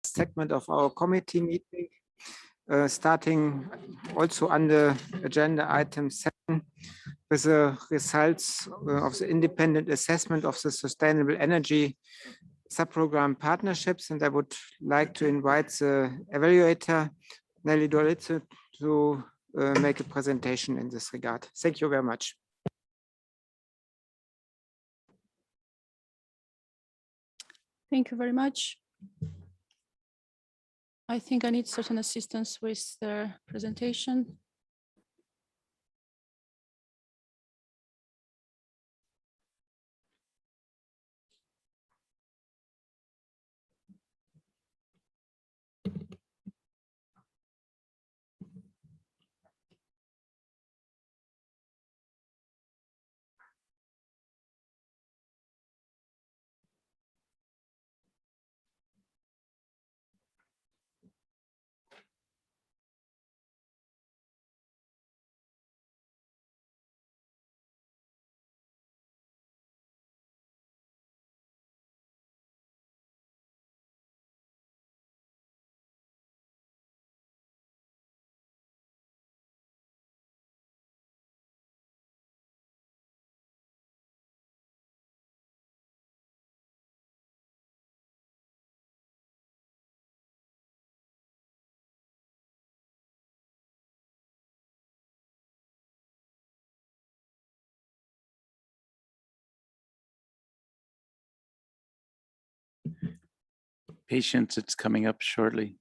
segment of our committee meeting, starting also under agenda item 7 with the results of the independent assessment of the sustainable energy subprogram partnerships. And I would like to invite the evaluator, Nelly Dolitze, to make a presentation in this regard. Thank you very much. Thank you very much. I think I need certain assistance with the presentation. Patience, it's coming up shortly.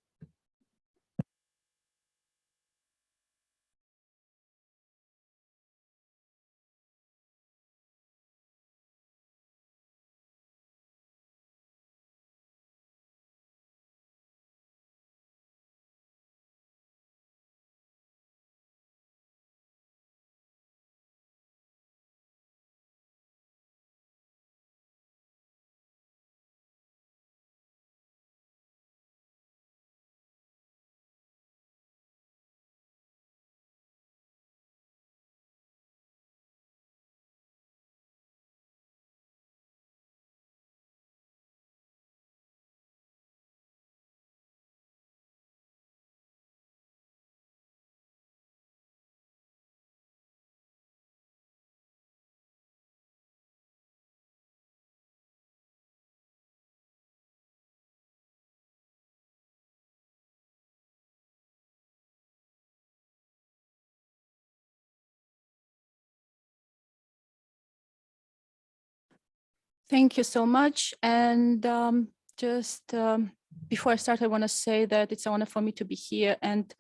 Thank you so much. And before I start, I want to say that it's an honor for me to be here and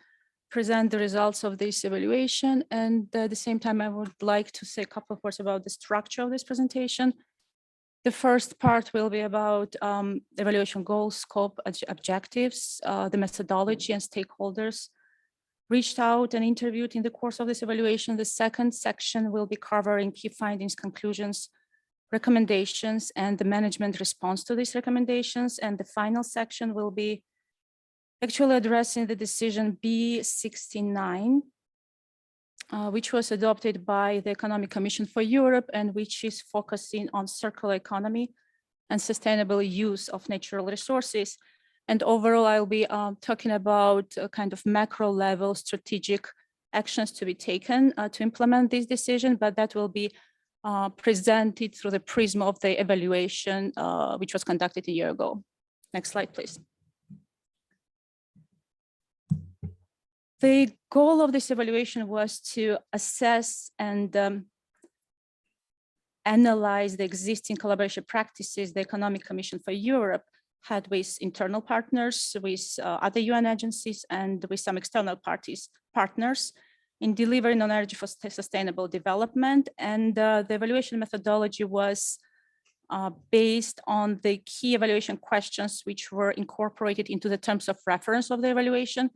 present the results of this evaluation. And at the same time, I would like to say a couple of words about the structure of this presentation. The first part will be about evaluation goals, scope, objectives, the methodology and stakeholders reached out and interviewed in the course of this evaluation. The second section will be covering key findings, conclusions, recommendations, and the management response to these recommendations. And the final section will be actually addressing the decision B69, which was adopted by the Economic Commission for Europe and which is focusing on circular economy and sustainable use of natural resources. And overall, I'll be talking about a kind of macro level strategic actions to be taken to implement this decision, but that will be presented through the prism of the evaluation, which was conducted a year ago. Next slide, please. The goal of this evaluation was to assess and analyze the existing collaboration practices the Economic Commission for Europe had with internal partners, with other UN agencies, and with some external partners in delivering on energy for sustainable development. And the evaluation methodology was based on the key evaluation questions which were incorporated into the terms of reference of the evaluation.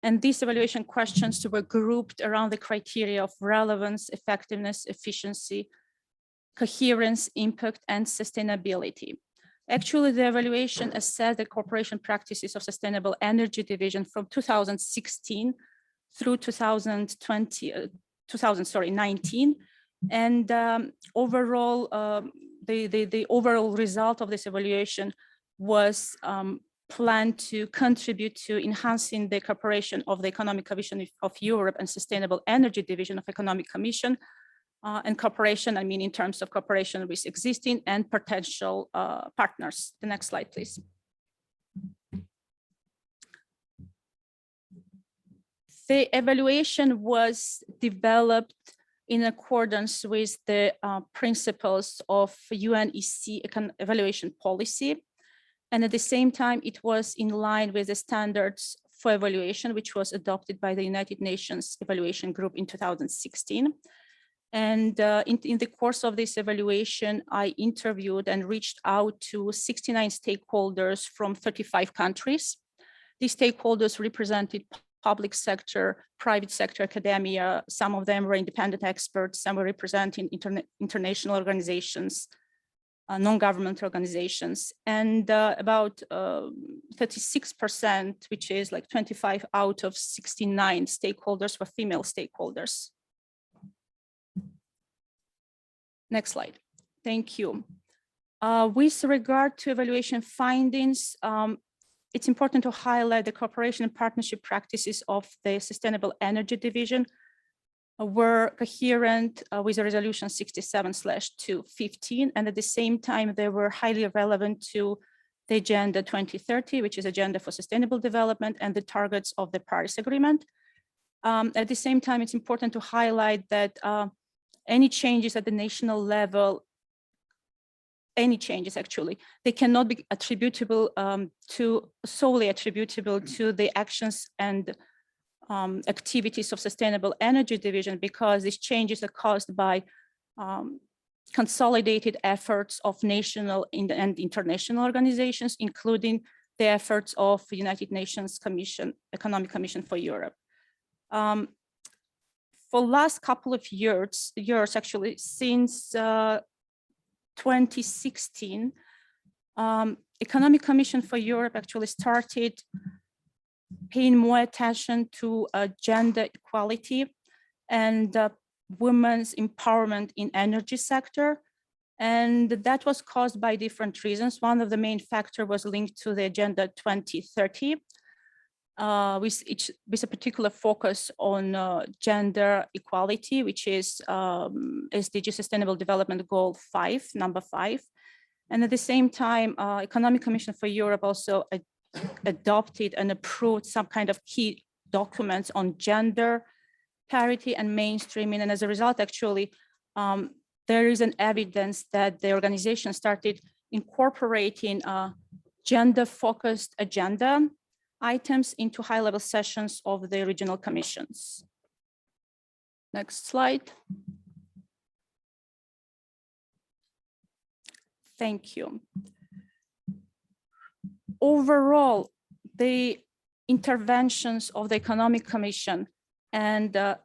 And these evaluation questions were grouped around the criteria of relevance, effectiveness, efficiency, coherence, impact, and sustainability. Actually, the evaluation assessed the cooperation practices of Sustainable Energy Division from 2016 through 2019. And overall, the overall result of this evaluation was plan to contribute to enhancing the cooperation of the Economic Commission of Europe and Sustainable Energy Division of Economic Commission. And cooperation, I mean, in terms of cooperation with existing and potential partners. The next slide, please. The evaluation was developed in accordance with the principles of UNECE evaluation policy. And at the same time, it was in line with the standards for evaluation, which was adopted by the United Nations Evaluation Group in 2016. And in the course of this evaluation, I interviewed and reached out to 69 stakeholders from 35 countries. These stakeholders represented public sector, private sector, academia. Some of them were independent experts, some were representing international organizations, non-government organizations, and about 36%, which is like 25 out of 69 stakeholders were female stakeholders. Next slide. Thank you. With regard to evaluation findings, it's important to highlight the cooperation and partnership practices of the Sustainable Energy Division were coherent with the resolution 67/215, and at the same time, they were highly relevant to the Agenda 2030, which is Agenda for Sustainable Development, and the targets of the Paris Agreement. At the same time, it's important to highlight that any changes at the national level, any changes actually, they cannot be attributable solely attributable to the actions and activities of Sustainable Energy Division, because these changes are caused by consolidated efforts of national and international organizations, including the efforts of the United Nations Commission, Economic Commission for Europe. For last couple of years actually, since 2016, Economic Commission for Europe actually started paying more attention to gender equality and women's empowerment in energy sector. And that was caused by different reasons. One of the main factors was linked to the Agenda 2030, with a particular focus on gender equality, which is SDG Sustainable Development Goal 5, number 5. And at the same time, Economic Commission for Europe also adopted and approved some kind of key documents on gender parity and mainstreaming. And as a result, actually, there is an evidence that the organization started incorporating gender-focused agenda items into high-level sessions of the regional commissions. Next slide. Thank you. Overall, the interventions of the Economic Commission and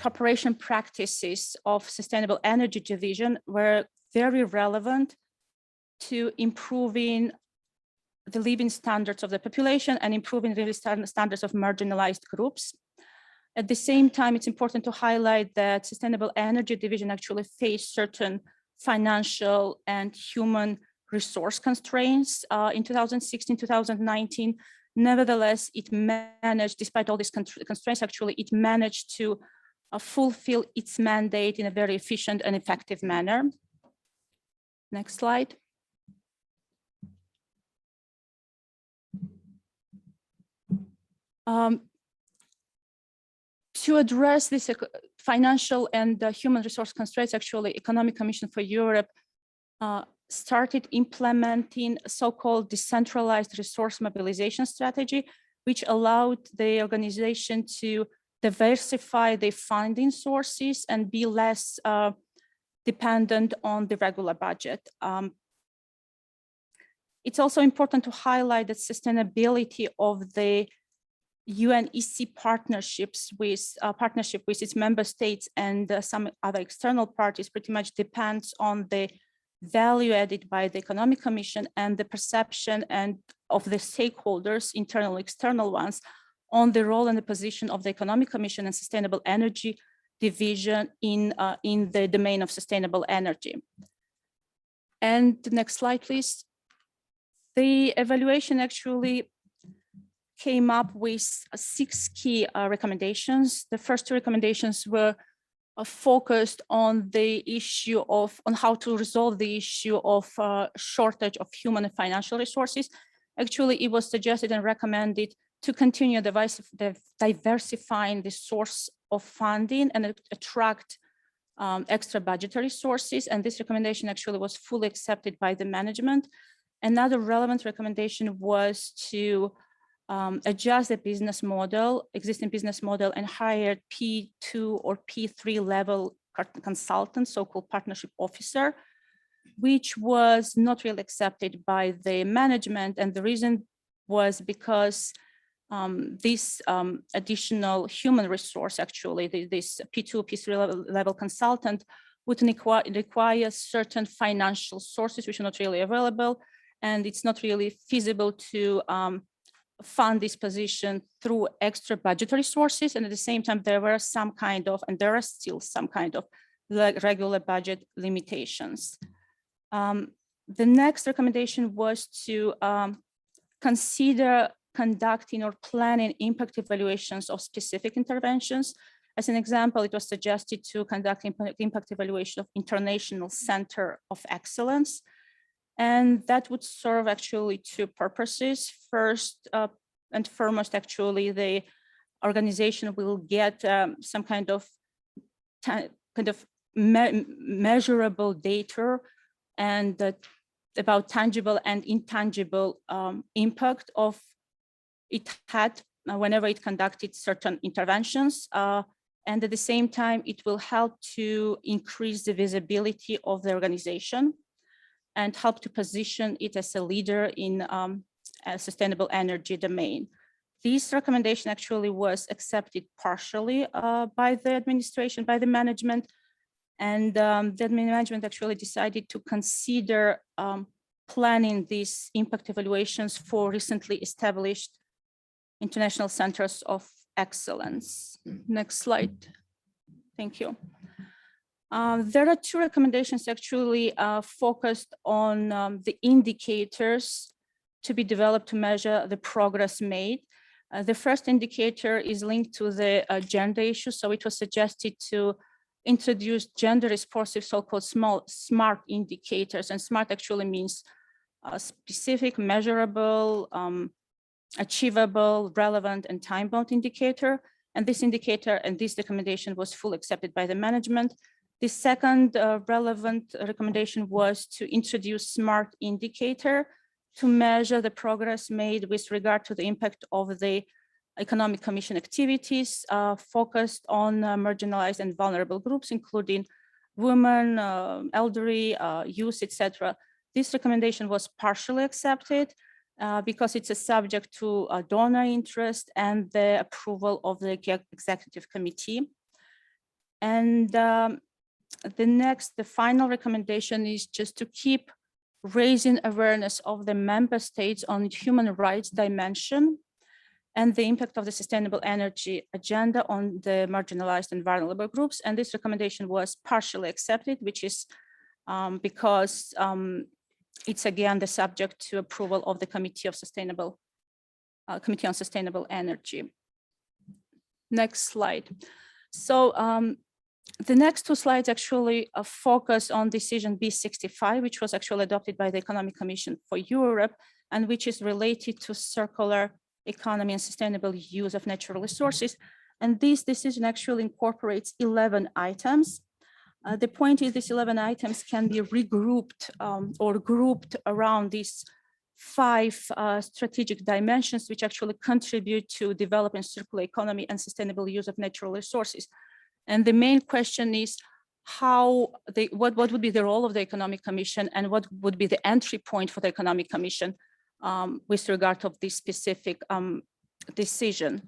cooperation practices of Sustainable Energy Division were very relevant to improving the living standards of the population and improving the standards of marginalized groups. At the same time, it's important to highlight that Sustainable Energy Division actually faced certain financial and human resource constraints in 2016, 2019. Nevertheless, it managed, despite all these constraints, actually, it managed to fulfill its mandate in a very efficient and effective manner. Next slide. To address this financial and human resource constraints, actually, Economic Commission for Europe started implementing a so-called decentralized resource mobilization strategy, which allowed the organization to diversify the funding sources and be less dependent on the regular budget. It's also important to highlight that sustainability of the UNECE partnerships with its member states and some other external parties pretty much depends on the value added by the Economic Commission and the perception and of the stakeholders, internal, external ones, on the role and the position of the Economic Commission and Sustainable Energy Division in the domain of sustainable energy. And the next slide, please. The evaluation actually came up with 6 key recommendations. The first 2 recommendations were focused on the issue of how to resolve the issue of shortage of human and financial resources. Actually, it was suggested and recommended to continue diversifying the source of funding and attract extra budgetary sources. And this recommendation actually was fully accepted by the management. Another relevant recommendation was to adjust the business model, existing business model, and hire P2 or P3 level consultant, so-called partnership officer, which was not really accepted by the management. And the reason was because this additional human resource, actually, this P2, P3 level consultant would require certain financial sources which are not really available, and it's not really feasible to fund this position through extra budgetary sources. And at the same time, there were some kind of, and there are still some kind of regular budget limitations. The next recommendation was to consider conducting or planning impact evaluations of specific interventions. As an example, it was suggested to conduct impact evaluation of International Center of Excellence. And that would serve actually 2 purposes. First and foremost, actually, the organization will get some kind of measurable data and about tangible and intangible impact of it had whenever it conducted certain interventions. And at the same time, it will help to increase the visibility of the organization and help to position it as a leader in a sustainable energy domain. This recommendation actually was accepted partially by the administration, by the management, and the management actually decided to consider planning these impact evaluations for recently established international centers of excellence. Next slide. Thank you. There are 2 recommendations actually focused on the indicators to be developed to measure the progress made. The first indicator is linked to the gender issue. So it was suggested to introduce gender responsive so-called SMART indicators. And SMART actually means specific, measurable, achievable, relevant, and time-bound indicator. And this indicator and this recommendation was fully accepted by the management. The second relevant recommendation was to introduce SMART indicator to measure the progress made with regard to the impact of the Economic Commission activities focused on marginalized and vulnerable groups, including women, elderly, youth, etc. This recommendation was partially accepted because it's a subject to donor interest and the approval of the executive committee. And the final recommendation is just to keep raising awareness of the member states on human rights dimension and the impact of the sustainable energy agenda on the marginalized and vulnerable groups. And this recommendation was partially accepted, which is because it's again the subject to approval of the Committee on Sustainable Energy. Next slide. So the next 2 slides actually focus on decision B65, which was actually adopted by the Economic Commission for Europe, and which is related to circular economy and sustainable use of natural resources. And this decision actually incorporates 11 items. The point is these 11 items can be regrouped or grouped around these 5 strategic dimensions, which actually contribute to developing circular economy and sustainable use of natural resources. And the main question is what would be the role of the Economic Commission and what would be the entry point for the Economic Commission with regard to this specific decision.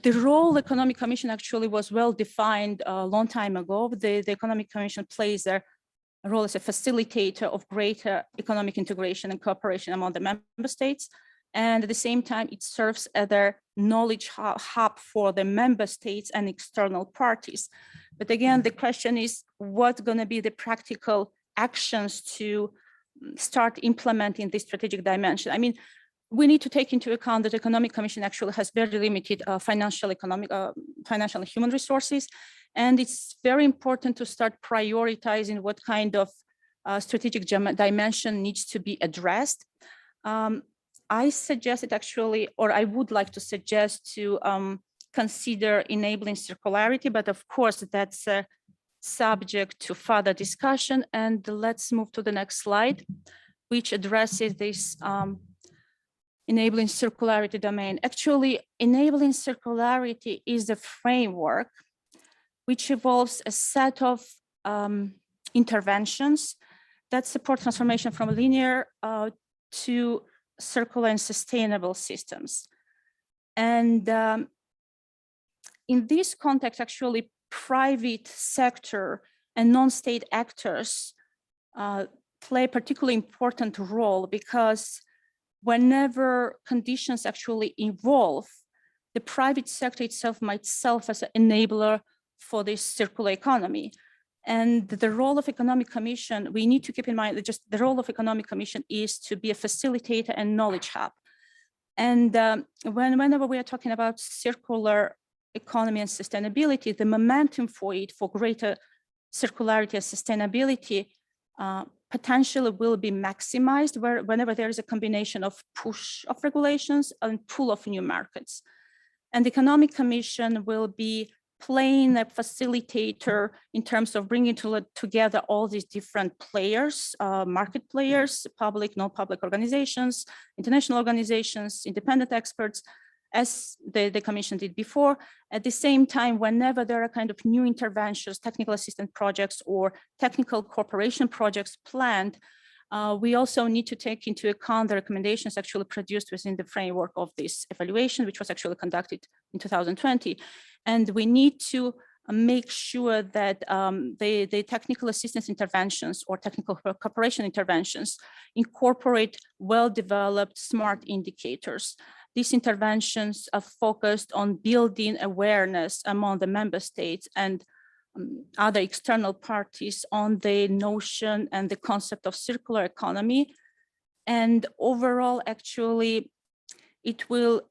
The role of the Economic Commission actually was well defined a long time ago. The Economic Commission plays a role as a facilitator of greater economic integration and cooperation among the member states. And at the same time, it serves as a knowledge hub for the member states and external parties. But again, the question is what's going to be the practical actions to start implementing this strategic dimension. I mean, we need to take into account that Economic Commission actually has very limited financial and human resources. And it's very important to start prioritizing what kind of strategic dimension needs to be addressed. I suggested actually, or I would like to suggest to consider enabling circularity, but of course that's subject to further discussion. And let's move to the next slide, which addresses this enabling circularity domain. Actually, enabling circularity is a framework which involves a set of interventions that support transformation from linear to circular and sustainable systems. And in this context, actually, private sector and non-state actors play a particularly important role, because whenever conditions actually evolve, the private sector itself might serve as an enabler for this circular economy. And the role of Economic Commission, we need to keep in mind that just the role of Economic Commission is to be a facilitator and knowledge hub. And whenever we are talking about circular economy and sustainability, the momentum for it, for greater circularity and sustainability, potentially will be maximized whenever there is a combination of push of regulations and pull of new markets. And the Economic Commission will be playing a facilitator in terms of bringing together all these different players, market players, public, non-public organizations, international organizations, independent experts, as the Commission did before. At the same time, whenever there are kind of new interventions, technical assistance projects or technical cooperation projects planned, we also need to take into account the recommendations actually produced within the framework of this evaluation, which was actually conducted in 2020. And we need to make sure that the technical assistance interventions or technical cooperation interventions incorporate well-developed smart indicators. These interventions are focused on building awareness among the member states and other external parties on the notion and the concept of circular economy. And overall, actually, it will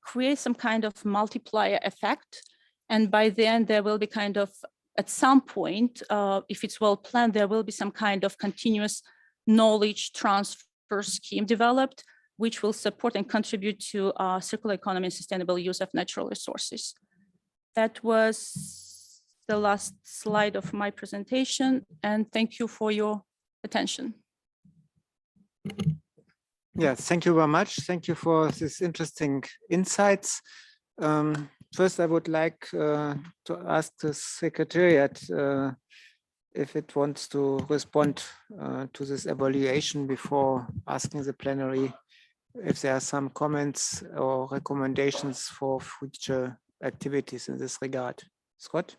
create some kind of multiplier effect. And by the end, there will be kind of, at some point, if it's well planned, there will be some kind of continuous knowledge transfer scheme developed, which will support and contribute to circular economy and sustainable use of natural resources. That was the last slide of my presentation, and thank you for your attention. Yeah, thank you very much. Thank you for these interesting insights. First, I would like to ask the Secretariat if it wants to respond to this evaluation before asking the plenary if there are some comments or recommendations for future activities in this regard. Scott?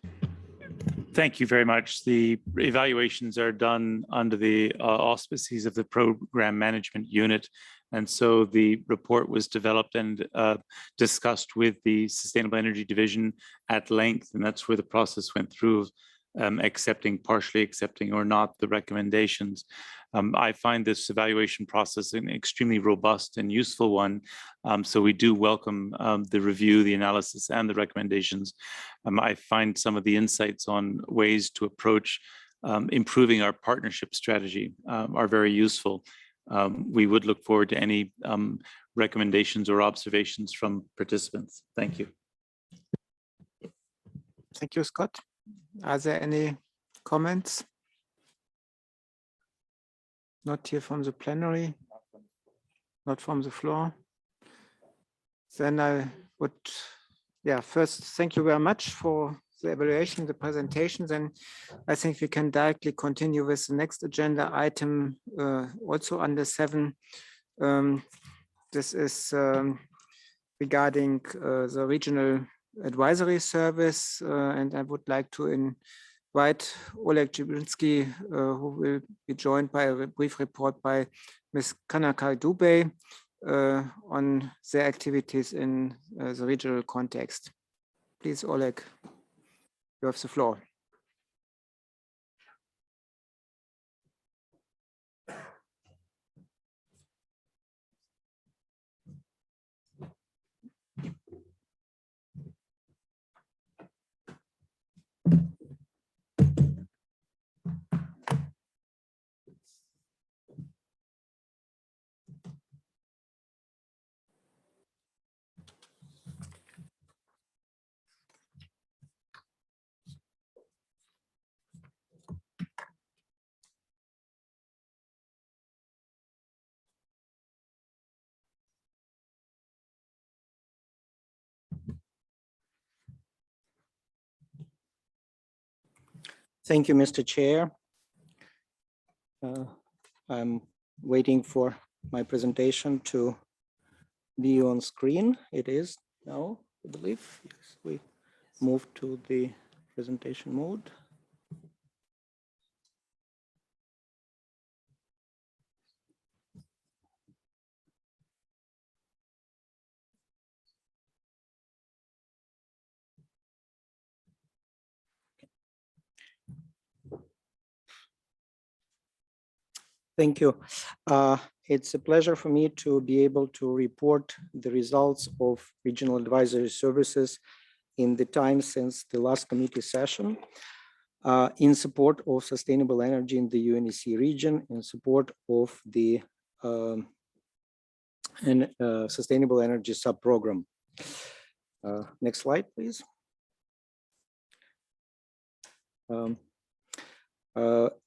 Thank you very much. The evaluations are done under the auspices of the Program Management Unit. And so the report was developed and discussed with the Sustainable Energy Division at length. And that's where the process went through, partially accepting or not the recommendations. I find this evaluation process an extremely robust and useful one. So we do welcome the review, the analysis, and the recommendations. I find some of the insights on ways to approach improving our partnership strategy are very useful. We would look forward to any recommendations or observations from participants. Thank you. Thank you, Scott. Are there any comments? Not here from the plenary, not from the floor. Then I would, first, thank you very much for the evaluation, the presentation. Then I think we can directly continue with the next agenda item, also under 7. This is regarding the regional advisory service, and I would like to invite Oleg Jablinski, who will be joined by a brief report by Ms. Kanaka Dubey on their activities in the regional context. Please, Oleg, you have the floor. Thank you, Mr. Chair. I'm waiting for my presentation to be on screen. It is now, I believe. Yes, we move to the presentation mode. Thank you. It's a pleasure for me to be able to report the results of regional advisory services in the time since the last committee session in support of sustainable energy in the UNECE region, in support of the sustainable energy sub-program. Next slide, please.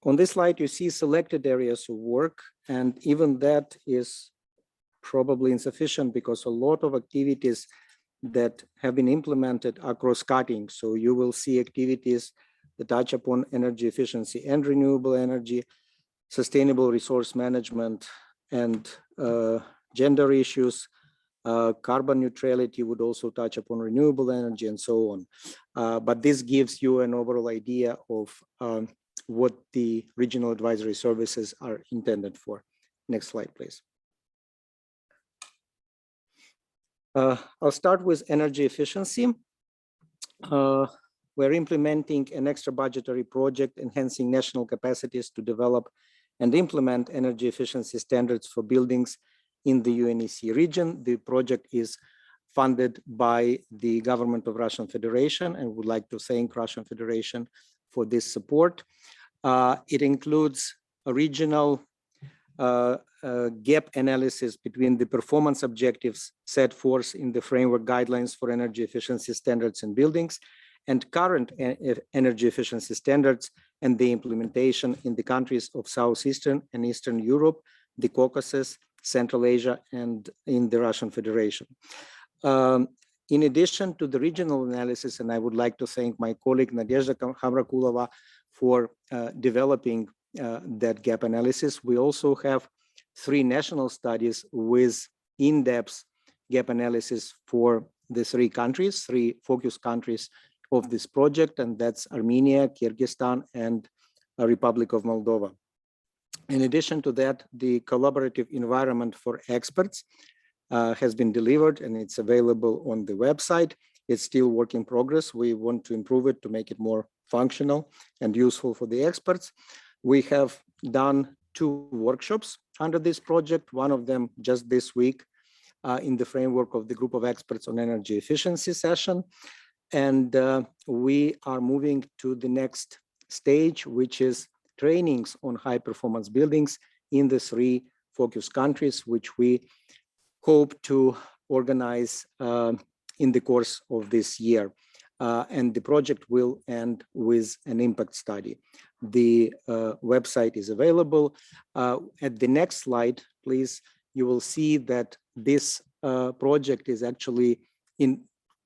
On this slide, you see selected areas of work, and even that is probably insufficient because a lot of activities that have been implemented are cross-cutting. So you will see activities that touch upon energy efficiency and renewable energy, sustainable resource management, and gender issues. Carbon neutrality would also touch upon renewable energy and so on. But this gives you an overall idea of what the regional advisory services are intended for. Next slide, please. I'll start with energy efficiency. We're implementing an extra budgetary project enhancing national capacities to develop and implement energy efficiency standards for buildings in the UNECE region. The project is funded by the government of Russian Federation, and would like to thank Russian Federation for this support. It includes a regional gap analysis between the performance objectives set forth in the framework guidelines for energy efficiency standards in buildings and current energy efficiency standards and the implementation in the countries of Southeastern and Eastern Europe, the Caucasus, Central Asia, and in the Russian Federation. In addition to the regional analysis, and I would like to thank my colleague Nadezhda Khamrakulova for developing that gap analysis, we also have 3 national studies with in-depth gap analysis for the 3 countries, 3 focus countries of this project, and that's Armenia, Kyrgyzstan, and Republic of Moldova. In addition to that, the collaborative environment for experts has been delivered, and it's available on the website. It's still work in progress. We want to improve it to make it more functional and useful for the experts. We have done 2 workshops under this project, one of them just this week in the framework of the group of experts on energy efficiency session. And we are moving to the next stage, which is trainings on high performance buildings in the 3 focus countries, which we hope to organize in the course of this year. And the project will end with an impact study. The website is available. At the next slide, please, you will see that this project is actually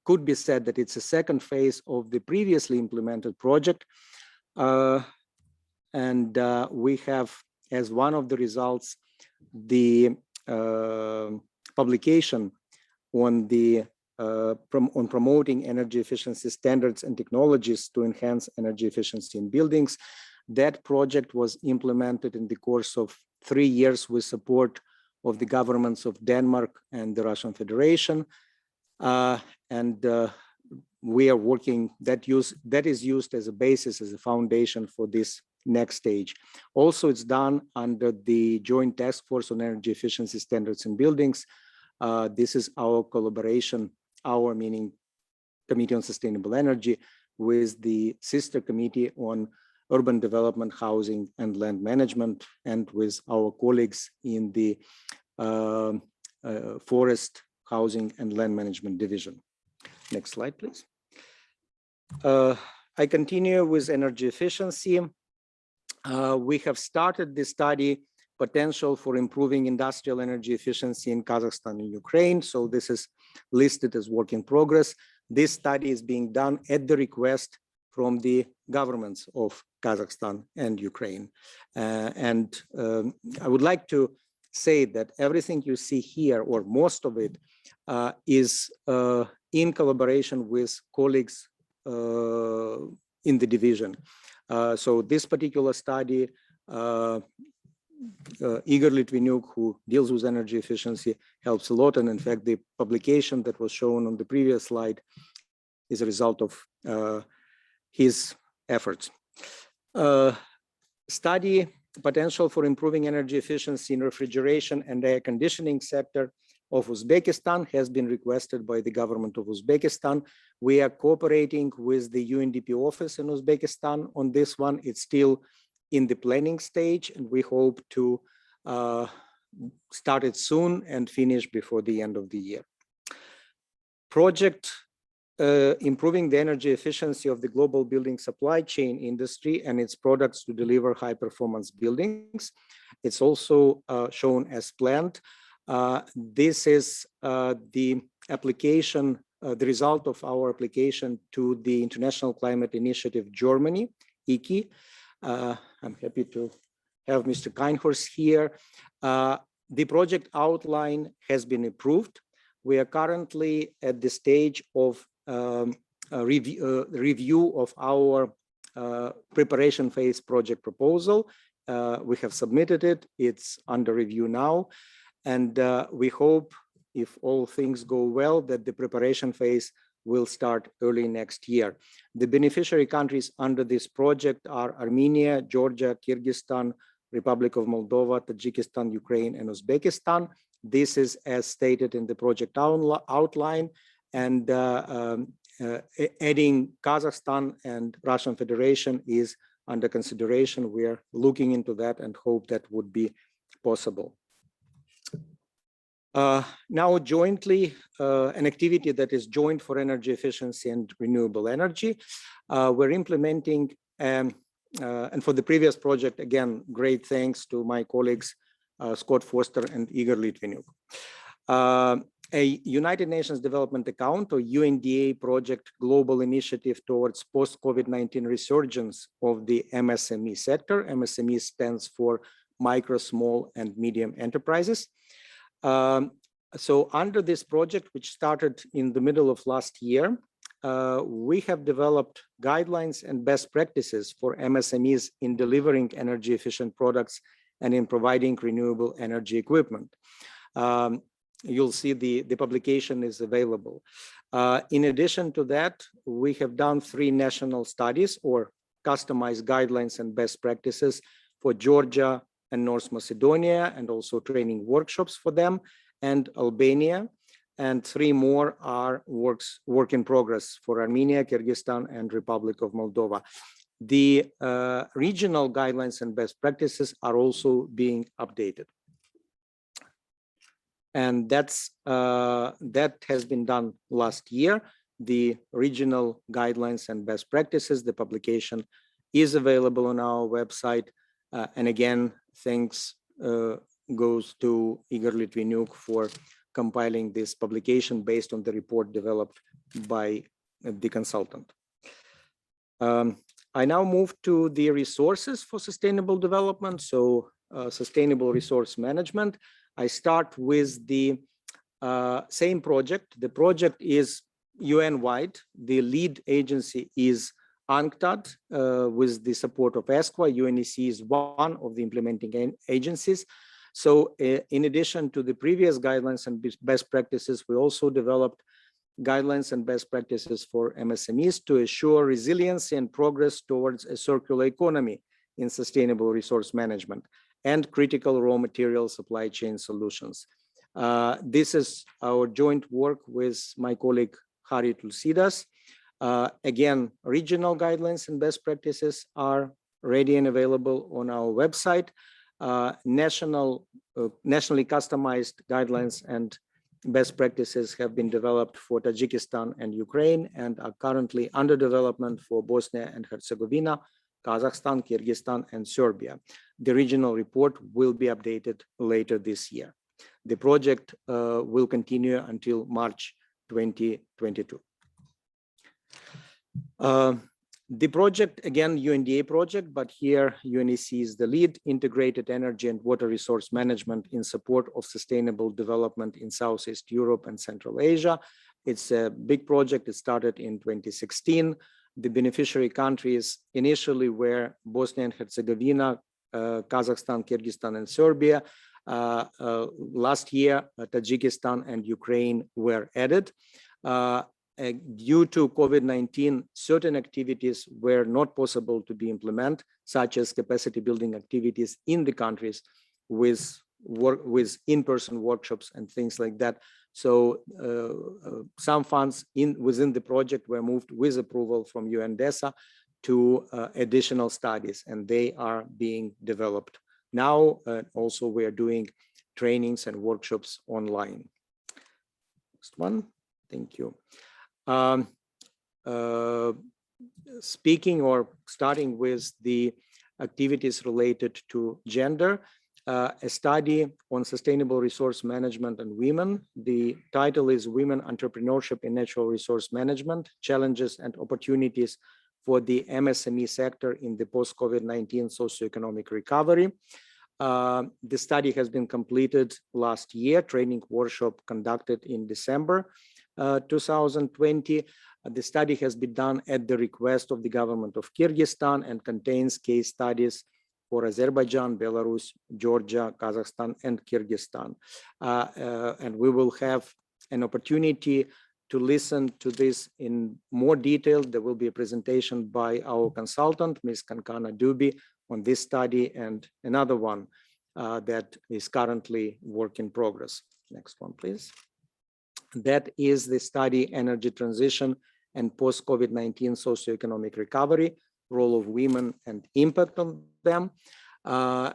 could be said that it's a second phase of the previously implemented project. And we have, as one of the results, the publication on promoting energy efficiency standards and technologies to enhance energy efficiency in buildings. That project was implemented in the course of 3 years with support of the governments of Denmark and the Russian Federation. We are working, that is used as a basis, as a foundation for this next stage. Also, it's done under the Joint Task Force on Energy Efficiency Standards in Buildings. This is our collaboration, our meaning Committee on Sustainable Energy, with the sister committee on urban development, housing, and land management, and with our colleagues in the forest, housing, and land management division. Next slide, please. I continue with energy efficiency. We have started the study potential for improving industrial energy efficiency in Kazakhstan and Ukraine. So this is listed as work in progress. This study is being done at the request from the governments of Kazakhstan and Ukraine. I would like to say that everything you see here, or most of it, is in collaboration with colleagues in the division. So this particular study, Igor Litvinuk, who deals with energy efficiency, helps a lot. And in fact, the publication that was shown on the previous slide is a result of his efforts. Study potential for improving energy efficiency in refrigeration and air conditioning sector of Uzbekistan has been requested by the government of Uzbekistan. We are cooperating with the UNDP office in Uzbekistan on this one. It's still in the planning stage, and we hope to start it soon and finish before the end of the year. Project improving the energy efficiency of the global building supply chain industry and its products to deliver high performance buildings. It's also shown as planned. This is the application, the result of our application to the International Climate Initiative Germany, ECE. I'm happy to have Mr. Keinhorst here. The project outline has been approved. We are currently at the stage of review of our preparation phase project proposal. We have submitted it. It's under review now. And we hope, if all things go well, that the preparation phase will start early next year. The beneficiary countries under this project are Armenia, Georgia, Kyrgyzstan, Republic of Moldova, Tajikistan, Ukraine, and Uzbekistan. This is as stated in the project outline, and adding Kazakhstan and Russian Federation is under consideration. We are looking into that and hope that would be possible. Now jointly, an activity that is joint for energy efficiency and renewable energy. We're implementing, and for the previous project, again, great thanks to my colleagues, Scott Foster and Igor Litvinuk. A United Nations Development Account, or UNDA project, global initiative towards post-COVID-19 resurgence of the MSME sector. MSME stands for micro, small, and medium enterprises. So under this project, which started in the middle of last year, we have developed guidelines and best practices for MSMEs in delivering energy efficient products and in providing renewable energy equipment. You'll see the publication is available. In addition to that, we have done 3 national studies or customized guidelines and best practices for Georgia and North Macedonia, and also training workshops for them, and Albania. And 3 more are work in progress for Armenia, Kyrgyzstan, and Republic of Moldova. The regional guidelines and best practices are also being updated. And that has been done last year. The regional guidelines and best practices, the publication is available on our website. And again, thanks goes to Igor Litvinuk for compiling this publication based on the report developed by the consultant. I now move to the resources for sustainable development. So sustainable resource management. I start with the same project. The project is UN-wide. The lead agency is UNCTAD with the support of ESCWA. UNECE is one of the implementing agencies. So in addition to the previous guidelines and best practices, we also developed guidelines and best practices for MSMEs to assure resiliency and progress towards a circular economy in sustainable resource management and critical raw material supply chain solutions. This is our joint work with my colleague Hari Tulsidas. Again, regional guidelines and best practices are ready and available on our website. Nationally customized guidelines and best practices have been developed for Tajikistan and Ukraine and are currently under development for Bosnia and Herzegovina, Kazakhstan, Kyrgyzstan, and Serbia. The regional report will be updated later this year. The project will continue until March 2022. The project, again, UNDA project, but here UNECE is the lead, integrated energy and water resource management in support of sustainable development in Southeast Europe and Central Asia. It's a big project. It started in 2016. The beneficiary countries initially were Bosnia and Herzegovina, Kazakhstan, Kyrgyzstan, and Serbia. Last year, Tajikistan and Ukraine were added. Due to COVID-19, certain activities were not possible to be implemented, such as capacity building activities in the countries with in-person workshops and things like that. So some funds within the project were moved with approval from UNDESA to additional studies, and they are being developed now. Also, we are doing trainings and workshops online. Next one. Thank you. Speaking or starting with the activities related to gender, a study on sustainable resource management and women. The title is Women Entrepreneurship in Natural Resource Management, Challenges and Opportunities for the MSME Sector in the Post-COVID-19 Socioeconomic Recovery. The study has been completed last year, training workshop conducted in December 2020. The study has been done at the request of the government of Kyrgyzstan and contains case studies for Azerbaijan, Belarus, Georgia, Kazakhstan, and Kyrgyzstan. And we will have an opportunity to listen to this in more detail. There will be a presentation by our consultant, Ms. Kankana Dubi, on this study, and another one that is currently work in progress. Next one, please. That is the study Energy Transition and Post-COVID-19 Socioeconomic Recovery, Role of Women and Impact on them.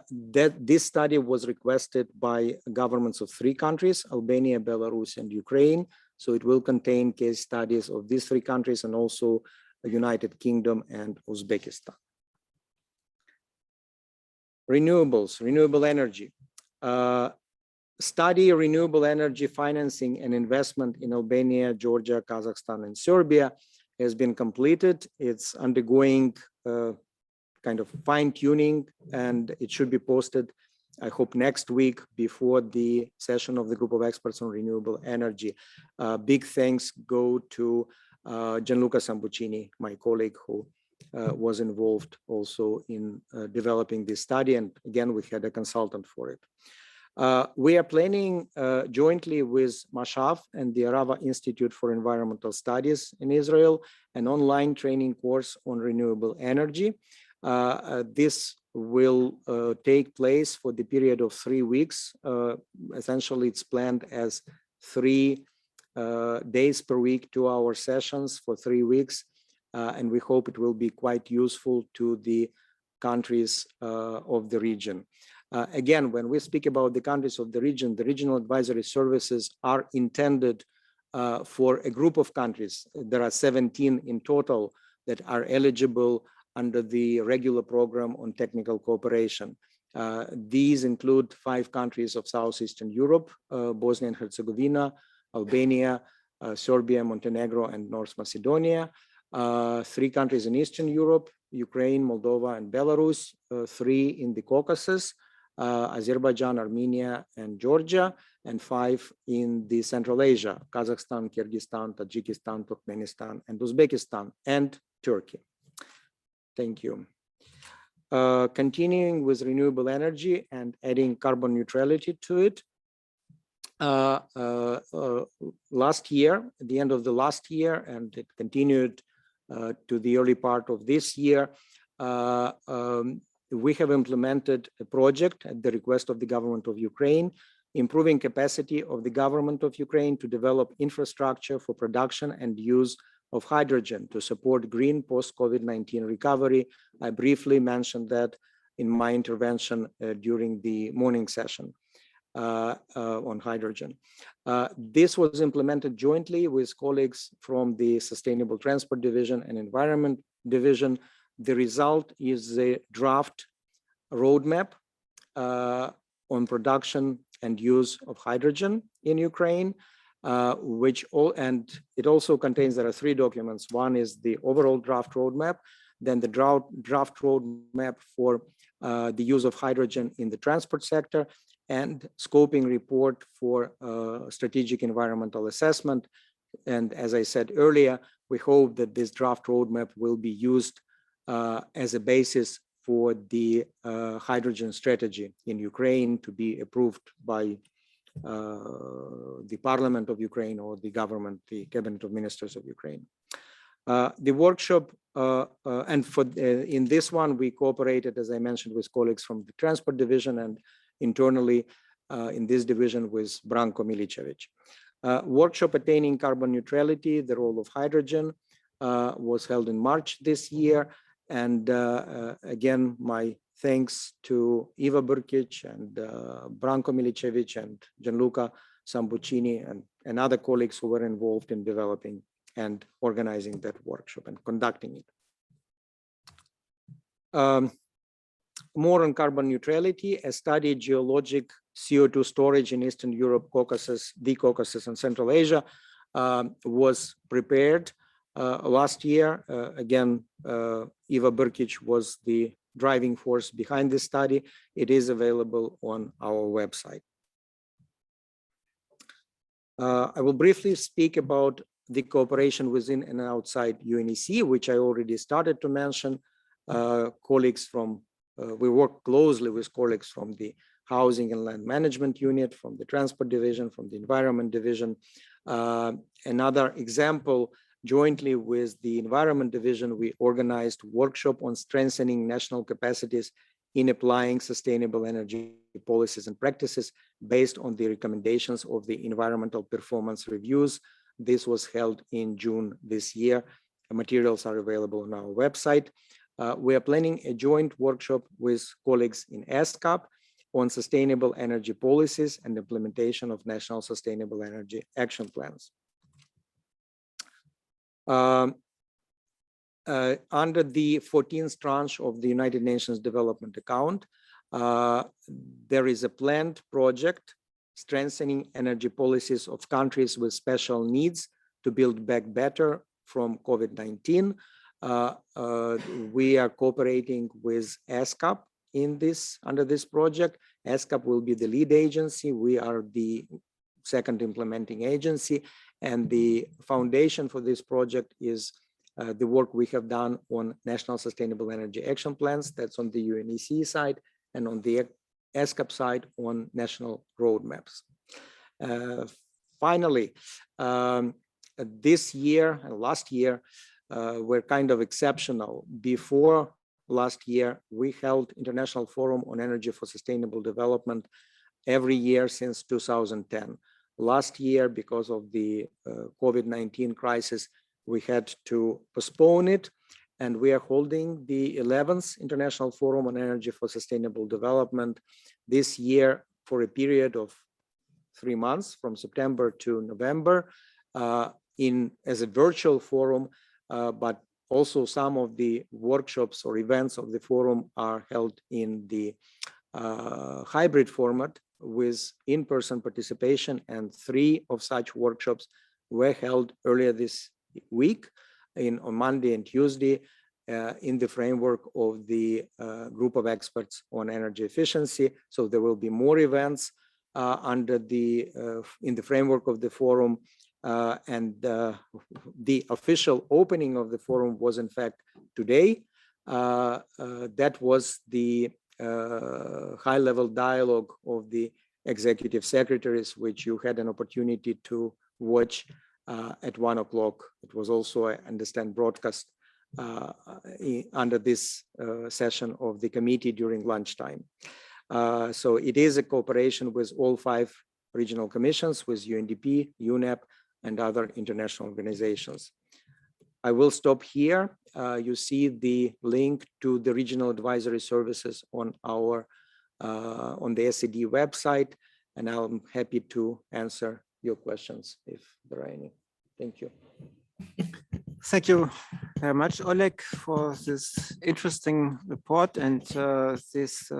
This study was requested by governments of 3 countries, Albania, Belarus, and Ukraine. So it will contain case studies of these 3 countries and also the United Kingdom and Uzbekistan. Renewables, renewable energy. Study renewable energy financing and investment in Albania, Georgia, Kazakhstan, and Serbia has been completed. It's undergoing kind of fine-tuning, and it should be posted, I hope, next week before the session of the group of experts on renewable energy. Big thanks go to Gianluca Sambucini, my colleague, who was involved also in developing this study. And again, we had a consultant for it. We are planning jointly with Mashaf and the Arava Institute for Environmental Studies in Israel an online training course on renewable energy. This will take place for the period of 3 weeks. Essentially, it's planned as 3 days per week, 2-hour sessions for 3 weeks. And we hope it will be quite useful to the countries of the region. Again, when we speak about the countries of the region, the regional advisory services are intended for a group of countries. There are 17 in total that are eligible under the regular program on technical cooperation. These include 5 countries of Southeastern Europe, Bosnia and Herzegovina, Albania, Serbia, Montenegro, and North Macedonia. 3 countries in Eastern Europe, Ukraine, Moldova, and Belarus. 3 in the Caucasus, Azerbaijan, Armenia, and Georgia, and 5 in the Central Asia, Kazakhstan, Kyrgyzstan, Tajikistan, Turkmenistan, and Uzbekistan, and Turkey. Thank you. Continuing with renewable energy and adding carbon neutrality to it. Last year, at the end of the last year, and it continued to the early part of this year, we have implemented a project at the request of the government of Ukraine, improving capacity of the government of Ukraine to develop infrastructure for production and use of hydrogen to support green post-COVID-19 recovery. I briefly mentioned that in my intervention during the morning session on hydrogen. This was implemented jointly with colleagues from the Sustainable Transport Division and Environment Division. The result is a draft roadmap on production and use of hydrogen in Ukraine, and it also contains, there are 3 documents. One is the overall draft roadmap. then the draft roadmap for the use of hydrogen in the transport sector, and scoping report for strategic environmental assessment. And as I said earlier, we hope that this draft roadmap will be used as a basis for the hydrogen strategy in Ukraine to be approved by the Parliament of Ukraine or the government, the Cabinet of Ministers of Ukraine. The workshop, and in this one, we cooperated, as I mentioned, with colleagues from the Transport Division, and internally in this division with Branko Milicevic. Workshop attaining carbon neutrality, the role of hydrogen, was held in March this year. And again, my thanks to Iva Burkic and Branko Milicevic and Gianluca Sambucini and other colleagues who were involved in developing and organizing that workshop and conducting it. More on carbon neutrality, a study geologic CO2 storage in Eastern Europe, Caucasus, the Caucasus and Central Asia was prepared last year. Again, Iva Burkic was the driving force behind this study. It is available on our website. I will briefly speak about the cooperation within and outside UNECE, which I already started to mention. Colleagues from, we work closely with colleagues from the Housing and Land Management Unit, from the Transport Division, from the Environment Division. Another example, jointly with the Environment Division, we organized a workshop on strengthening national capacities in applying sustainable energy policies and practices based on the recommendations of the environmental performance reviews. This was held in June this year. The materials are available on our website. We are planning a joint workshop with colleagues in ESCAP on sustainable energy policies and implementation of national sustainable energy action plans. Under the 14th tranche of the United Nations Development Account, there is a planned project strengthening energy policies of countries with special needs to build back better from COVID-19. We are cooperating with ESCAP in this, under this project. ESCAP will be the lead agency. We are the second implementing agency, and the foundation for this project is the work we have done on national sustainable energy action plans. That's on the UNECE side, and on the ESCAP side on national roadmaps. Finally, this year and last year were kind of exceptional. Before last year, we held International Forum on Energy for Sustainable Development every year since 2010. Last year, because of the COVID-19 crisis, we had to postpone it, and we are holding the 11th International Forum on Energy for Sustainable Development this year for a period of 3 months, from September to November, as a virtual forum, but also some of the workshops or events of the forum are held in the hybrid format with in-person participation, and 3 of such workshops were held earlier this week on Monday and Tuesday in the framework of the group of experts on energy efficiency. So there will be more events under the in the framework of the forum, and the official opening of the forum was in fact today. That was the high-level dialogue of the executive secretaries, which you had an opportunity to watch at 1 o'clock. It was also, I understand, broadcast under this session of the committee during lunchtime. So it is a cooperation with all 5 regional commissions, with UNDP, UNEP, and other international organizations. I will stop here. You see the link to the regional advisory services on our on the SED website, and I'm happy to answer your questions if there are any. Thank you. Thank you very much, Oleg, for this interesting report and this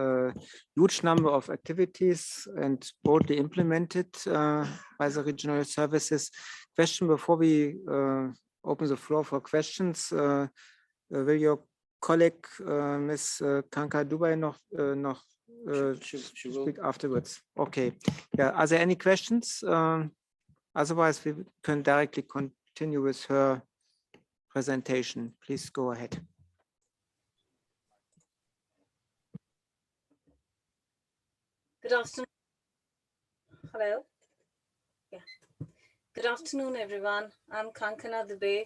huge number of activities and broadly implemented by the regional services. Question before we open the floor for questions. Will your colleague, Ms. Kanka Dubai, speak afterwards. Okay. Yeah. Are there any questions? Otherwise, we can directly continue with her presentation. Please go ahead. Good afternoon. Hello. Yeah. Good afternoon, everyone. I'm Kankana Dubey.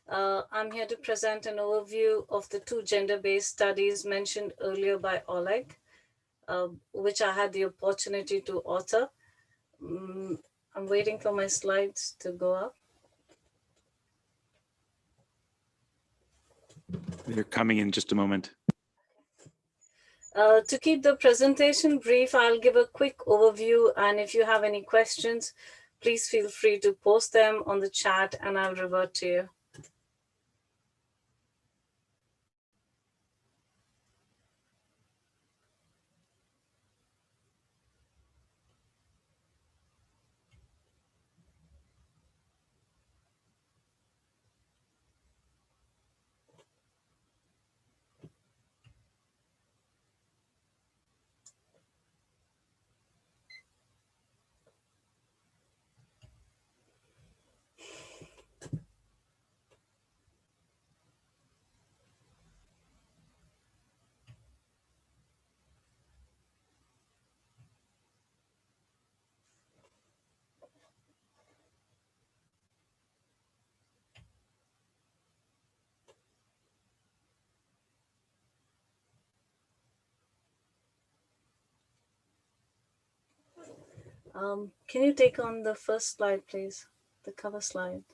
I'm here to present an overview of the two gender-based studies mentioned earlier by Oleg, which I had the opportunity to author. I'm waiting for my slides to go up. They're coming in just a moment. To keep the presentation brief, I'll give a quick overview, and if you have any questions, please feel free to post them on the chat and I'll revert to you. Can you take on the first slide, please? The cover slide.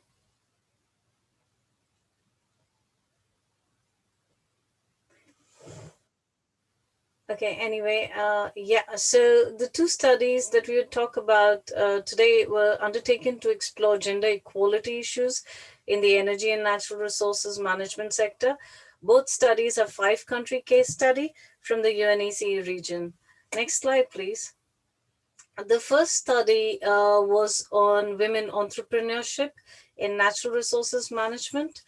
Okay, anyway, yeah, so the two studies that we would talk about today were undertaken to explore gender equality issues in the energy and natural resources management sector. Both studies have 5-country case study from the UNECE region. Next slide, please. The first study was on women entrepreneurship in natural resources management.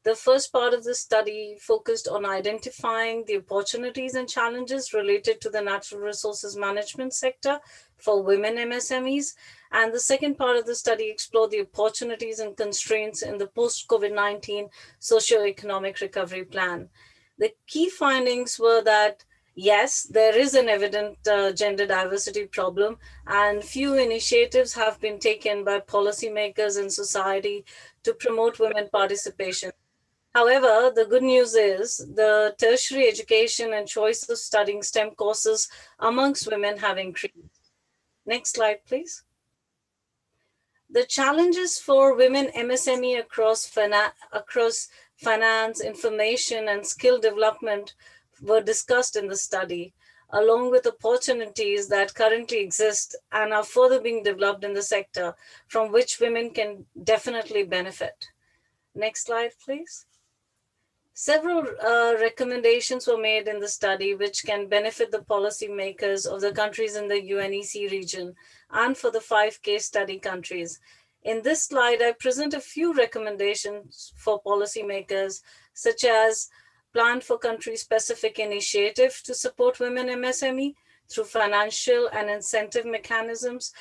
The first part of the study focused on identifying the opportunities and challenges related to the natural resources management sector for women MSMEs. And the second part of the study explored the opportunities and constraints in the post-COVID-19 socioeconomic recovery plan. The key findings were that yes, there is an evident gender diversity problem, and few initiatives have been taken by policymakers and society to promote women participation. However, the good news is the tertiary education and choice of studying STEM courses amongst women have increased. Next slide, please. The challenges for women MSME across finance, information, and skill development were discussed in the study, along with opportunities that currently exist and are further being developed in the sector, from which women can definitely benefit. Next slide, please. Several recommendations were made in the study which can benefit the policymakers of the countries in the UNECE region and for the 5 case study countries. In this slide, I present a few recommendations for policymakers, such as plan for country-specific initiative to support women MSME through financial and incentive mechanisms,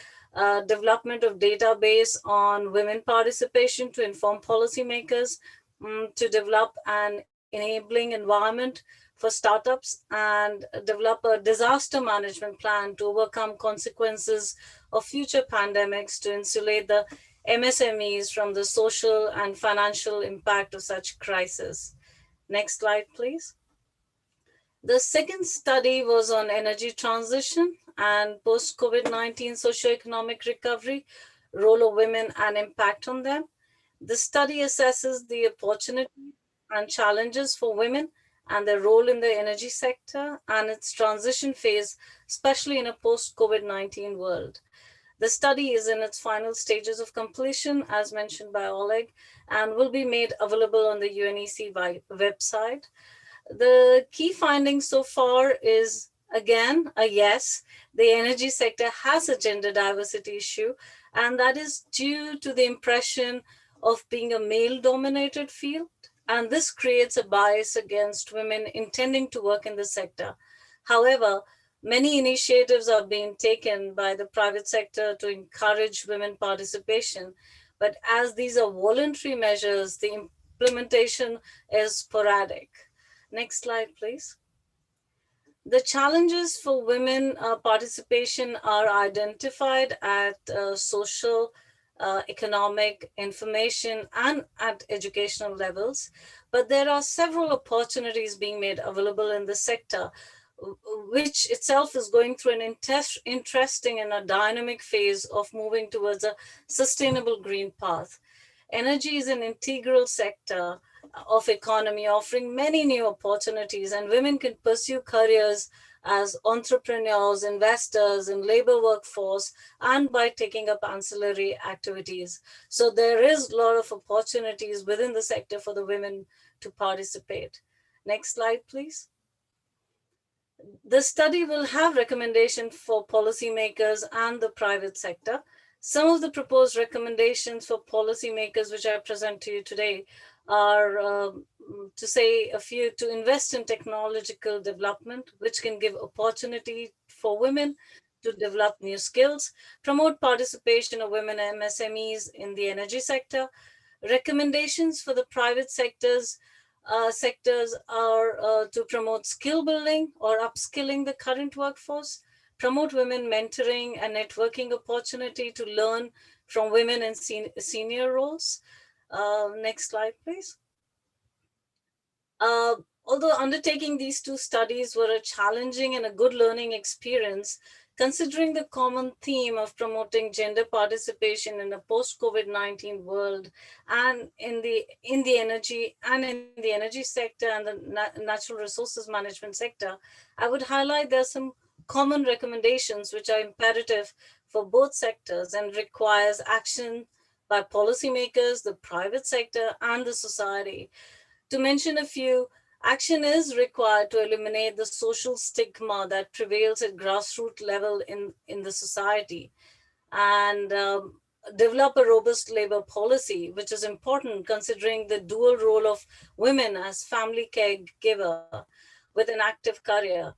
development of database on women participation to inform policymakers, to develop an enabling environment for startups, and develop a disaster management plan to overcome consequences of future pandemics to insulate the MSMEs from the social and financial impact of such crisis. Next slide, please. The second study was on energy transition and post-COVID-19 socioeconomic recovery, role of women and impact on them. The study assesses the opportunities and challenges for women and their role in the energy sector and its transition phase, especially in a post-COVID-19 world. The study is in its final stages of completion, as mentioned by Oleg, and will be made available on the UNECE website. The key findings so far is, again, a yes, the energy sector has a gender diversity issue, and that is due to the impression of being a male-dominated field and this creates a bias against women intending to work in the sector. However, many initiatives are being taken by the private sector to encourage women participation, but as these are voluntary measures, the implementation is sporadic. Next slide, please. The challenges for women participation are identified at social, economic, information, and at educational levels. But there are several opportunities being made available in the sector, which itself is going through an interesting and a dynamic phase of moving towards a sustainable green path. Energy is an integral sector of economy offering many new opportunities, and women can pursue careers as entrepreneurs, investors in labor workforce, and by taking up ancillary activities. So there is a lot of opportunities within the sector for the women to participate. Next slide, please. The study will have recommendations for policymakers and the private sector. Some of the proposed recommendations for policymakers, which I present to you today, are to say a few: to invest in technological development, which can give opportunity for women to develop new skills, promote participation of women MSMEs in the energy sector. Recommendations for the private sectors are to promote skill building or upskilling the current workforce, promote women mentoring and networking opportunity to learn from women in senior roles. Next slide, please. Although undertaking these two studies were a challenging and a good learning experience, considering the common theme of promoting gender participation in a post-COVID-19 world and in the energy sector and the natural resources management sector, I would highlight there are some common recommendations which are imperative for both sectors and requires action by policymakers, the private sector, and the society. To mention a few, action is required to eliminate the social stigma that prevails at grassroots level in the society, and develop a robust labor policy, which is important considering the dual role of women as family caregiver with an active career.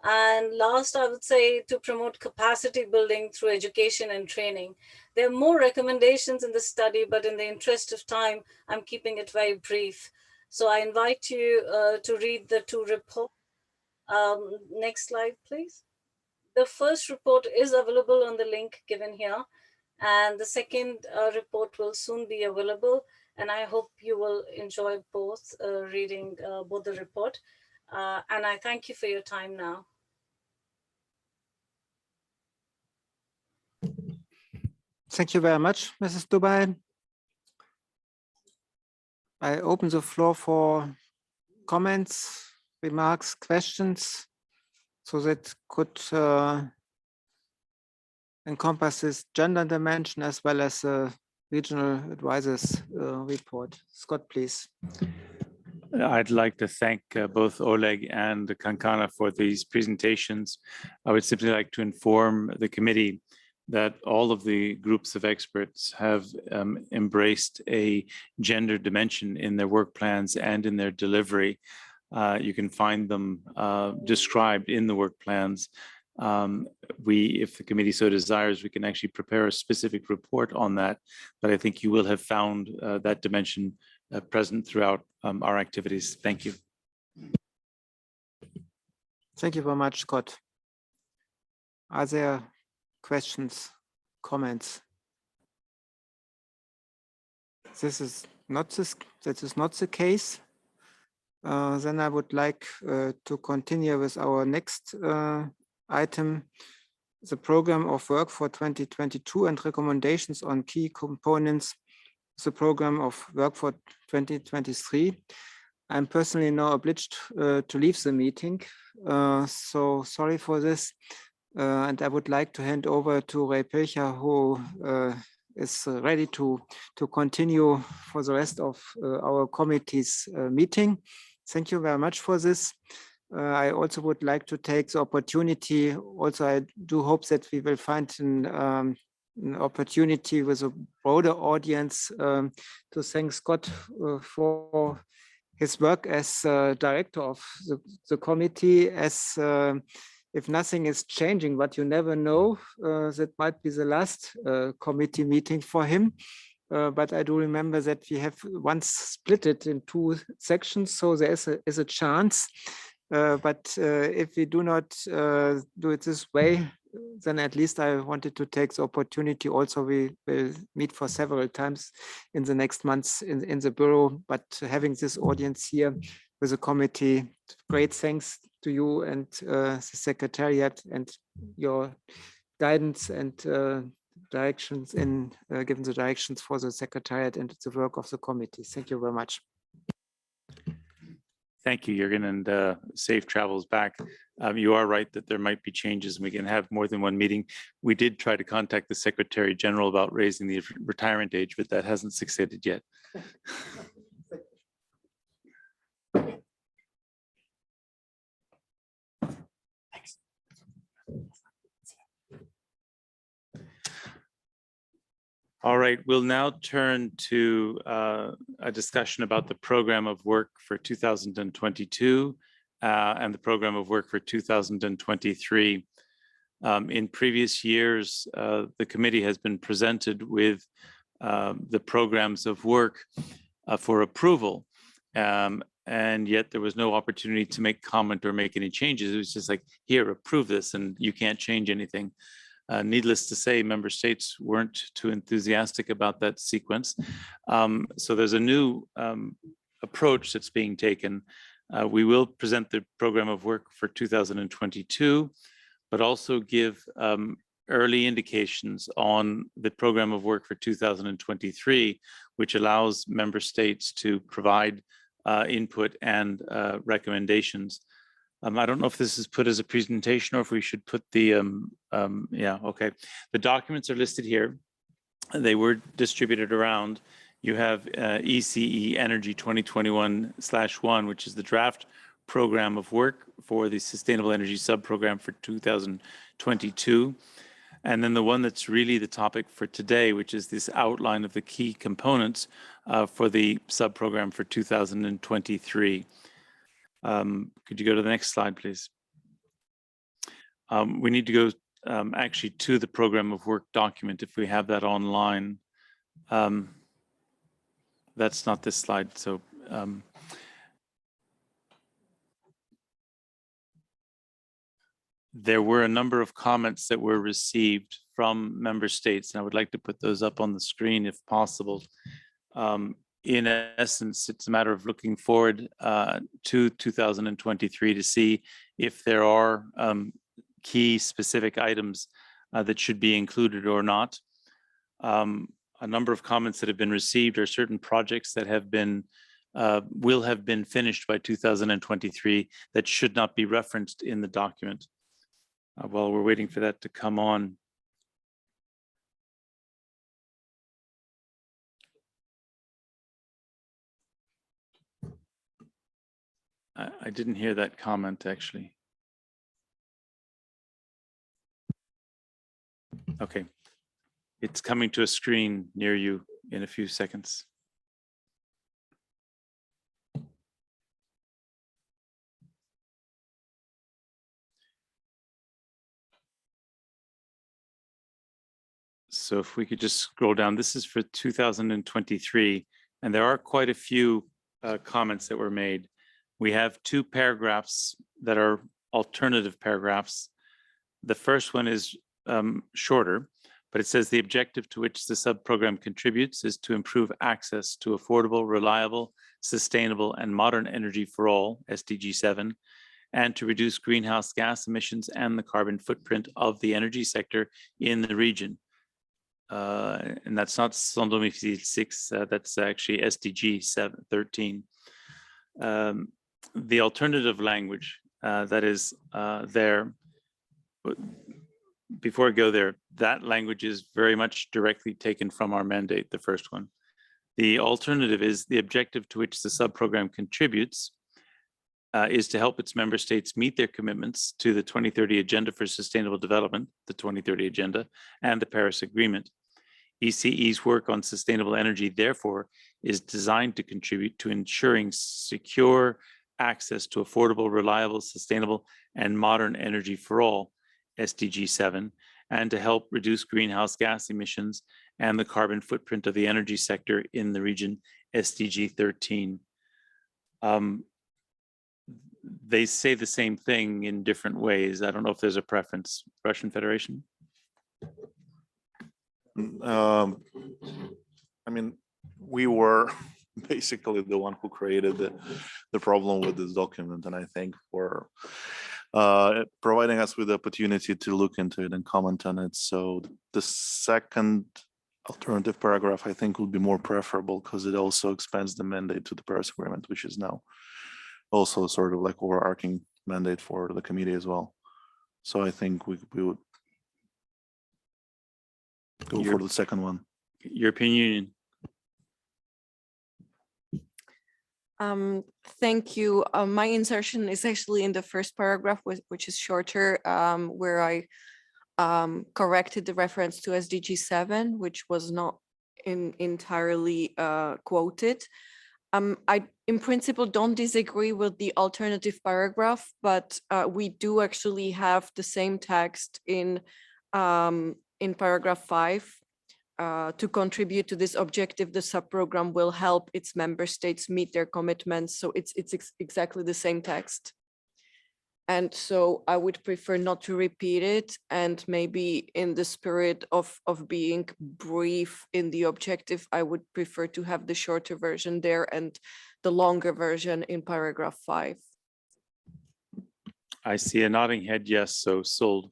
And last, I would say to promote capacity building through education and training. There are more recommendations in the study, but in the interest of time, I'm keeping it very brief. So I invite you to read the two reports. Next slide, please. The first report is available on the link given here, and the second report will soon be available. And I hope you will enjoy both reading both the report. And I thank you for your time now. Thank you very much, Mrs. Dubai. I open the floor for comments, remarks, questions, so that could encompass this gender dimension as well as the regional advisors report. Scott, please. I'd like to thank both Oleg and Kankana for these presentations. I would simply like to inform the committee that all of the groups of experts have embraced a gender dimension in their work plans and in their delivery. You can find them described in the work plans. If the committee so desires, we can actually prepare a specific report on that, but I think you will have found that dimension present throughout our activities. Thank you. Thank you very much, Scott. Are there questions, comments? That is not the case. Then I would like to continue with our next item, the program of work for 2022 and recommendations on key components, the program of work for 2023. I'm personally now obliged to leave the meeting, so sorry for this. And I would like to hand over to Ray Pilcher, who is ready to continue for the rest of our committee's meeting. Thank you very much for this. I also would like to take the opportunity. Also, I do hope that we will find an an opportunity with a broader audience to thank Scott for his work as director of the committee. As if nothing is changing, but you never know, that might be the last committee meeting for him. But I do remember that we have once split it in 2 sections, so there is a chance. But if we do not do it this way, then at least I wanted to take the opportunity. Also, we will meet for several times in the next months in the bureau, but having this audience here with the committee, great thanks to you and the secretariat and your guidance and directions in giving the directions for the secretariat and the work of the committee. Thank you very much. Thank you, Jürgen, and safe travels back. You are right that there might be changes and we can have more than one meeting. We did try to contact the Secretary General about raising the retirement age, but that hasn't succeeded yet. All right, we'll now turn to a discussion about the program of work for 2022 and the program of work for 2023. In previous years, the committee has been presented with the programs of work for approval, and yet there was no opportunity to make comment or make any changes. It was just like, here, approve this, and you can't change anything. Needless to say, member states weren't too enthusiastic about that sequence. So there's a new approach that's being taken. We will present the program of work for 2022, but also give early indications on the program of work for 2023, which allows member states to provide input and recommendations. I don't know if this is put as a presentation or if we should put the, yeah, okay. The documents are listed here. They were distributed around. You have ECE Energy 2021/1, which is the draft program of work for the Sustainable Energy Subprogram for 2022. And then the one that's really the topic for today, which is this outline of the key components for the subprogram for 2023. Could you go to the next slide, please? We need to go actually to the program of work document if we have that online. That's not this slide, so there were a number of comments that were received from member states, and I would like to put those up on the screen if possible. In essence, it's a matter of looking forward to 2023 to see if there are key specific items that should be included or not. A number of comments that have been received are certain projects that have been will have been finished by 2023 that should not be referenced in the document. While we're waiting for that to come on. I didn't hear that comment actually. Okay, it's coming to a screen near you in a few seconds. So if we could just scroll down, this is for 2023, and there are quite a few comments that were made. We have 2 paragraphs that are alternative paragraphs. The first one is shorter, but it says the objective to which the subprogram contributes is to improve access to affordable, reliable, sustainable, and modern energy for all, SDG 7, and to reduce greenhouse gas emissions and the carbon footprint of the energy sector in the region. And that's not Sans Domicile 6, that's actually SDG 13. The alternative language that is there, before I go there, that language is very much directly taken from our mandate, the first one. The alternative is the objective to which the subprogram contributes is to help its member states meet their commitments to the 2030 Agenda for Sustainable Development, the 2030 Agenda, and the Paris Agreement. ECE's work on sustainable energy, therefore, is designed to contribute to ensuring secure access to affordable, reliable, sustainable, and modern energy for all, SDG 7, and to help reduce greenhouse gas emissions and the carbon footprint of the energy sector in the region, SDG 13. They say the same thing in different ways. I don't know if there's a preference. Russian Federation? I mean, we were basically the one who created the problem with this document, and I think for providing us with the opportunity to look into it and comment on it. So the second alternative paragraph, I think, would be more preferable because it also expands the mandate to the Paris Agreement, which is now also sort of like overarching mandate for the committee as well. So I think we would go for the second one. European Union. Thank you. My insertion is actually in the first paragraph, which is shorter, where I corrected the reference to SDG 7, which was not entirely quoted. I, in principle, don't disagree with the alternative paragraph, but we do actually have the same text in paragraph 5. To contribute to this objective, the subprogram will help its member states meet their commitments. So it's exactly the same text. And so I would prefer not to repeat it, and maybe in the spirit of being brief in the objective, I would prefer to have the shorter version there and the longer version in paragraph 5. I see a nodding head, yes, so sold.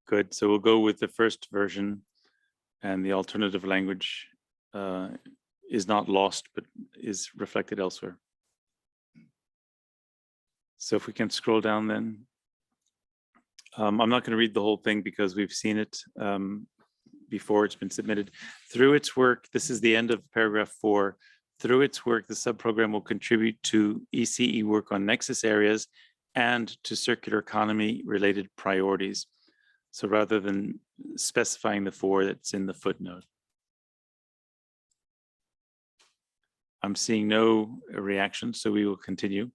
Good, so we'll go with the first version, and the alternative language is not lost, but is reflected elsewhere. So if we can scroll down then. I'm not going to read the whole thing because we've seen it before it's been submitted. Through its work, this is the end of paragraph 4. Through its work, the subprogram will contribute to ECE work on nexus areas and to circular economy related priorities. So rather than specifying the 4, that's in the footnote. I'm seeing no reaction, so we will continue.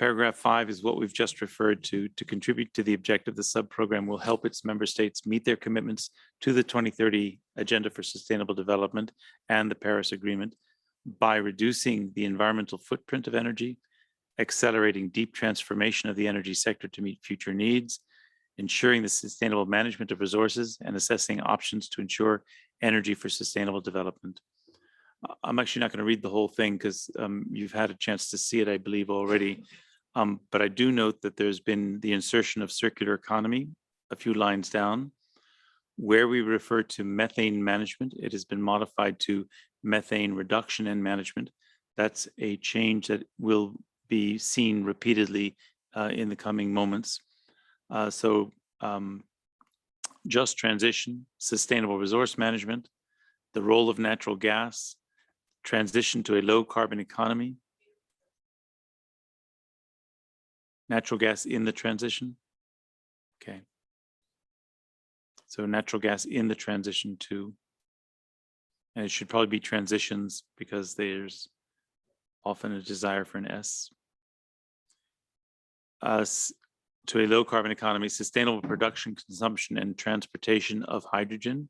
Paragraph 5 is what we've just referred to contribute to the objective. The subprogram will help its member states meet their commitments to the 2030 Agenda for Sustainable Development and the Paris Agreement by reducing the environmental footprint of energy, accelerating deep transformation of the energy sector to meet future needs, ensuring the sustainable management of resources, and assessing options to ensure energy for sustainable development. I'm actually not going to read the whole thing because you've had a chance to see it, I believe, already. But I do note that there's been the insertion of circular economy a few lines down. Where we refer to methane management, it has been modified to methane reduction and management. That's a change that will be seen repeatedly in the coming moments. Just transition, sustainable resource management, the role of natural gas, transition to a low carbon economy, natural gas in the transition. Okay. So natural gas in the transition to, and it should probably be transitions because there's often a desire for an S. To a low carbon economy, sustainable production, consumption, and transportation of hydrogen,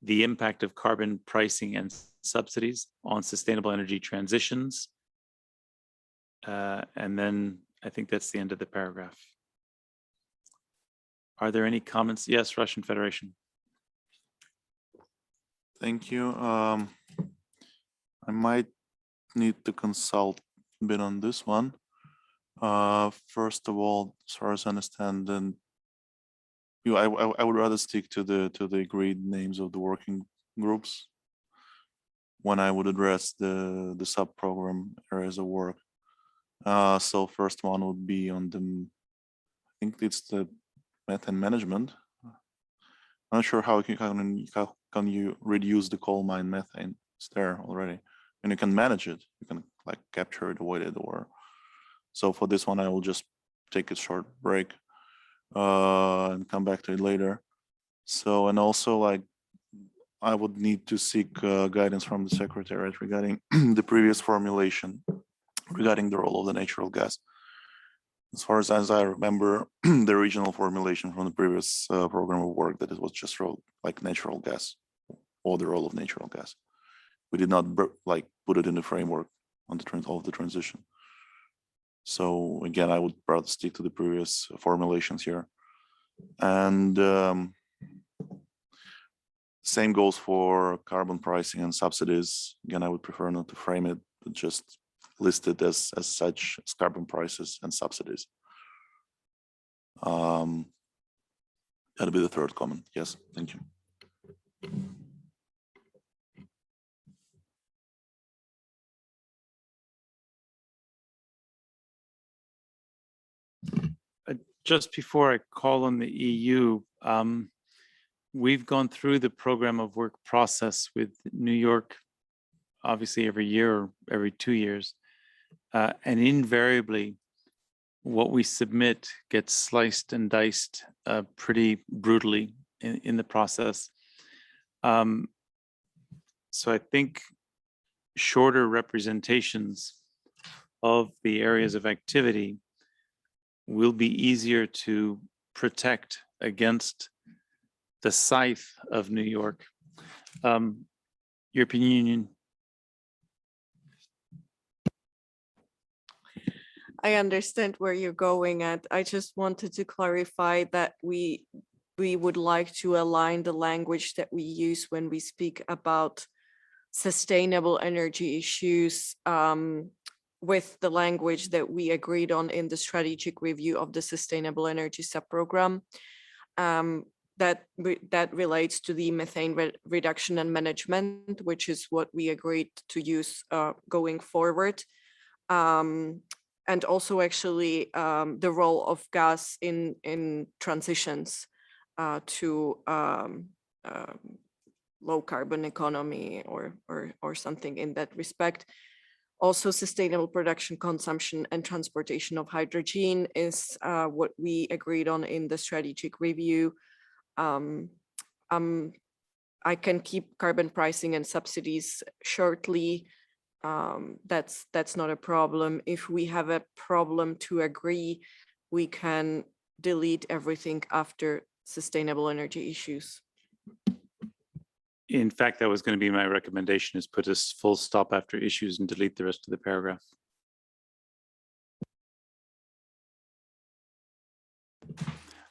the impact of carbon pricing and subsidies on sustainable energy transitions. And then I think that's the end of the paragraph. Are there any comments? Yes, Russian Federation. Thank you. I might need to consult a bit on this one. First of all, as far as I understand, then I would rather stick to the agreed names of the working groups when I would address the sub-program areas of work. So first one would be on the, I think it's the methane management. I'm not sure how can you reduce the coal mine methane. It's there already, and you can manage it. You can like capture it, avoid it, or So for this one, I will just take a short break and come back to it later. So, and also like, I would need to seek guidance from the Secretariat regarding the previous formulation regarding the role of the natural gas. As far as I remember, the original formulation from the previous program of work, that it was just like natural gas or the role of natural gas. We did not like put it in the framework on the transition. So again, I would rather stick to the previous formulations here. And same goes for carbon pricing and subsidies. Again, I would prefer not to frame it, but just list it as such as carbon prices and subsidies. That'll be the third comment. Yes, thank you. Just before I call on the EU, we've gone through the program of work process with New York, obviously every year or every 2 years. And invariably, what we submit gets sliced and diced pretty brutally in the process. So I think shorter representations of the areas of activity will be easier to protect against the scythe of New York. European Union. I understand where you're going at. I just wanted to clarify that we would like to align the language that we use when we speak about sustainable energy issues with the language that we agreed on in the strategic review of the Sustainable Energy Subprogram. That relates to the methane reduction and management, which is what we agreed to use going forward. And also actually the role of gas in transitions to low carbon economy or something in that respect. Also, sustainable production, consumption, and transportation of hydrogen is what we agreed on in the strategic review. I can keep carbon pricing and subsidies shortly. That's not a problem. If we have a problem to agree, we can delete everything after sustainable energy issues. In fact, that was going to be my recommendation, is put a full stop after issues and delete the rest of the paragraph.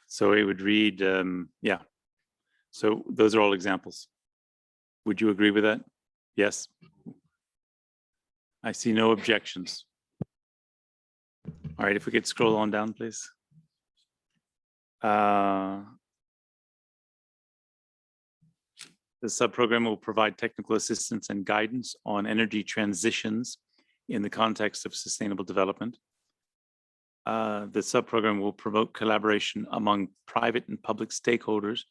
So it would read, yeah. So those are all examples. Would you agree with that? Yes. I see no objections. All right, if we could scroll on down, please. The subprogram will provide technical assistance and guidance on energy transitions in the context of sustainable development. The subprogram will promote collaboration among private and public stakeholders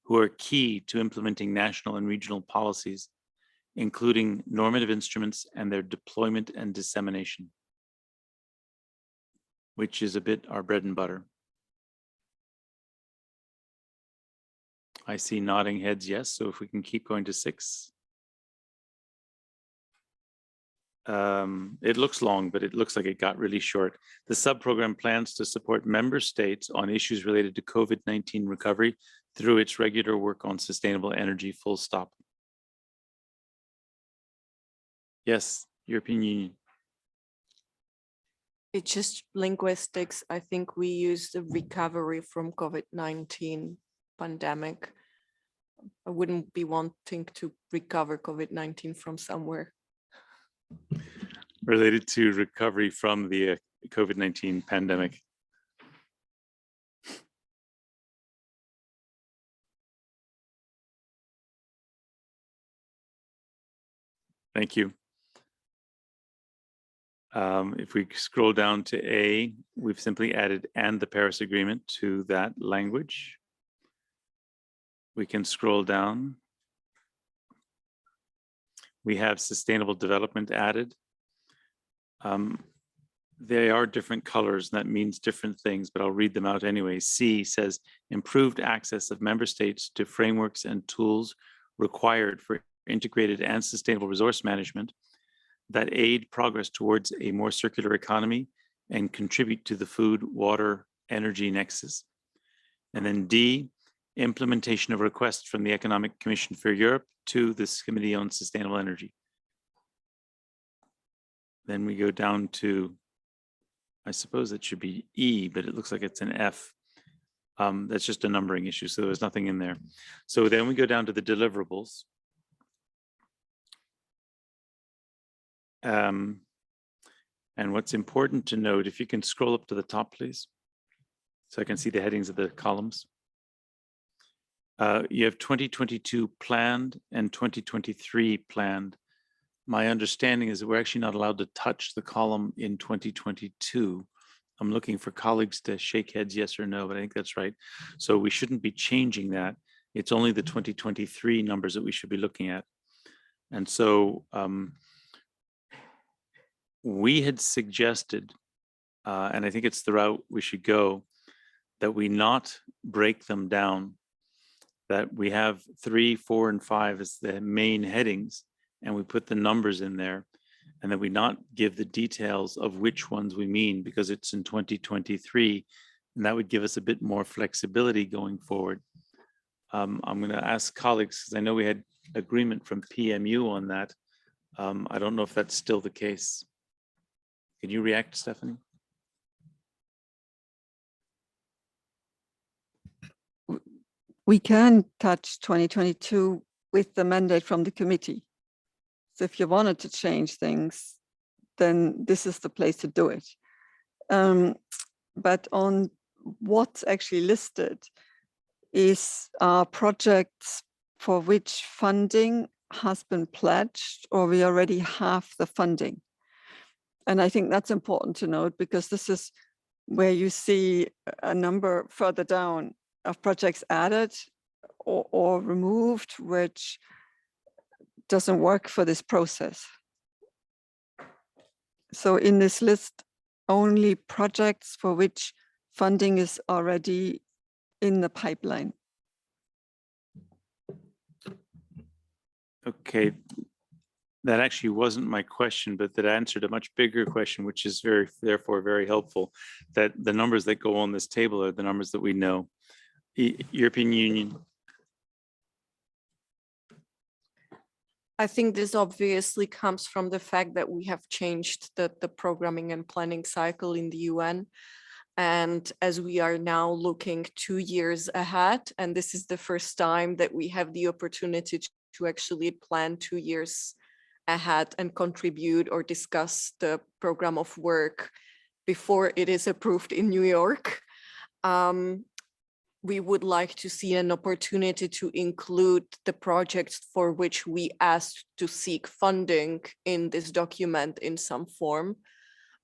who are key to implementing national and regional policies, including normative instruments and their deployment and dissemination, which is a bit our bread and butter. I see nodding heads, yes. So if we can keep going to 6. It looks long, but it looks like it got really short. The subprogram plans to support member states on issues related to COVID-19 recovery through its regular work on sustainable energy, full stop. Yes, European Union. It's just linguistics. I think we use the recovery from COVID-19 pandemic. I wouldn't be wanting to recover COVID-19 from somewhere. Related to recovery from the COVID-19 pandemic. Thank you. If we scroll down to A, we've simply added "and the Paris Agreement" to that language. We can scroll down. We have sustainable development added. They are different colors, and that means different things, but I'll read them out anyway. C says improved access of member states to frameworks and tools required for integrated and sustainable resource management that aid progress towards a more circular economy and contribute to the food, water, energy nexus. And then D, implementation of requests from the Economic Commission for Europe to this Committee on Sustainable Energy. Then we go down to, I suppose it should be E, but it looks like it's an F. That's just a numbering issue, so there's nothing in there. So then we go down to the deliverables. And what's important to note, if you can scroll up to the top, please, so I can see the headings of the columns. You have 2022 planned and 2023 planned. My understanding is that we're actually not allowed to touch the column in 2022. I'm looking for colleagues to shake heads yes or no, but I think that's right. So we shouldn't be changing that. It's only the 2023 numbers that we should be looking at. And so we had suggested, and I think it's the route we should go, that we not break them down, that we have 3, 4, and 5 as the main headings, and we put the numbers in there, and that we not give the details of which ones we mean, because it's in 2023, and that would give us a bit more flexibility going forward. I'm going to ask colleagues, because I know we had agreement from PMU on that. I don't know if that's still the case. Can you react, Stephanie? We can touch 2022 with the mandate from the committee. So if you wanted to change things, then this is the place to do it. But on what's actually listed is projects for which funding has been pledged or we already have the funding. And I think that's important to note, because this is where you see a number further down of projects added or removed, which doesn't work for this process. So in this list, only projects for which funding is already in the pipeline. Okay, that actually wasn't my question, but that answered a much bigger question, which is therefore very helpful, that the numbers that go on this table are the numbers that we know. European Union. I think this obviously comes from the fact that we have changed the programming and planning cycle in the UN. And as we are now looking 2 years ahead, and this is the first time that we have the opportunity to actually plan 2 years ahead and contribute or discuss the program of work before it is approved in New York. We would like to see an opportunity to include the projects for which we asked to seek funding in this document in some form.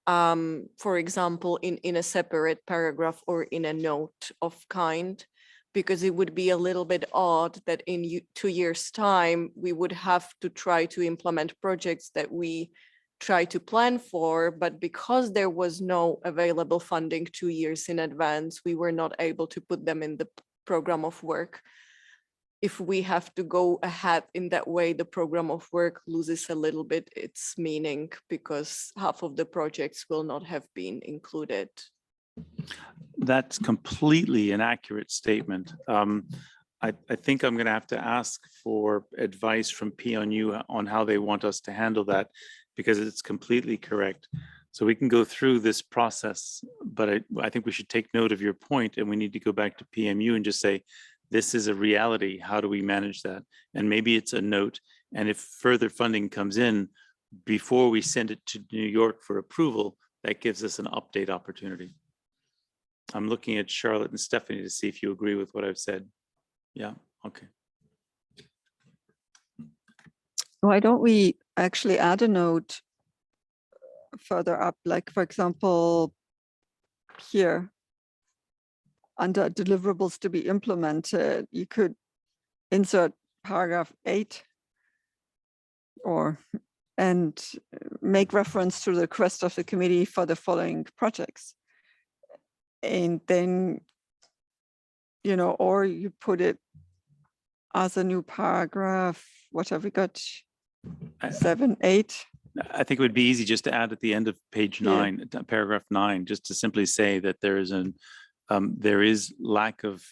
For example, in a separate paragraph or in a note of kind, because it would be a little bit odd that in 2 years' time, we would have to try to implement projects that we try to plan for, but because there was no available funding 2 years in advance, we were not able to put them in the program of work. If we have to go ahead in that way, the program of work loses a little bit its meaning, because half of the projects will not have been included. That's completely an accurate statement. I think I'm going to have to ask for advice from PNU on how they want us to handle that, because it's completely correct. So we can go through this process, but I think we should take note of your point, and we need to go back to PMU and just say, this is a reality. How do we manage that? And maybe it's a note. And if further funding comes in before we send it to New York for approval, that gives us an update opportunity. I'm looking at Charlotte and Stephanie to see if you agree with what I've said. Yeah, okay. Why don't we actually add a note further up, like for example, here, under deliverables to be implemented, you could insert paragraph 8 or and make reference to the request of the committee for the following projects. And then, you know, or you put it as a new paragraph, what have we got? 7, 8. I think it would be easy just to add at the end of page Yeah. 9, paragraph 9, just to simply say that there is lack of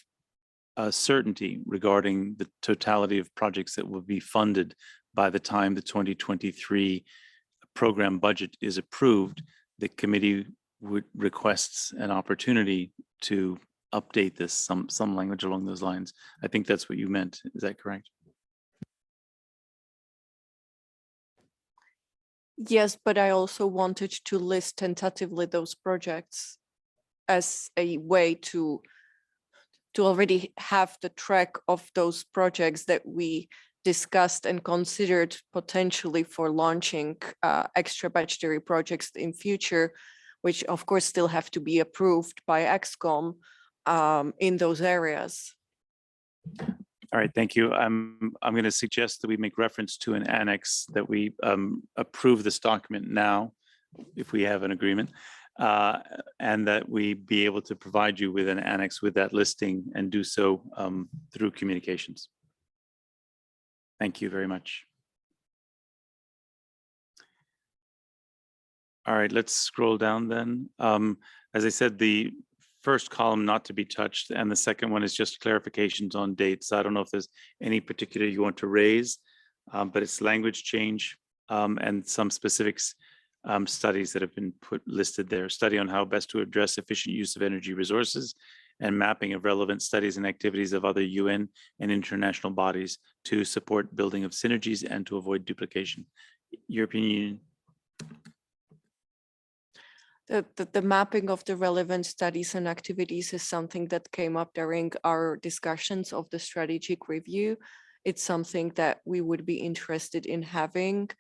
certainty regarding the totality of projects that will be funded by the time the 2023 program budget is approved. The committee would requests an opportunity to update this, some language along those lines. I think that's what you meant. Is that correct? Yes, but I also wanted to list tentatively those projects as a way to already have the track of those projects that we discussed and considered potentially for launching extra budgetary projects in future, which of course still have to be approved by ExCom in those areas. All right, thank you. I'm going to suggest that we make reference to an annex, that we approve this document now, if we have an agreement, and that we be able to provide you with an annex with that listing and do so through communications. Thank you very much. All right, let's scroll down then. As I said, the first column not to be touched, and the second one is just clarifications on dates. I don't know if there's any particular you want to raise, but it's language change and some specifics, studies that have been listed there. Study on how best to address efficient use of energy resources and mapping of relevant studies and activities of other UN and international bodies to support building of synergies and to avoid duplication. European Union. The mapping of the relevant studies and activities is something that came up during our discussions of the strategic review. It's something that we would be interested in having,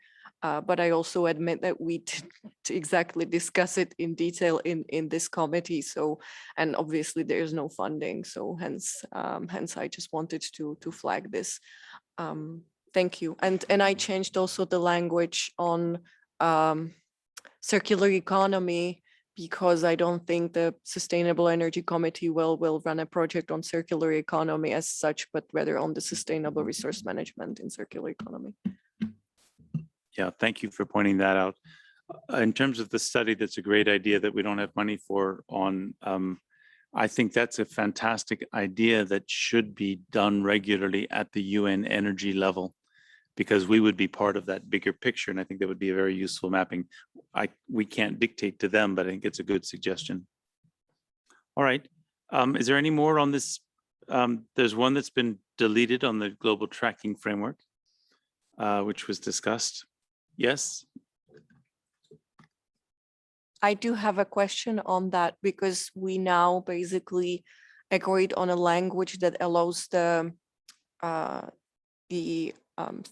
but I also admit that we didn't exactly discuss it in detail in this committee. So, and obviously there is no funding. So hence I just wanted to flag this. Thank you. And I changed also the language on circular economy, because I don't think the Sustainable Energy Committee will run a project on circular economy as such, but rather on the sustainable resource management in circular economy. Yeah, thank you for pointing that out. In terms of the study, that's a great idea that we don't have money for on. I think that's a fantastic idea that should be done regularly at the UN energy level, because we would be part of that bigger picture. And I think that would be a very useful mapping. We can't dictate to them, but I think it's a good suggestion. All right. Is there any more on this? There's one that's been deleted on the global tracking framework, which was discussed. Yes. I do have a question on that, because we now basically agreed on a language that allows the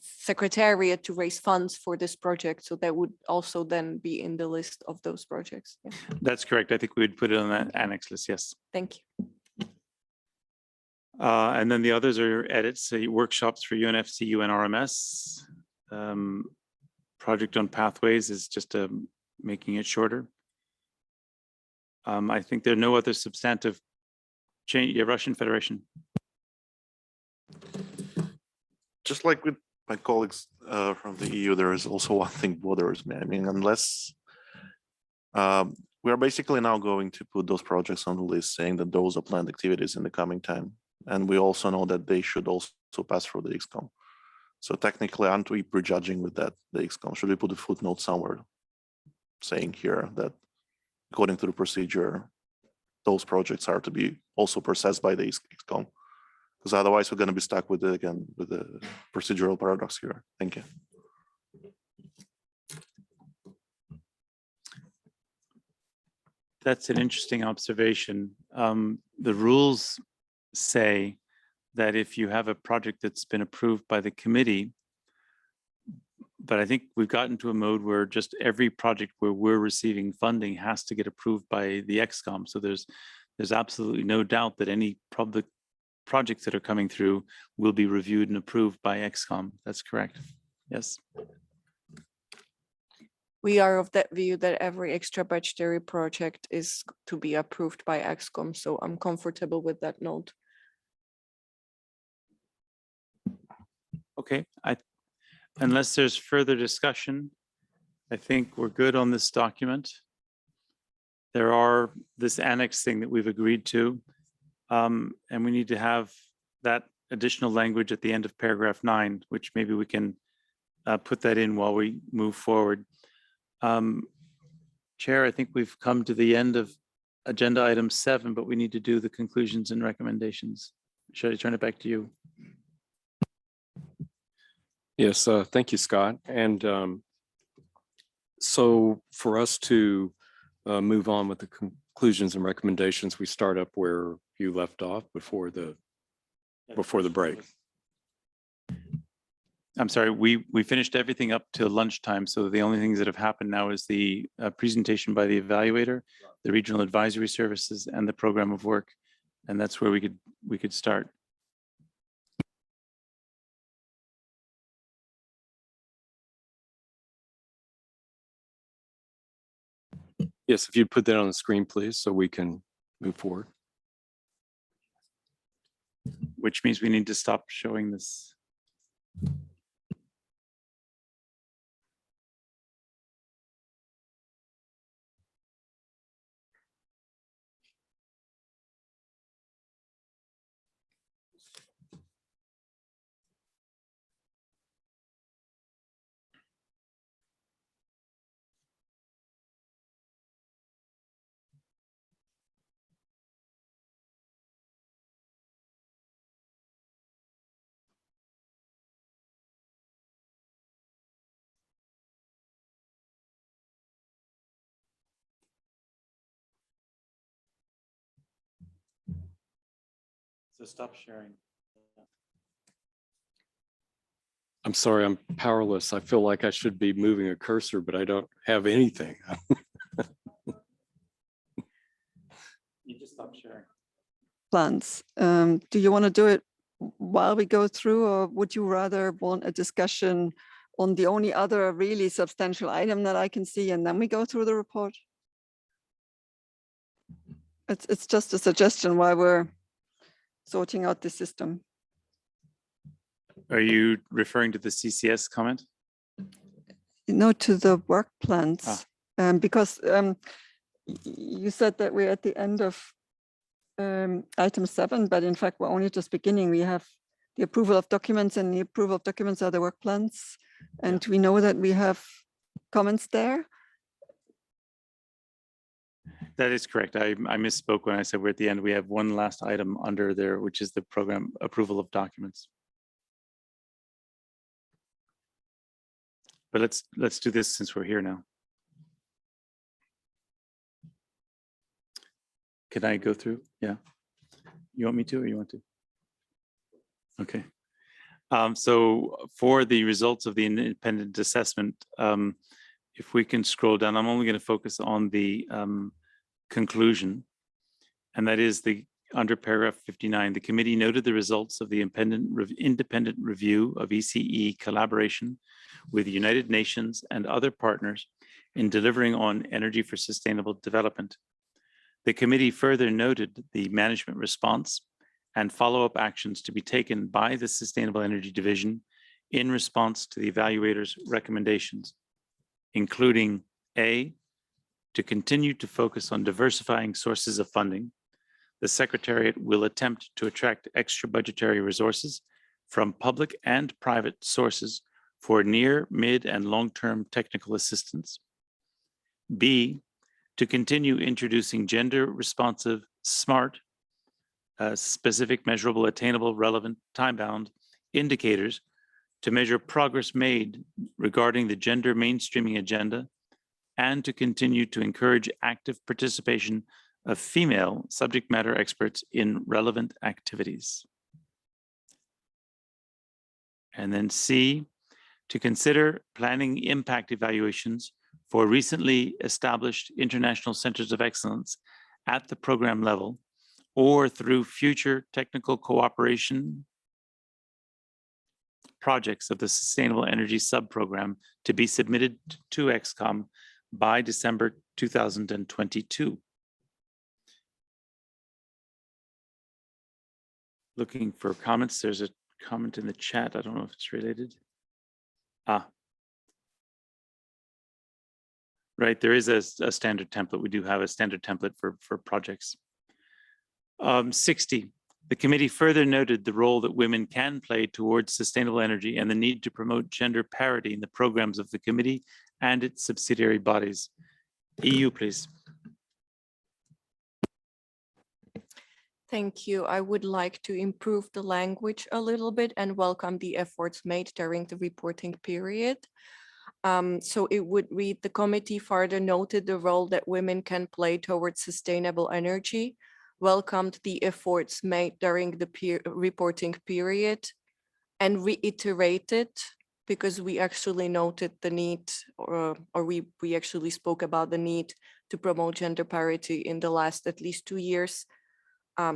Secretariat to raise funds for this project. So that would also then be in the list of those projects. Yeah. That's correct. I think we would put it on that annex list. Yes. Thank you. And then the others are edits, workshops for UNFC, UNRMS. Project on pathways is just making it shorter. I think there are no other substantive change. Yeah, Russian Federation. Just like with my colleagues from the EU, there is also one thing bothers me. I mean, unless we are basically now going to put those projects on the list, saying that those are planned activities in the coming time. And we also know that they should also pass through the ExCom. So technically, aren't we prejudging with that, the ExCom? Should we put a footnote somewhere saying here that according to the procedure, those projects are to be also processed by the ExCom? Because otherwise we're going to be stuck with the procedural paradox here. Thank you. That's an interesting observation. The rules say that if you have a project that's been approved by the committee, but I think we've gotten to a mode where just every project where we're receiving funding has to get approved by the ExCom. So there's absolutely no doubt that any public projects that are coming through will be reviewed and approved by ExCom. That's correct. Yes. we are of that view that every extra budgetary project is to be approved by EXCOM. So I'm comfortable with that note. Okay, unless there's further discussion, I think we're good on this document. There are this annex thing that we've agreed to, and we need to have that additional language at the end of paragraph 9, which maybe we can put that in while we move forward. Chair, I think we've come to the end of agenda item 7, but we need to do the conclusions and recommendations. Should I turn it back to you? Yes, thank you, Scott. And so for us to move on with the conclusions and recommendations, we start up where you left off before the break. I'm sorry, we finished everything up till lunchtime. So the only things that have happened now is the presentation by the evaluator, the regional advisory services, and the program of work. And that's where we could start. Yes, if you'd put that on the screen, please, so we can move forward. Which means we need to stop showing this. So stop sharing. I'm sorry, I'm powerless. I feel like I should be moving a cursor, but I don't have anything. You just stop sharing. Plans. Do you want to do it while we go through, or would you rather want a discussion on the only other really substantial item that I can see, and then we go through the report? It's just a suggestion while we're sorting out the system. Are you referring to the CCS comment? No, to the work plans, because you said that we're at the end of item 7, but in fact, we're only just beginning. We have the approval of documents, and the approval of documents are the work plans. And we know that we have comments there. That is correct. I misspoke when I said we're at the end. We have one last item under there, which is the program approval of documents. But let's do this since we're here now. Can I go through? Yeah. You want me to, or you want to? Okay. So for the results of the independent assessment, if we can scroll down, I'm only going to focus on the conclusion, and that is under paragraph 59. The committee noted the results of the independent review of ECE collaboration with the United Nations and other partners in delivering on energy for sustainable development. The committee further noted the management response and follow-up actions to be taken by the Sustainable Energy Division in response to the evaluator's recommendations, including A, to continue to focus on diversifying sources of funding. The Secretariat will attempt to attract extra budgetary resources from public and private sources for near, mid, and long-term technical assistance. B, to continue introducing gender-responsive, smart, specific, measurable, attainable, relevant, time-bound indicators to measure progress made regarding the gender mainstreaming agenda, and to continue to encourage active participation of female subject matter experts in relevant activities. And then C, to consider planning impact evaluations for recently established international centers of excellence at the program level or through future technical cooperation projects of the Sustainable Energy Subprogram to be submitted to ExCom by December 2022. Looking for comments. There's a comment in the chat. I don't know if it's related. Right, there is a standard template. We do have a standard template for projects. 60, the committee further noted the role that women can play towards sustainable energy and the need to promote gender parity in the programs of the committee and its subsidiary bodies. EU, please. Thank you. I would like to improve the language a little bit and welcome the efforts made during the reporting period. So it would read, the committee further noted the role that women can play towards sustainable energy, welcomed the efforts made during the reporting period, and reiterated, because we actually noted the need, or we actually spoke about the need to promote gender parity in the last at least 2 years.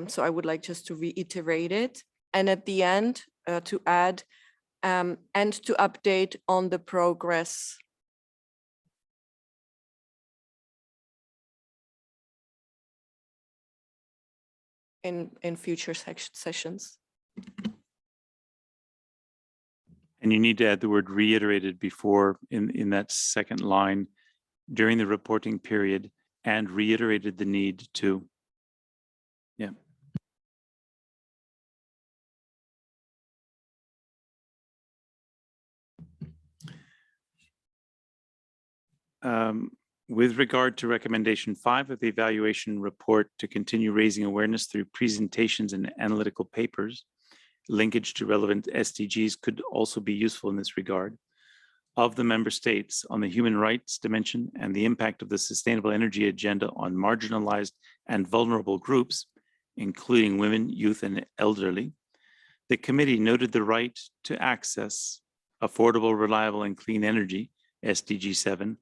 So I would like just to reiterate it. And at the end, to add, and to update on the progress. In future sessions. And you need to add the word reiterated before in that second line during the reporting period and reiterated the need to. Yeah. With regard to recommendation 5 of the evaluation report to continue raising awareness through presentations and analytical papers, linkage to relevant SDGs could also be useful in this regard, of the member states on the human rights dimension and the impact of the sustainable energy agenda on marginalized and vulnerable groups, including women, youth, and elderly. The committee noted the right to access affordable, reliable, and clean energy, SDG 7,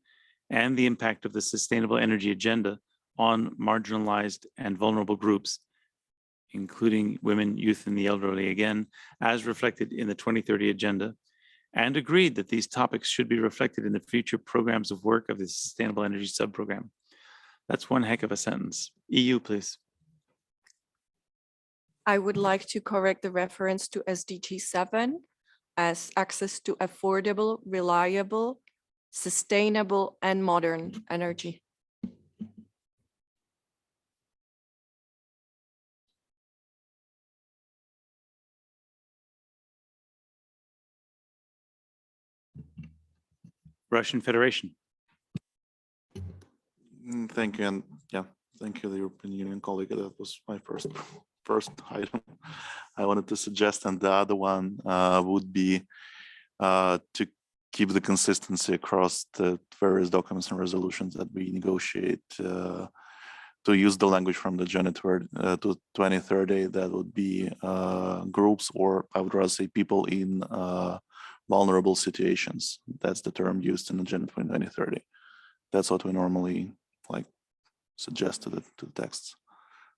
and the impact of the sustainable energy agenda on marginalized and vulnerable groups, including women, youth, and the elderly, again, as reflected in the 2030 agenda, and agreed that these topics should be reflected in the future programs of work of the Sustainable Energy Subprogram. That's one heck of a sentence. EU, please. I would like to correct the reference to SDG 7 as access to affordable, reliable, sustainable, and modern energy. Russian Federation. Thank you, and yeah, thank you, the European Union colleague. That was my first item I wanted to suggest, and the other one would be to keep the consistency across the various documents and resolutions that we negotiate, to use the language from the agenda to 2030. That would be groups, or I would rather say people in vulnerable situations. That's the term used in Agenda 2030. That's what we normally suggest to the texts.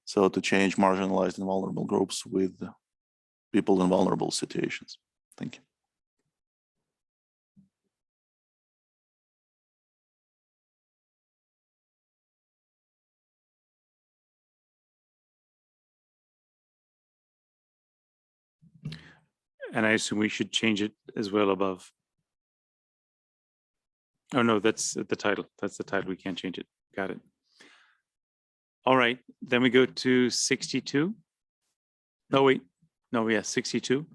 So to change marginalized and vulnerable groups with people in vulnerable situations. Thank you. And I assume we should change it as well above. Oh, no, that's the title. That's the title. We can't change it. Got it. All right. Then we go to 62. No, wait. No, yeah, 62.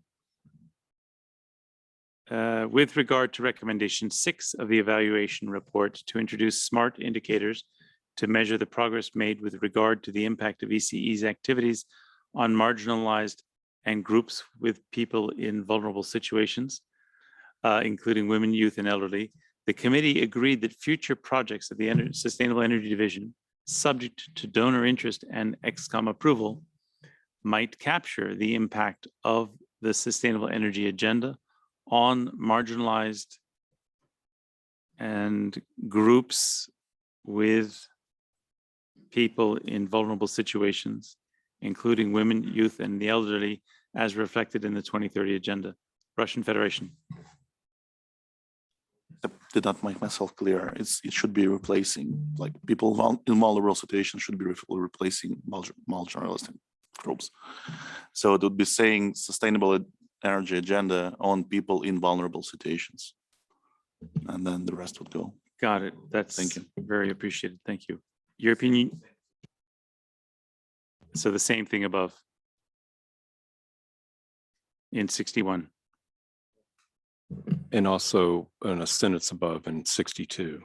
With regard to recommendation 6 of the evaluation report to introduce smart indicators to measure the progress made with regard to the impact of ECE's activities on marginalized and groups with people in vulnerable situations, including women, youth, and elderly, the committee agreed that future projects of the Sustainable Energy Division, subject to donor interest and ExCom approval, might capture the impact of the Sustainable Energy Agenda on marginalized and groups with people in vulnerable situations, including women, youth, and the elderly, as reflected in the 2030 agenda. Russian Federation. Did not make myself clear. It should be replacing, like people in vulnerable situations should be replacing marginalized groups. So it would be saying sustainable energy agenda on people in vulnerable situations. And then the rest would go. Got it. That's Thank you. very appreciated. Thank you. Your opinion? So the same thing above in 61. And also in a sentence above in 62.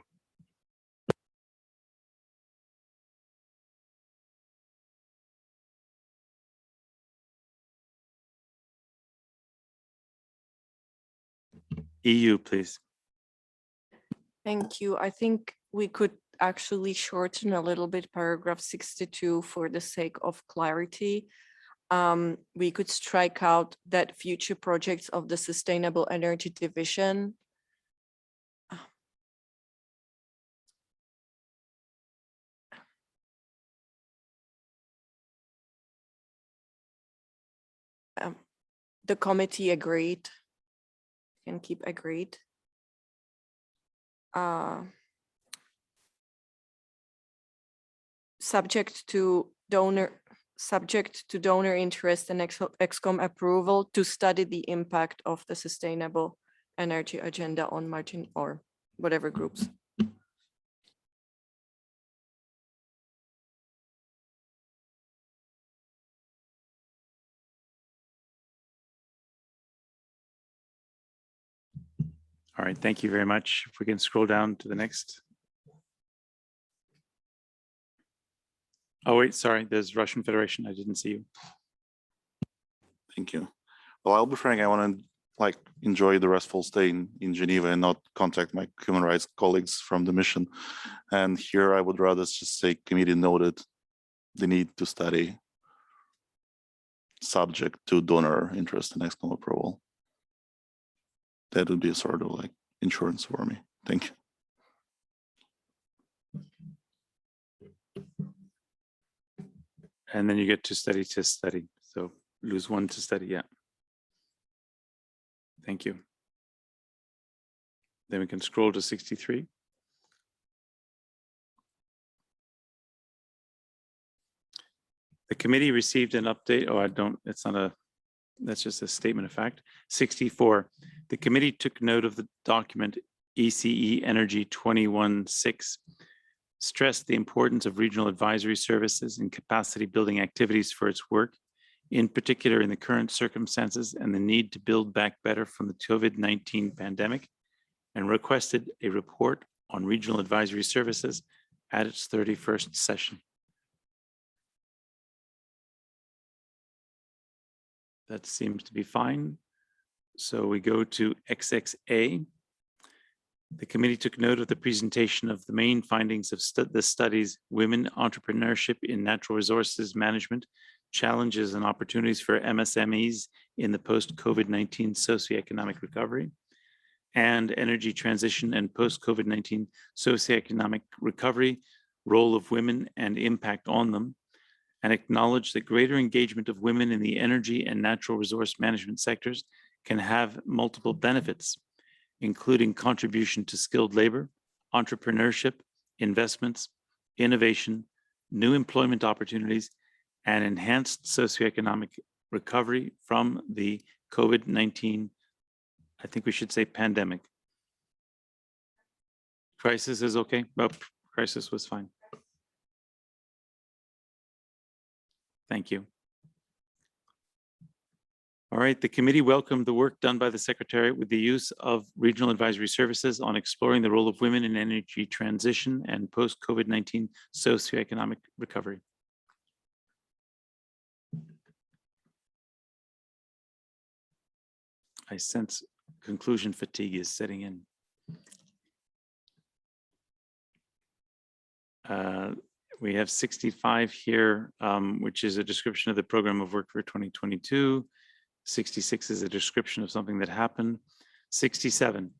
EU, please. Thank you. I think we could actually shorten a little bit paragraph 62 for the sake of clarity. We could strike out that future projects of the Sustainable Energy Division the committee agreed, can keep agreed. Subject to donor interest and EXCOM approval to study the impact of the sustainable energy agenda on margin or whatever groups. All right, thank you very much. If we can scroll down to the next. Oh, wait, sorry, there's Russian Federation. I didn't see you. Thank you. Well, I'll be frank, I want to enjoy the restful stay in Geneva and not contact my human rights colleagues from the mission. And here I would rather just say committee noted the need to study subject to donor interest and EXCOM approval. That would be a sort of insurance for me. Thank you. And then you get to study. So lose one to study, yeah. Thank you. Then we can scroll to 63. The committee received an update. Oh, that's just a statement of fact. 64, the committee took note of the document ECE Energy 21-6, stressed the importance of regional advisory services and capacity building activities for its work, in particular in the current circumstances and the need to build back better from the COVID-19 pandemic, and requested a report on regional advisory services at its 31st session. That seems to be fine. So we go to XXA. The committee took note of the presentation of the main findings of the studies, Women Entrepreneurship in Natural Resources Management, Challenges and Opportunities for MSMEs in the Post-COVID-19 Socioeconomic Recovery, and Energy Transition and Post-COVID-19 Socioeconomic Recovery, Role of Women and Impact on Them, and acknowledge that greater engagement of women in the energy and natural resource management sectors can have multiple benefits, including contribution to skilled labor, entrepreneurship, investments, innovation, new employment opportunities, and enhanced socioeconomic recovery from the COVID-19, I think we should say pandemic. Crisis is okay? Well, crisis was fine. Thank you. All right, the committee welcomed the work done by the Secretariat with the use of regional advisory services on exploring the role of women in energy transition and post-COVID-19 socioeconomic recovery. I sense conclusion fatigue is setting in. We have 65 here, which is a description of the program of work for 2022. 66 is a description of something that happened. 67,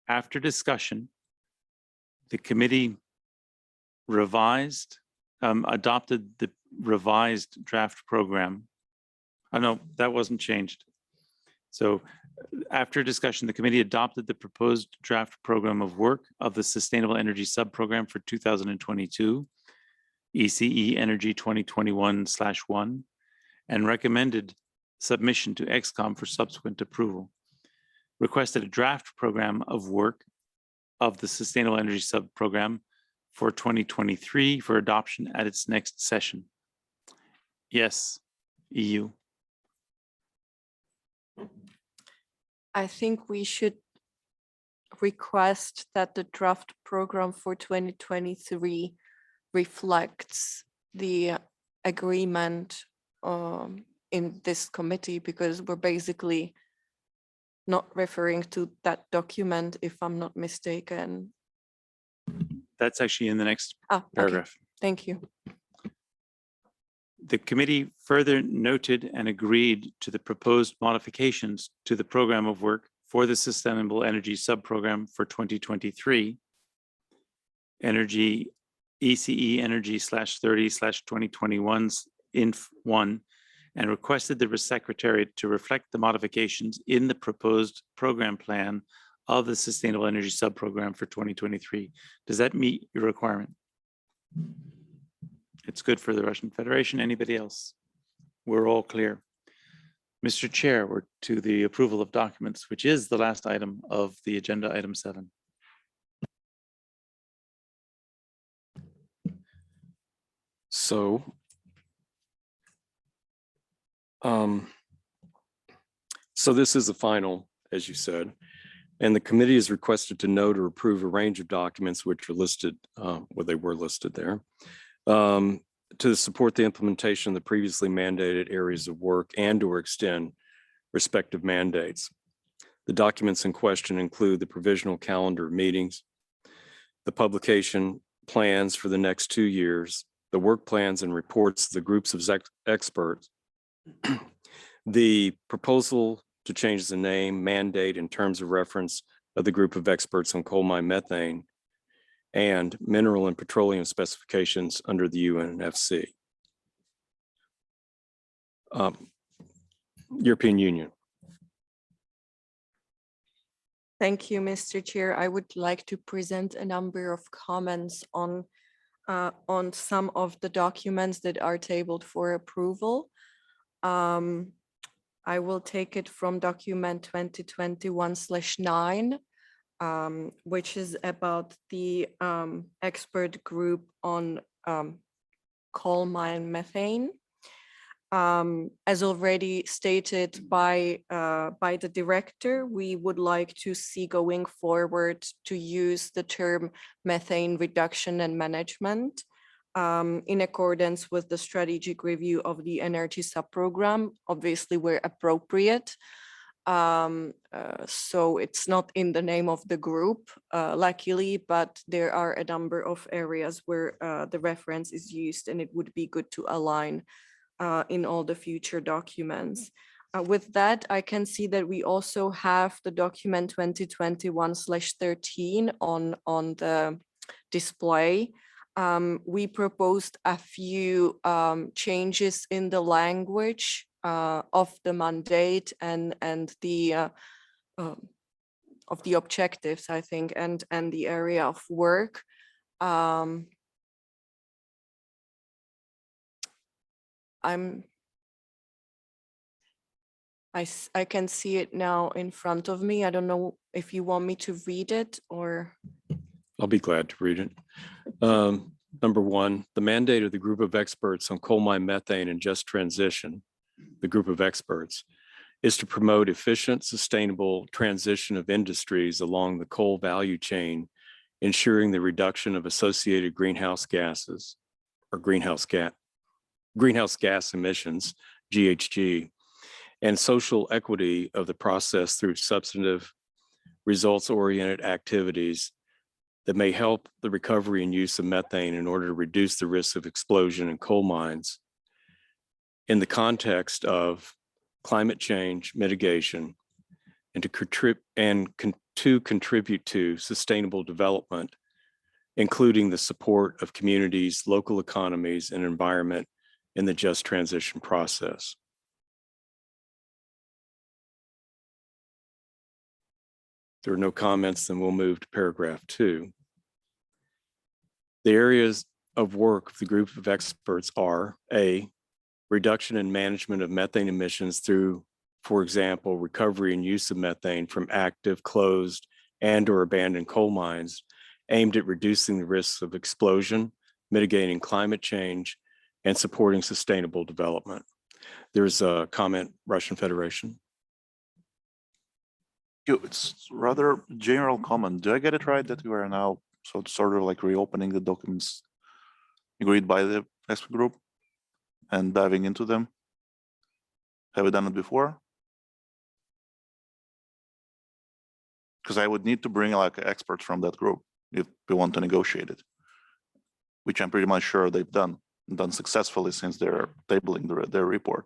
after discussion, the committee adopted the revised draft program. Oh no, that wasn't changed. So After discussion, the committee adopted the proposed draft program of work of the Sustainable Energy Subprogram for 2022, ECE Energy 2021/1, and recommended submission to EXCOM for subsequent approval. Requested a draft program of work of the Sustainable Energy Subprogram for 2023 for adoption at its next session. Yes, EU. I think we should request that the draft program for 2023 reflects the agreement in this committee, because we're basically not referring to that document, if I'm not mistaken. That's actually in the next Okay. paragraph. Thank you. The committee further noted and agreed to the proposed modifications to the program of work for the Sustainable Energy Subprogram for 2023, Energy ECE Energy /30/2021's Inf 1, and requested the Secretariat to reflect the modifications in the proposed program plan of the Sustainable Energy Subprogram for 2023. Does that meet your requirement? It's good for the Russian Federation. Anybody else? We're all clear. Mr. Chair, we're to the approval of documents, which is the last item of the agenda, item 7. So this is the final, as you said, and the committee is requested to note or approve a range of documents which are listed, they were listed there, to support the implementation of the previously mandated areas of work and or extend respective mandates. The documents in question include the provisional calendar of meetings, the publication plans for the next 2 years, the work plans and reports of the groups of experts, the proposal to change the name, mandate, and terms of reference of the group of experts on coal mine methane, and mineral and petroleum specifications under the UNECE. European Union. Thank you, Mr. Chair. I would like to present a number of comments on some of the documents that are tabled for approval. I will take it from document 2021/9, which is about the expert group on coal mine methane. As already stated by the director, we would like to see going forward to use the term methane reduction and management in accordance with the strategic review of the energy subprogram, obviously where appropriate. So it's not in the name of the group, luckily, but there are a number of areas where the reference is used, and it would be good to align in all the future documents. With that, I can see that we also have the document 2021/13 on the display. We proposed a few changes in the language of the mandate and the of the objectives, I think, and the area of work. I can see it now in front of me. I don't know if you want me to read it or. I'll be glad to read it. Number 1, the mandate of the group of experts on coal mine methane and just transition, the group of experts, is to promote efficient, sustainable transition of industries along the coal value chain, ensuring the reduction of associated greenhouse gases or greenhouse gas emissions, GHG, and social equity of the process through substantive, results-oriented activities that may help the recovery and use of methane in order to reduce the risk of explosion in coal mines in the context of climate change mitigation and to contribute to sustainable development, including the support of communities, local economies, and environment in the just transition process. there are no comments, then we'll move to paragraph 2. The areas of work of the group of experts are A, reduction and management of methane emissions through, for example, recovery and use of methane from active, closed, and or abandoned coal mines, aimed at reducing the risks of explosion, mitigating climate change, and supporting sustainable development. There's a comment, Russian Federation. It's rather general comment. Do I get it right that we are now sort of like reopening the documents agreed by the expert group and diving into them? Have we done it before? Because I would need to bring like experts from that group if we want to negotiate it, which I'm pretty much sure they've done successfully since they're tabling their report.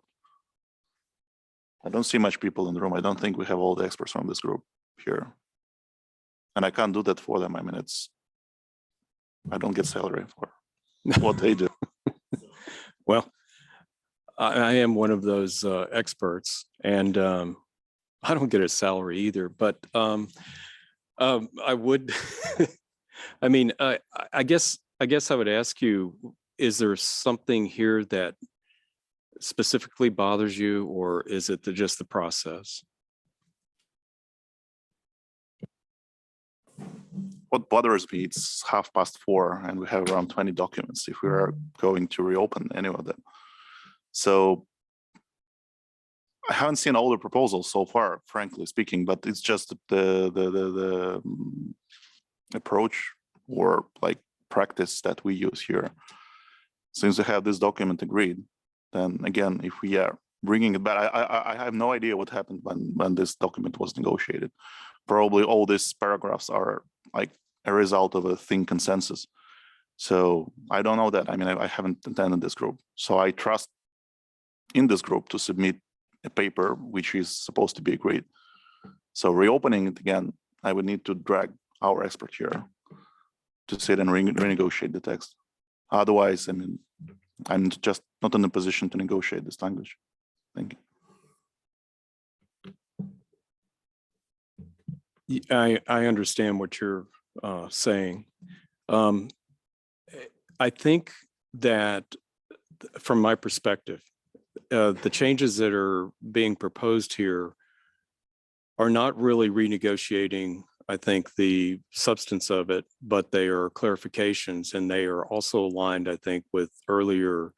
I don't see much people in the room. I don't think we have all the experts from this group here. And I can't do that for them. I mean, I don't get salary for what they do. Well, I am one of those experts, and I don't get a salary either, but I would, I mean, I guess I would ask you, is there something here that specifically bothers you, or is it just the process? What bothers me, it's 4:30 and we have around 20 documents if we are going to reopen any of them. So I haven't seen all the proposals so far, frankly speaking, but it's just the approach or like practice that we use here. Since we have this document agreed, then again, if we are bringing it back, I have no idea what happened when this document was negotiated. Probably all these paragraphs are like a result of a thin consensus. So I don't know that. I mean, I haven't attended this group. So I trust in this group to submit a paper which is supposed to be agreed. So reopening it again, I would need to drag our expert here to sit and renegotiate the text. Otherwise, I mean, I'm just not in a position to negotiate this language. Thank you. I understand what you're saying. I think that from my perspective, the changes that are being proposed here are not really renegotiating, I think, the substance of it, but they are clarifications, and they are also aligned, I think, with earlier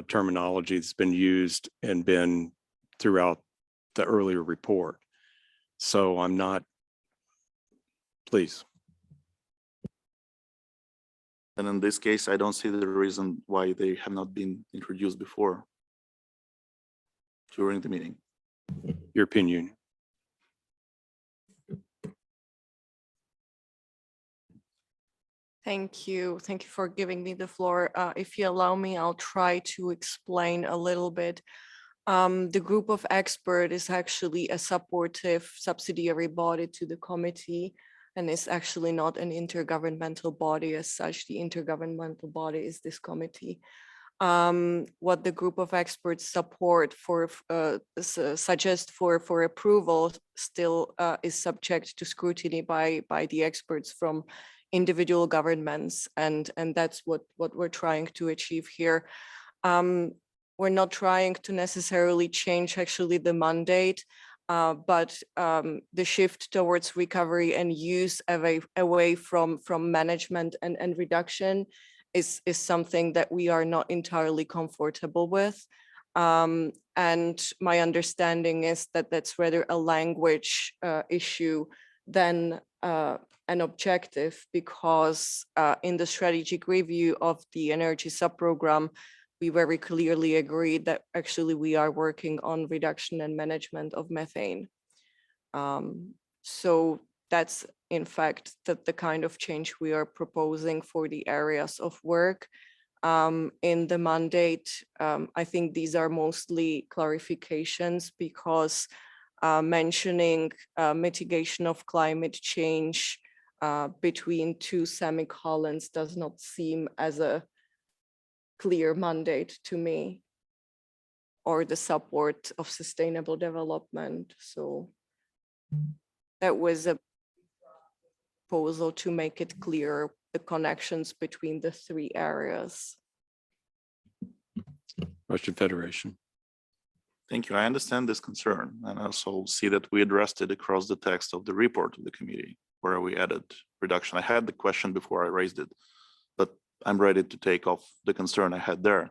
terminology that's been used and been throughout the earlier report. So I'm not, please. And in this case, I don't see the reason why they have not been introduced before during the meeting. European Union. Thank you. Thank you for giving me the floor. If you allow me, I'll try to explain a little bit. The group of experts is actually a supportive subsidiary body to the committee, and is actually not an intergovernmental body as such. The intergovernmental body is this committee. What the group of experts support for suggest for approval still is subject to scrutiny by the experts from individual governments, and that's what we're trying to achieve here. We're not trying to necessarily change actually the mandate, but the shift towards recovery and use away from management and reduction is something that we are not entirely comfortable with. And my understanding is that that's rather a language issue than an objective, because in the strategic review of the energy subprogram, we very clearly agreed that actually we are working on reduction and management of methane. So that's in fact the kind of change we are proposing for the areas of work. In the mandate, I think these are mostly clarifications, because mentioning mitigation of climate change between two semicolons does not seem as a clear mandate to me, or the support of sustainable development. So that was a proposal to make it clear the connections between the three areas. Russian Federation. Thank you. I understand this concern, and I also see that we addressed it across the text of the report of the committee, where we added reduction. I had the question before I raised it, but I'm ready to take off the concern I had there.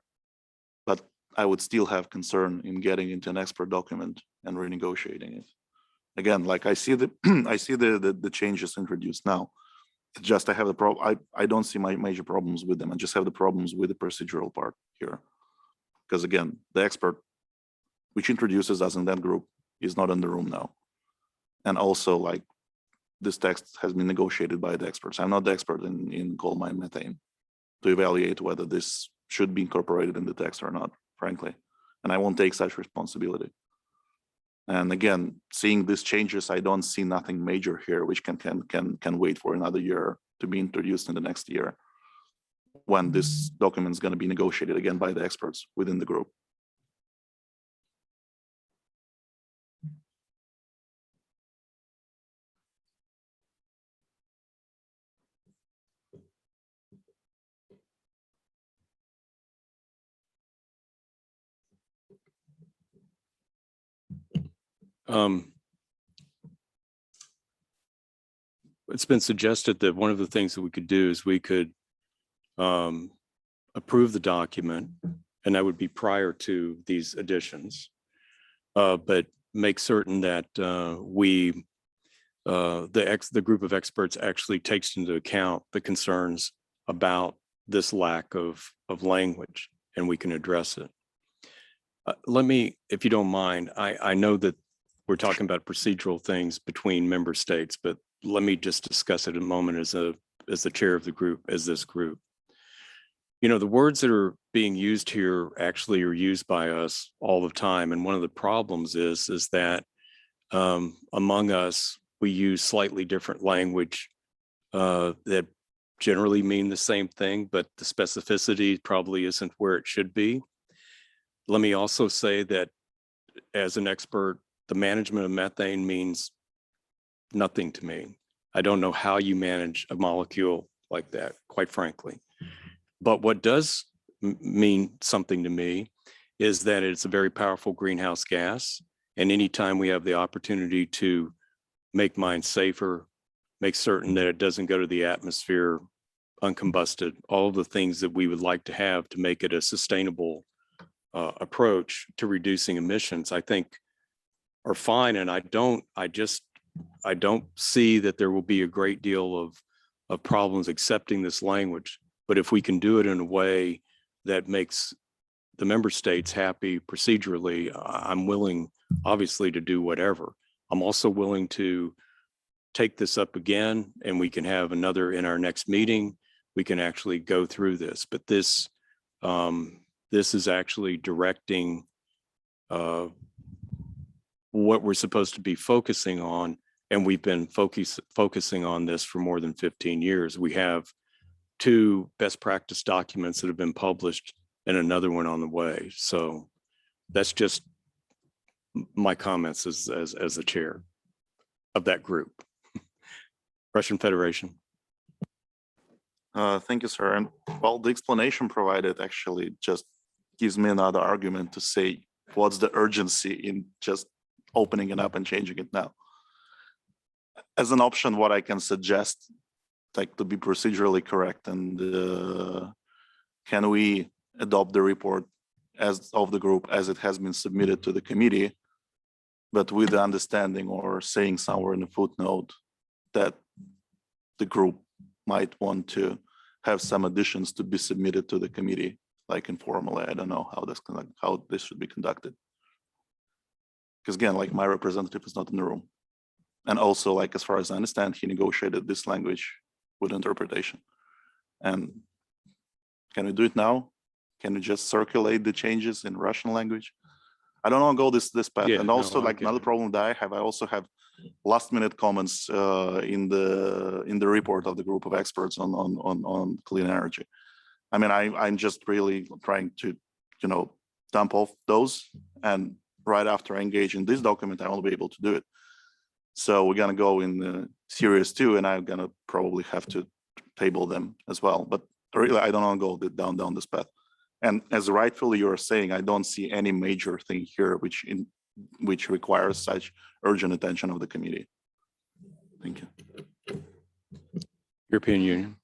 But I would still have concern in getting into an expert document and renegotiating it. Again, like I see the I see the changes introduced now. It's just I have the problem. I don't see my major problems with them. I just have the problems with the procedural part here. Because again, the expert which introduces us in that group is not in the room now. And also, like, this text has been negotiated by the experts. I'm not the expert in coal mine methane to evaluate whether this should be incorporated in the text or not, frankly. And I won't take such responsibility. And again, seeing these changes, I don't see nothing major here, which can wait for another year to be introduced in the next year, when this document is going to be negotiated again by the experts within the group. It's been suggested that one of the things that we could do is we could approve the document, and that would be prior to these additions, but make certain that the group of experts actually takes into account the concerns about this lack of language, and we can address it. Let me, if you don't mind, I know that we're talking about procedural things between member states, but let me just discuss it a moment as the chair of the group, as this group. You know, the words that are being used here actually are used by us all the time. And one of the problems is that among us, we use slightly different language that generally mean the same thing, but the specificity probably isn't where it should be. Let me also say that as an expert, the management of methane means nothing to me. I don't know how you manage a molecule like that, quite frankly. But what does mean something to me is that it's a very powerful greenhouse gas. And anytime we have the opportunity to make mine safer, make certain that it doesn't go to the atmosphere uncombusted, all of the things that we would like to have to make it a sustainable approach to reducing emissions, I think are fine. And I don't see that there will be a great deal of problems accepting this language. But if we can do it in a way that makes the member states happy procedurally, I'm willing, obviously, to do whatever. I'm also willing to take this up again, and we can have another in our next meeting. We can actually go through this, but this is actually directing what we're supposed to be focusing on. And we've been focusing on this for more than 15 years. We have 2 best practice documents that have been published and another one on the way. So that's just my comments as the chair of that group. Russian Federation. Thank you, sir. And well, the explanation provided actually just gives me another argument to say, what's the urgency in just opening it up and changing it now? As an option, what I can suggest, like, to be procedurally correct, and can we adopt the report as of the group as it has been submitted to the committee, but with the understanding or saying somewhere in the footnote that the group might want to have some additions to be submitted to the committee, like informally. I don't know how this should be conducted. Because again, like, my representative is not in the room. And also, like, as far as I understand, he negotiated this language with interpretation. And can we do it now? Can we just circulate the changes in Russian language? I don't want to go this path. Yeah, and also, no, I like, get another it. problem that I also have last minute comments in the report of the group of experts on clean energy. I mean, I'm just really trying to, dump off those, and right after I engage in this document, I won't be able to do it. So we're gonna go in series 2, and I'm gonna probably have to table them as well. But really, I don't want to go down this path. And as rightfully you're saying, I don't see any major thing here which requires such urgent attention of the committee. Thank you. European Union.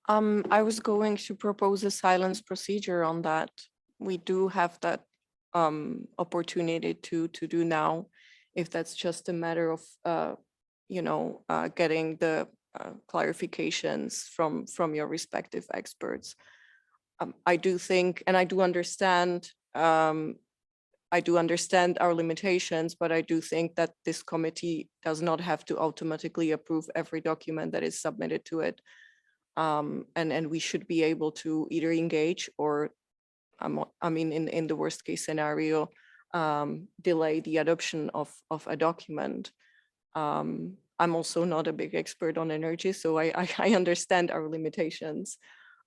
I was going to propose a silence procedure on that. We do have that opportunity to do now, if that's just a matter of getting the clarifications from your respective experts. I do think, and I do understand our limitations, but I do think that this committee does not have to automatically approve every document that is submitted to it. And we should be able to either engage or, I mean, in the worst case scenario, delay the adoption of a document. I'm also not a big expert on energy, so I understand our limitations.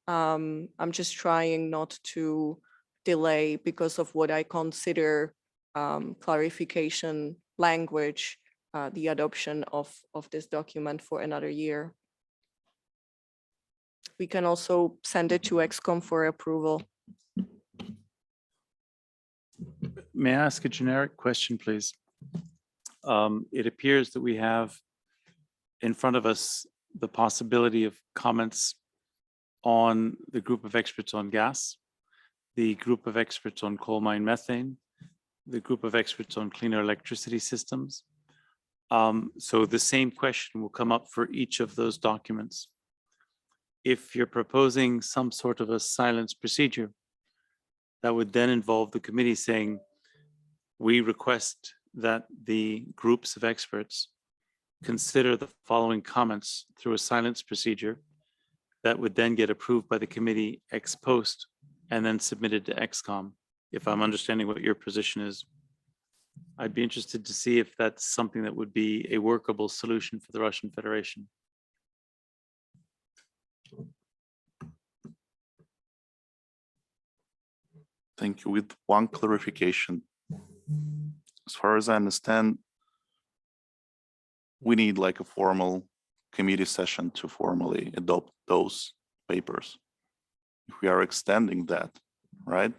I'm just trying not to delay because of what I consider clarification language, the adoption of this document for another year. We can also send it to ExCom for approval. May I ask a generic question, please? It appears that we have in front of us the possibility of comments on the group of experts on gas, the group of experts on coal mine methane, the group of experts on cleaner electricity systems. So the same question will come up for each of those documents. If you're proposing some sort of a silence procedure, that would then involve the committee saying, we request that the groups of experts consider the following comments through a silence procedure that would then get approved by the committee ex post and then submitted to ExCom, if I'm understanding what your position is. I'd be interested to see if that's something that would be a workable solution for the Russian Federation. Thank you. With one clarification, as far as I understand, we need like a formal committee session to formally adopt those papers. If we are extending that, right?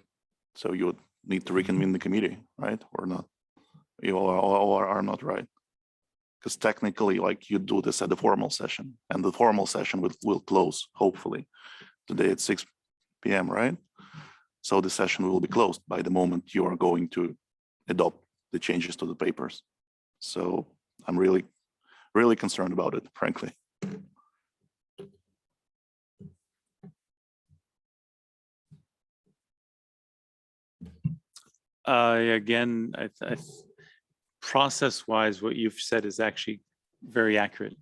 So you would need to reconvene the committee, right? Or not? You are not right. Because technically, like, you do this at the formal session, and the formal session will close, hopefully, today at 6 p.m., right? So the session will be closed by the moment you are going to adopt the changes to the papers. So I'm really concerned about it, frankly. Again, process-wise, what you've said is actually very accurate.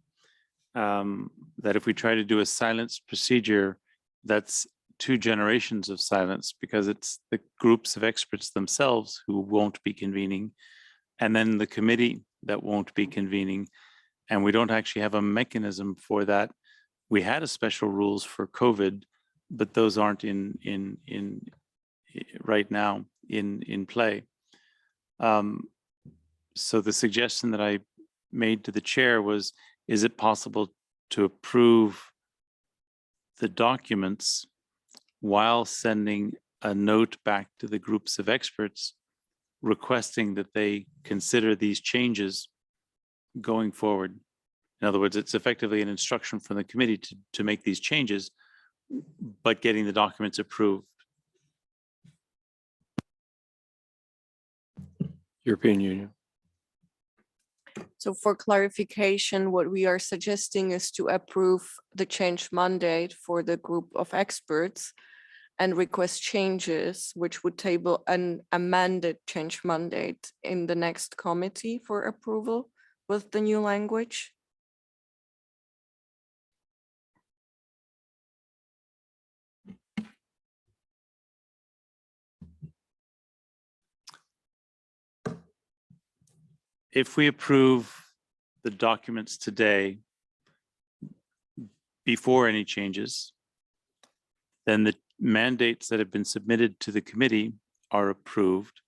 That if we try to do a silence procedure, that's 2 generations of silence, because it's the groups of experts themselves who won't be convening, and then the committee that won't be convening. And we don't actually have a mechanism for that. We had a special rules for COVID, but those aren't in right now in play. So the suggestion that I made to the chair was, is it possible to approve the documents while sending a note back to the groups of experts requesting that they consider these changes going forward? In other words, it's effectively an instruction from the committee to make these changes, but getting the documents approved. European Union. So for clarification, what we are suggesting is to approve the change mandate for the group of experts and request changes, which would table an amended change mandate in the next committee for approval with the new language. If we approve the documents today before any changes, then the mandates that have been submitted to the committee are approved.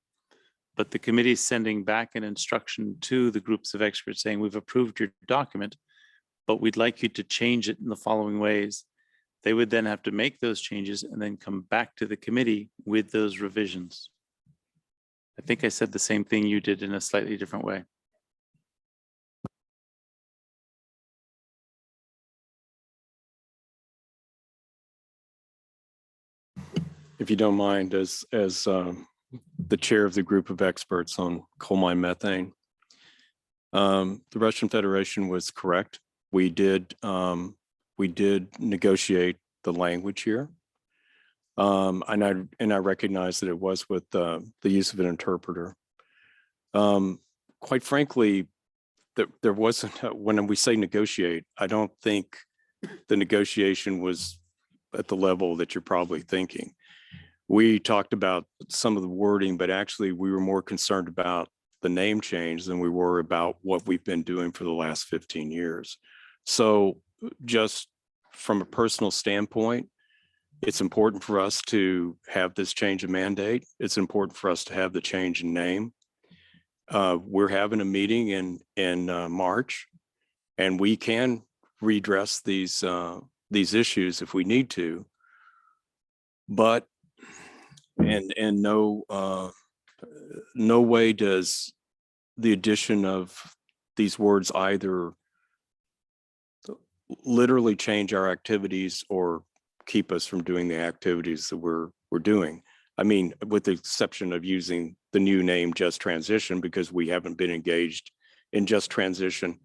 but the committee is sending back an instruction to the groups of experts saying, we've approved your document, but we'd like you to change it in the following ways. They would then have to make those changes and then come back to the committee with those revisions. I think I said the same thing you did in a slightly different way. If you don't mind, as the chair of the group of experts on coal mine methane, the Russian Federation was correct. We did negotiate the language here, and I recognize that it was with the use of an interpreter. Quite frankly, there wasn't, when we say negotiate, I don't think the negotiation was at the level that you're probably thinking. We talked about some of the wording, but actually we were more concerned about the name change than we were about what we've been doing for the last 15 years. So just from a personal standpoint, it's important for us to have this change of mandate. It's important for us to have the change in name. We're having a meeting in March, and we can redress these issues if we need to. But and no way does the addition of these words either literally change our activities or keep us from doing the activities that we're doing. I mean, with the exception of using the new name Just Transition, because we haven't been engaged in Just Transition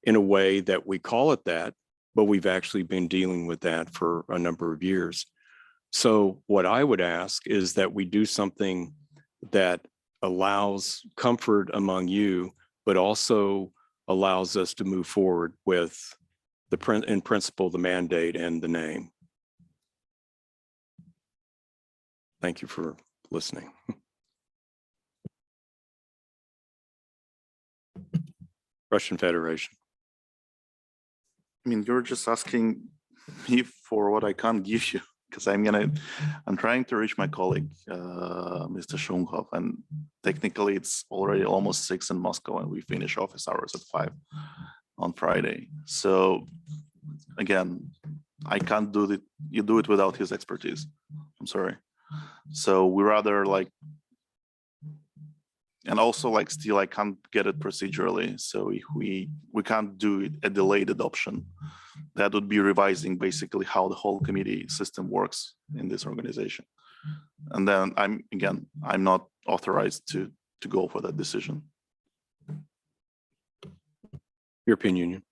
in a way that we call it that, but we've actually been dealing with that for a number of years. So what I would ask is that we do something that allows comfort among you, but also allows us to move forward with in principle, the mandate and the name. Thank you for listening. Russian Federation. I mean, you're just asking me for what I can't give you, because I'm trying to reach my colleague, Mr. Shumkov, and technically it's already almost 6 in Moscow and we finish office hours at 5 on Friday. So again, I can't do it. You do it without his expertise. I'm sorry. So we rather and also still I can't get it procedurally. So if we can't do it a delayed adoption. That would be revising basically how the whole committee system works in this organization. And then I'm not authorized to go for that decision. European Union.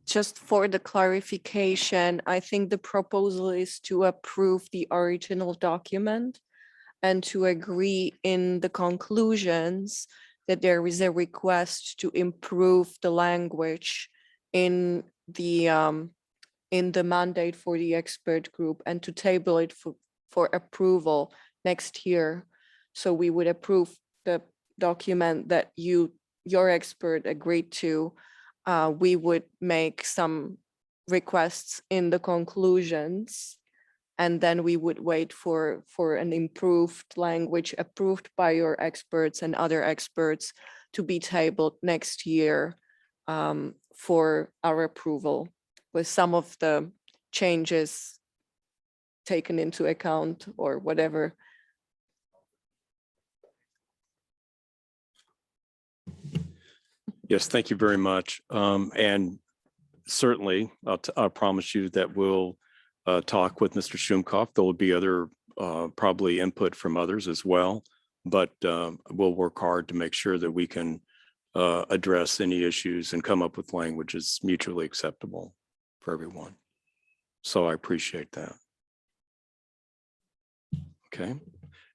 Just for the clarification, I think the proposal is to approve the original document and to agree in the conclusions that there is a request to improve the language in the mandate for the expert group and to table it for approval next year. So we would approve the document that your expert agreed to. We would make some requests in the conclusions, and then we would wait for an improved language approved by your experts and other experts to be tabled next year for our approval, with some of the changes taken into account or whatever. Yes, thank you very much. And certainly, I'll promise you that we'll talk with Mr. Shumkov. There will be other probably input from others as well, but we'll work hard to make sure that we can address any issues and come up with language that's mutually acceptable for everyone. So I appreciate that. Okay.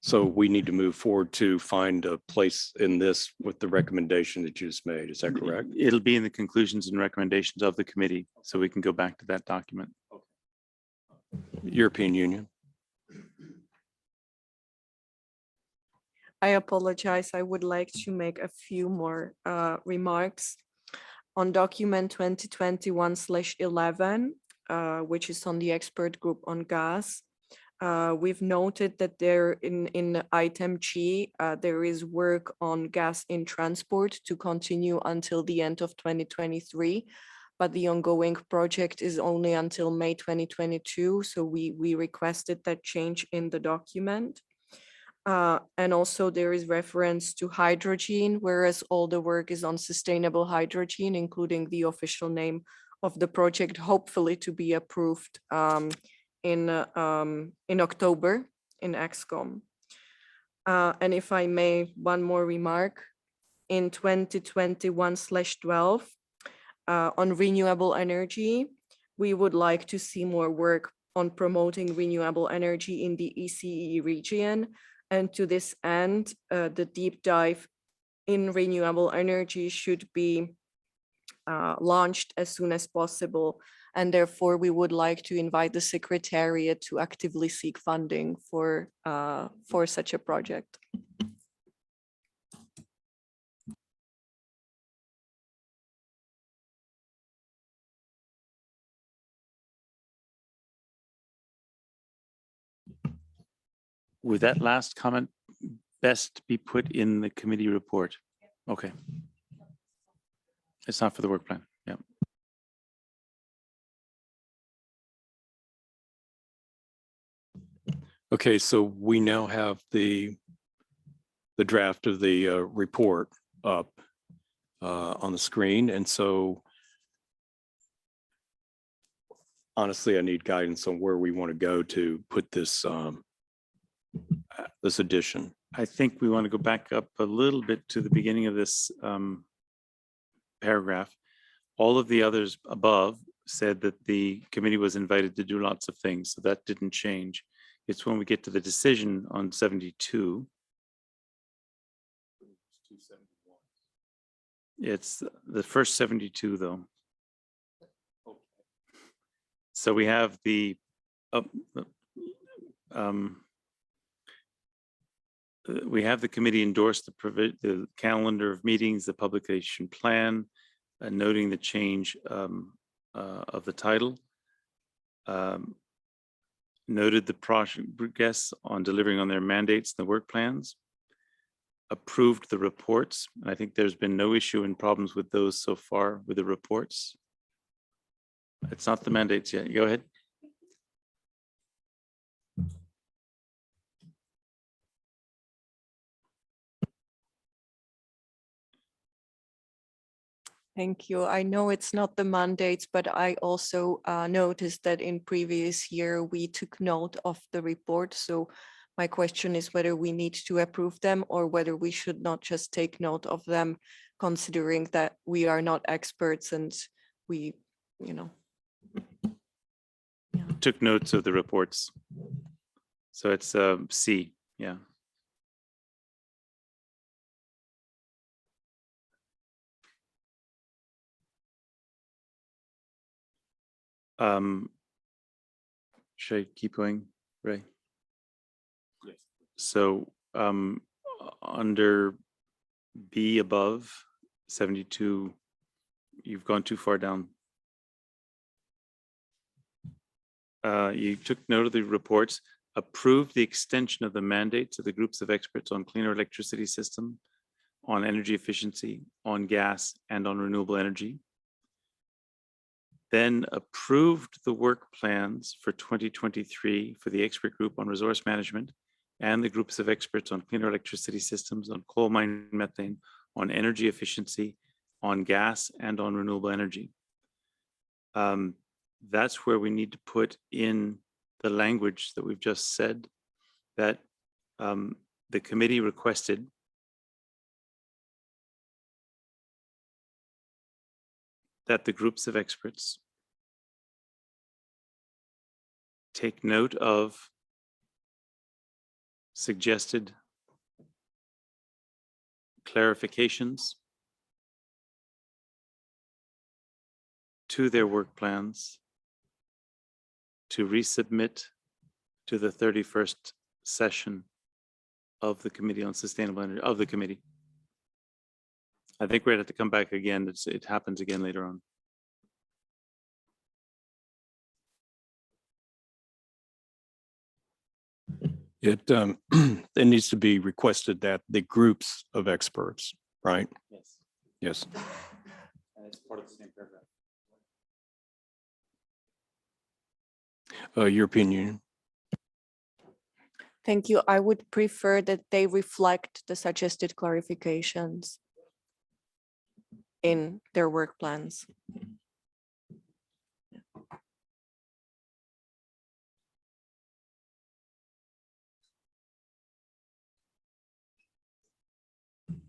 So we need to move forward to find a place in this with the recommendation that you just made. Is that correct? It'll be in the conclusions and recommendations of the committee, so we can go back to that document. European Union. I apologize. I would like to make a few more remarks on document 2021/11, which is on the expert group on gas. we've noted that there in item G, there is work on gas in transport to continue until the end of 2023, but the ongoing project is only until May 2022. So we requested that change in the document. And also there is reference to hydrogen, whereas all the work is on sustainable hydrogen, including the official name of the project, hopefully to be approved in October in EXCOM. And if I may, one more remark, in 2021/12 on renewable energy, we would like to see more work on promoting renewable energy in the ECE region. And to this end, the deep dive in renewable energy should be launched as soon as possible. And therefore, we would like to invite the Secretariat to actively seek funding for such a project. Would that last comment best be put in the committee report? Okay. It's not for the work plan. Yeah. Okay, so we now have the draft of the report up on the screen. And so honestly, I need guidance on where we want to go to put this this addition. I think we want to go back up a little bit to the beginning of this paragraph. All of the others above said that the committee was invited to do lots of things, so that didn't change. It's when we get to the decision on 72. It's the first 72 though. So we have the committee endorse the calendar of meetings, the publication plan, noting the change of the title. Noted the progress on delivering on their mandates and the work plans. Approved the reports. I think there's been no issue and problems with those so far with the reports. It's not the mandates yet. Go ahead. Thank you. I know it's not the mandates, but I also noticed that in previous year, we took note of the report. So my question is whether we need to approve them or whether we should not just take note of them, considering that we are not experts and we, Yeah. Took notes of the reports. So it's C, yeah. Should I keep going, Ray? Yes. So under B above 72, you've gone too far down. You took note of the reports, approved the extension of the mandates of the groups of experts on cleaner electricity system, on energy efficiency, on gas, and on renewable energy. Then approved the work plans for 2023 for the expert group on resource management and the groups of experts on cleaner electricity systems, on coal mine methane, on energy efficiency, on gas, and on renewable energy. That's where we need to put in the language that we've just said, that the committee requested that the groups of experts take note of suggested clarifications to their work plans to resubmit to the 31st session of the Committee on Sustainable Energy, of the committee. I think we're going to have to come back again. It happens again later on. It, it needs to be requested that the groups of experts, right? Yes. Yes. And it's part of the same paragraph. European Union. Thank you. I would prefer that they reflect the suggested clarifications in their work plans.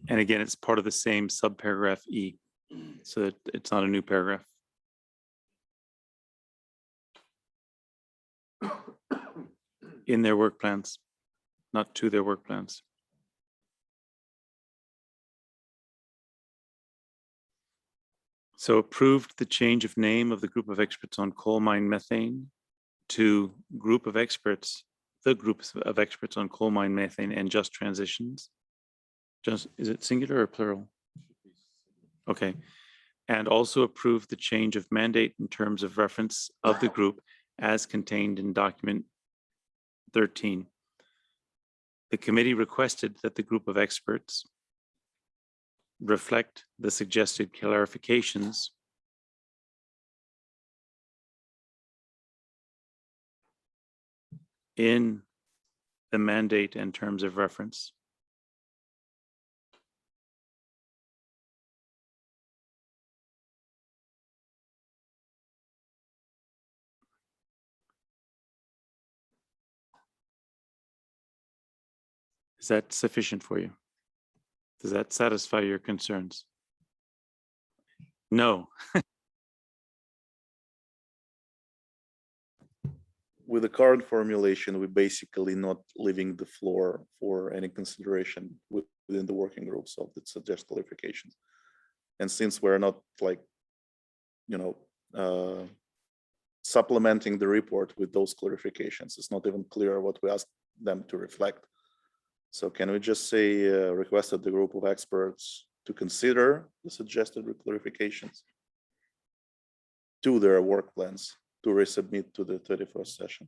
And again, it's part of the same subparagraph E. So it's not a new paragraph. In their work plans, not to their work plans. So approved the change of name of the group of experts on coal mine methane to group of experts, the groups of experts on coal mine methane and just transitions. Just, is it singular or plural? Okay. And also approved the change of mandate in terms of reference of the group as contained in document 13. The committee requested that the group of experts reflect the suggested clarifications in the mandate and terms of reference. Is that sufficient for you? Does that satisfy your concerns? No. With the current formulation, we're basically not leaving the floor for any consideration within the working groups of the suggest clarifications. And since we're not like, you know, supplementing the report with those clarifications, it's not even clear what we ask them to reflect. So can we just say requested the group of experts to consider the suggested clarifications to their work plans to resubmit to the 31st session?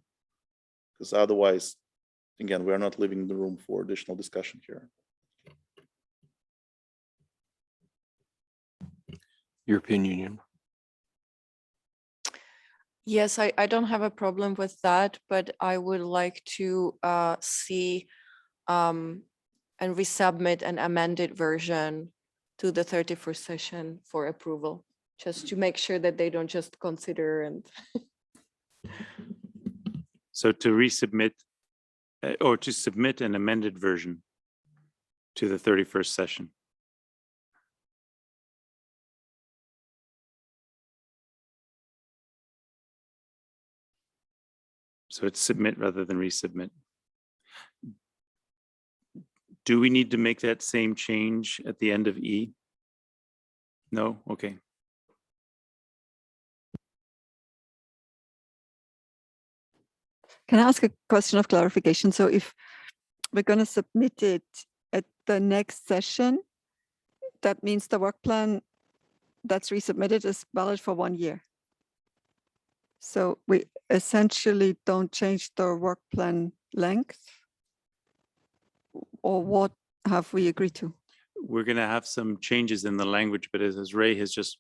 Because otherwise, again, we're not leaving the room for additional discussion here. European Union. Yes, I don't have a problem with that, but I would like to see and resubmit an amended version to the 31st session for approval, just to make sure that they don't just consider and. So to resubmit or to submit an amended version to the 31st session. So it's submit rather than resubmit. Do we need to make that same change at the end of E? No? Okay. Can I ask a question of clarification? So if we're going to submit it at the next session, that means the work plan that's resubmitted is valid for 1 year. So we essentially don't change the work plan length, or what have we agreed to? We're going to have some changes in the language, but as Ray has just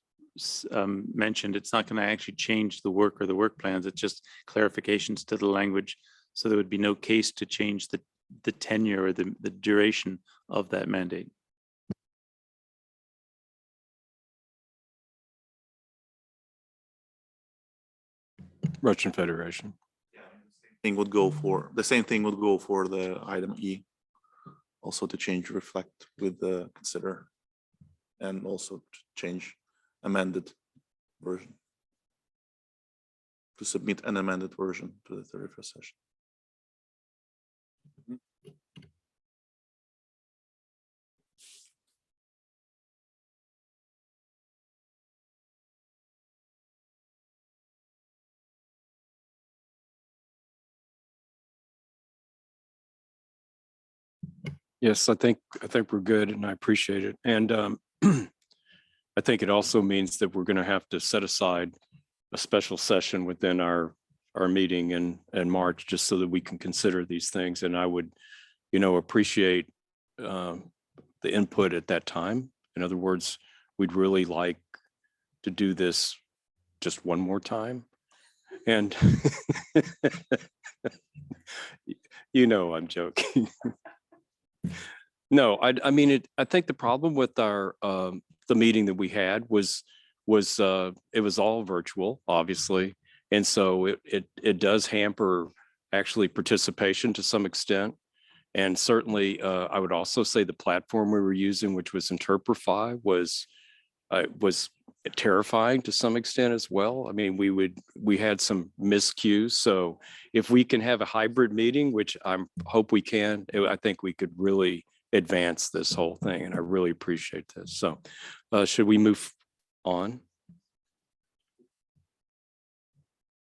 mentioned, it's not going to actually change the work or the work plans. It's just clarifications to the language. So there would be no case to change the tenure or the duration of that mandate. Russian Federation. Thing would go for the same thing would go for the item E. Also to change reflect with the consider, and also to change amended version, to submit an amended version to the 31st session. Yes, I think we're good, and I appreciate it. And I think it also means that we're going to have to set aside a special session within our our meeting in March, just so that we can consider these things. And I would, you know, appreciate the input at that time. In other words, we'd really like to do this just one more time. And you know, I'm joking. No, I mean, I think the problem with our the meeting that we had was it was all virtual, obviously, and so it does hamper actually participation to some extent. And certainly, I would also say the platform we were using, which was Interprify, was terrifying to some extent as well. I mean, we had some miscues. So if we can have a hybrid meeting, which I hope we can, I think we could really advance this whole thing. And I really appreciate this. So should we move on?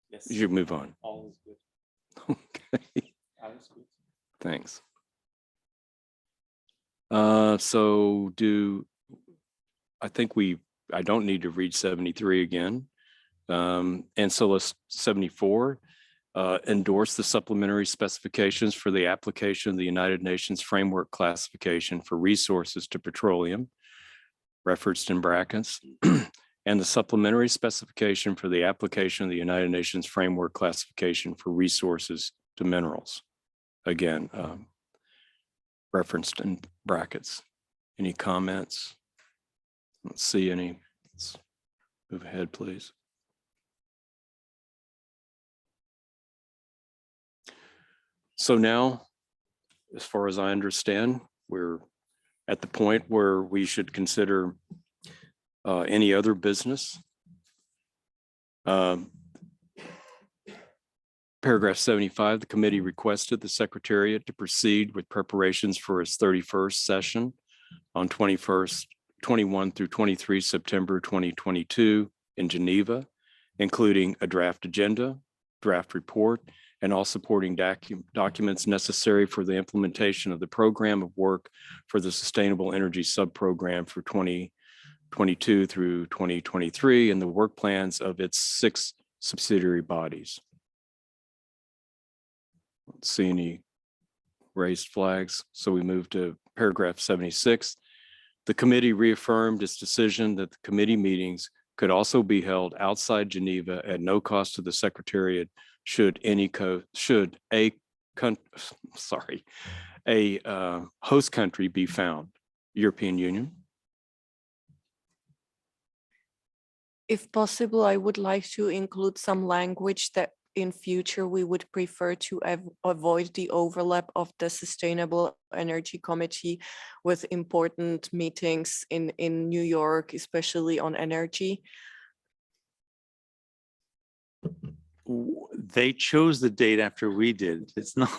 Yes. You should move on. All is good. Okay. Alles gut. Thanks. So I don't need to read 73 again. And so let's 74, endorse the supplementary specifications for the application of the United Nations Framework Classification for Resources to Petroleum, referenced in brackets, and the supplementary specification for the application of the United Nations Framework Classification for Resources to Minerals. Again, referenced in brackets. Any comments? Let's see any. Let's move ahead, please. So now, as far as I understand, we're at the point where we should consider any other business. Paragraph 75, the committee requested the Secretariat to proceed with preparations for its 31st session on 21 through 23 September 2022 in Geneva, including a draft agenda, draft report, and all supporting documents necessary for the implementation of the program of work for the Sustainable Energy Subprogram for 2022 through 2023 and the work plans of its 6 subsidiary bodies. Let's see any raised flags. So we move to paragraph 76. The committee reaffirmed its decision that the committee meetings could also be held outside Geneva at no cost to the Secretariat should a host country be found. European Union. If possible, I would like to include some language that in future we would prefer to avoid the overlap of the Sustainable Energy Committee with important meetings in New York, especially on energy. They chose the date after we did. It's not,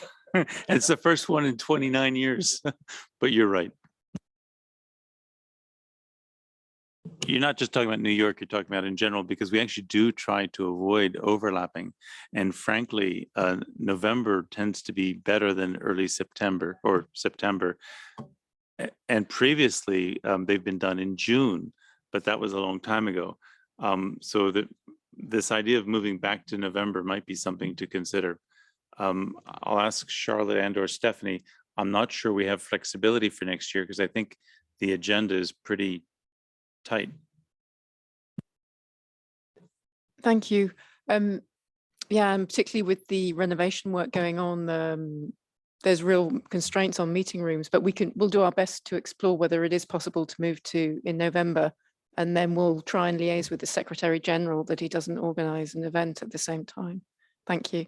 it's the first one in 29 years, but you're right. You're not just talking about New York, you're talking about in general, because we actually do try to avoid overlapping. And frankly, November tends to be better than early September or September. And previously, they've been done in June, but that was a long time ago. So this idea of moving back to November might be something to consider. I'll ask Charlotte and or Stephanie. I'm not sure we have flexibility for next year because I think the agenda is pretty tight. Thank you. Yeah, and particularly with the renovation work going on, there's real constraints on meeting rooms, but we'll do our best to explore whether it is possible to move to in November, and then we'll try and liaise with the Secretary General that he doesn't organize an event at the same time. Thank you.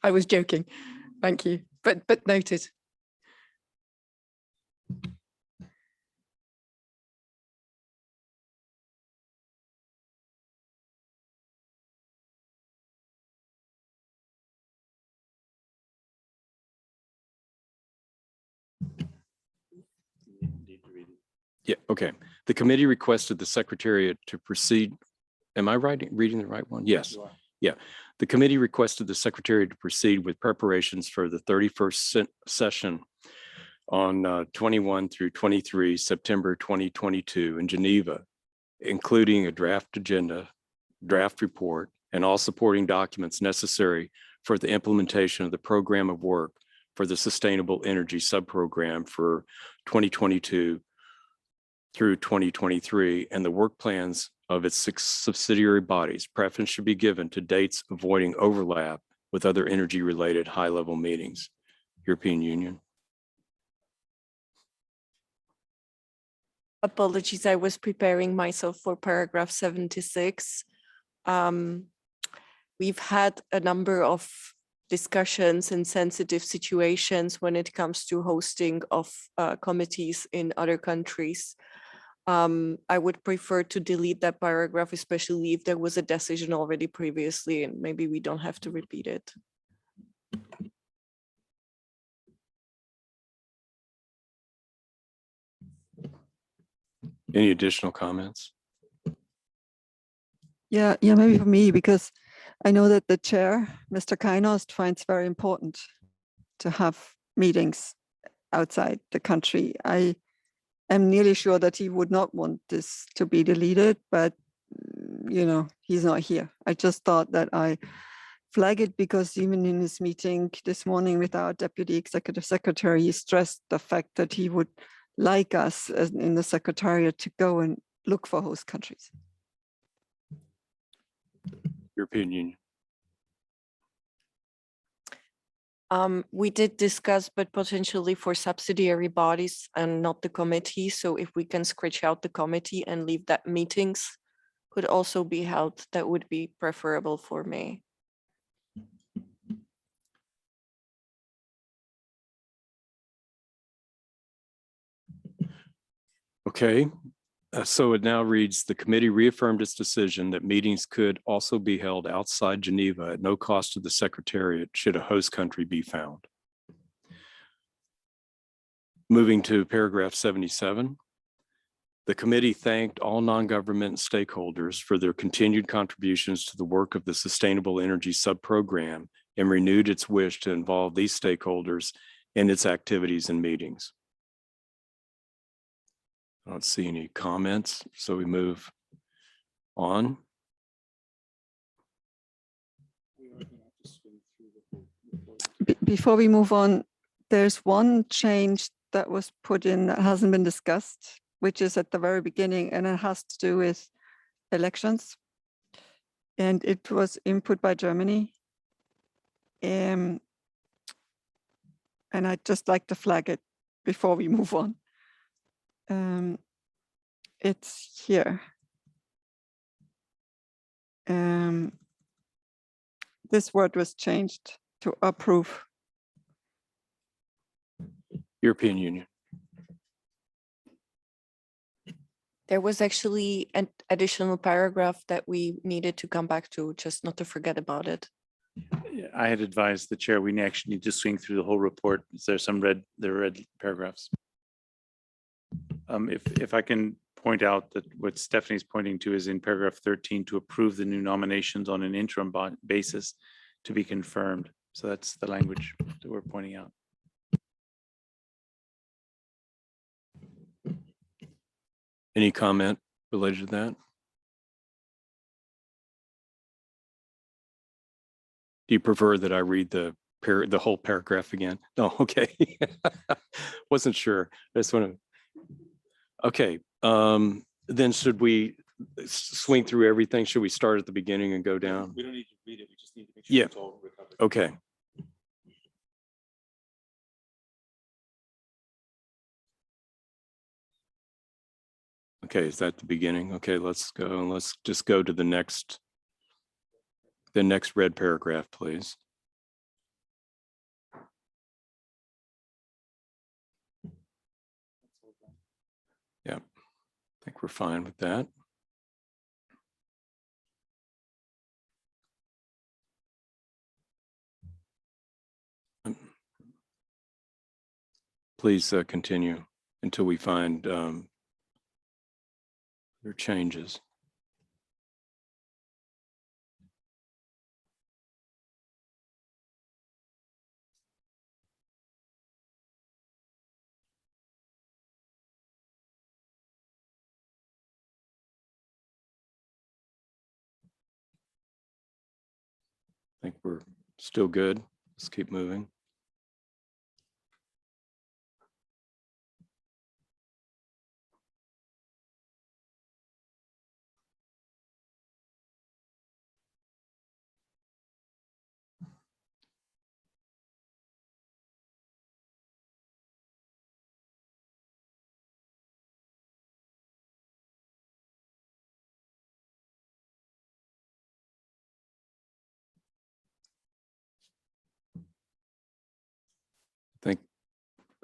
I was joking. Thank you, but noted. Yeah, okay. The committee requested the Secretariat to proceed. Am I reading the right one? Yes. Yeah. The committee requested the Secretariat to proceed with preparations for the 31st session on 21 through 23 September 2022 in Geneva, including a draft agenda, draft report, and all supporting documents necessary for the implementation of the program of work for the Sustainable Energy Subprogram for 2022 through 2023 and the work plans of its 6 subsidiary bodies. Preference should be given to dates avoiding overlap with other energy-related high-level meetings. European Union. Apologies, I was preparing myself for paragraph 76. We've had a number of discussions in sensitive situations when it comes to hosting of committees in other countries. I would prefer to delete that paragraph, especially if there was a decision already previously, and maybe we don't have to repeat it. Any additional comments? Yeah, maybe for me, because I know that the chair, Mr. Kainost, finds very important to have meetings outside the country. I am nearly sure that he would not want this to be deleted, but he's not here. I just thought that I flag it because even in his meeting this morning with our Deputy Executive Secretary, he stressed the fact that he would like us in the Secretariat to go and look for host countries. European Union. We did discuss, but potentially for subsidiary bodies and not the committee. So if we can scratch out the committee and leave that meetings could also be held, that would be preferable for me. Okay, so it now reads, the committee reaffirmed its decision that meetings could also be held outside Geneva at no cost to the Secretariat should a host country be found. Moving to paragraph 77. The committee thanked all non-government stakeholders for their continued contributions to the work of the Sustainable Energy Subprogram and renewed its wish to involve these stakeholders in its activities and meetings. I don't see any comments, so we move on. Before we move on, there's one change that was put in that hasn't been discussed, which is at the very beginning, and it has to do with elections. And it was input by Germany. And I'd just like to flag it before we move on. It's here. This word was changed to approve. European Union. There was actually an additional paragraph that we needed to come back to, just not to forget about it. I had advised the chair, we actually need to swing through the whole report. Is there some red paragraphs? If I can point out that what Stephanie's pointing to is in paragraph 13 to approve the new nominations on an interim basis to be confirmed. So that's the language that we're pointing out. Any comment related to that? Do you prefer that I read the whole paragraph again? No, okay. Wasn't sure. I just want to. Okay, then should we swing through everything? Should we start at the beginning and go down? We don't need to read it. We just need to make sure it's all recovered. Okay. Okay, is that the beginning? Okay, let's go. Let's just go to the next red paragraph, please. Yeah, I think we're fine with that. Please continue until we find your changes. think we're still good. Let's keep moving.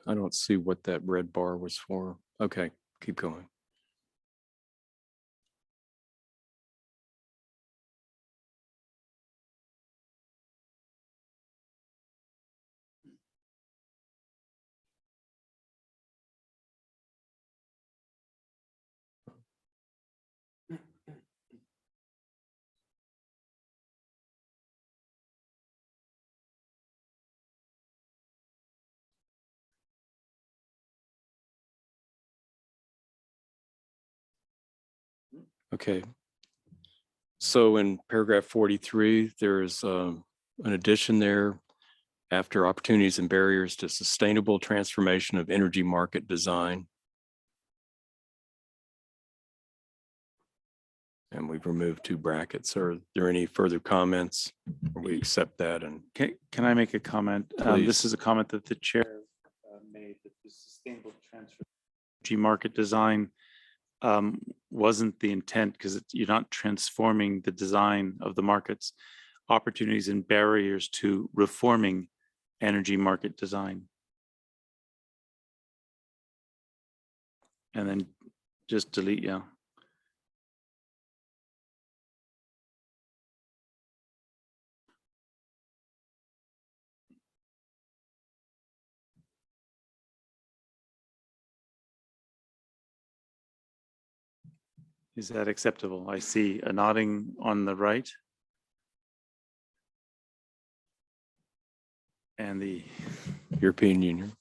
I don't see what that red bar was for. Okay, keep going. Okay. So in paragraph 43, there's an addition there after opportunities and barriers to sustainable transformation of energy market design. And we've removed 2 brackets. Are there any further comments? Or we accept that and Can I make a comment? Please. This is a comment that the chair made, that the sustainable transfer energy market design wasn't the intent, because you're not transforming the design of the markets. Opportunities and barriers to reforming energy market design. And then just delete, yeah. Is that acceptable? I see a nodding on the right. And the European Union.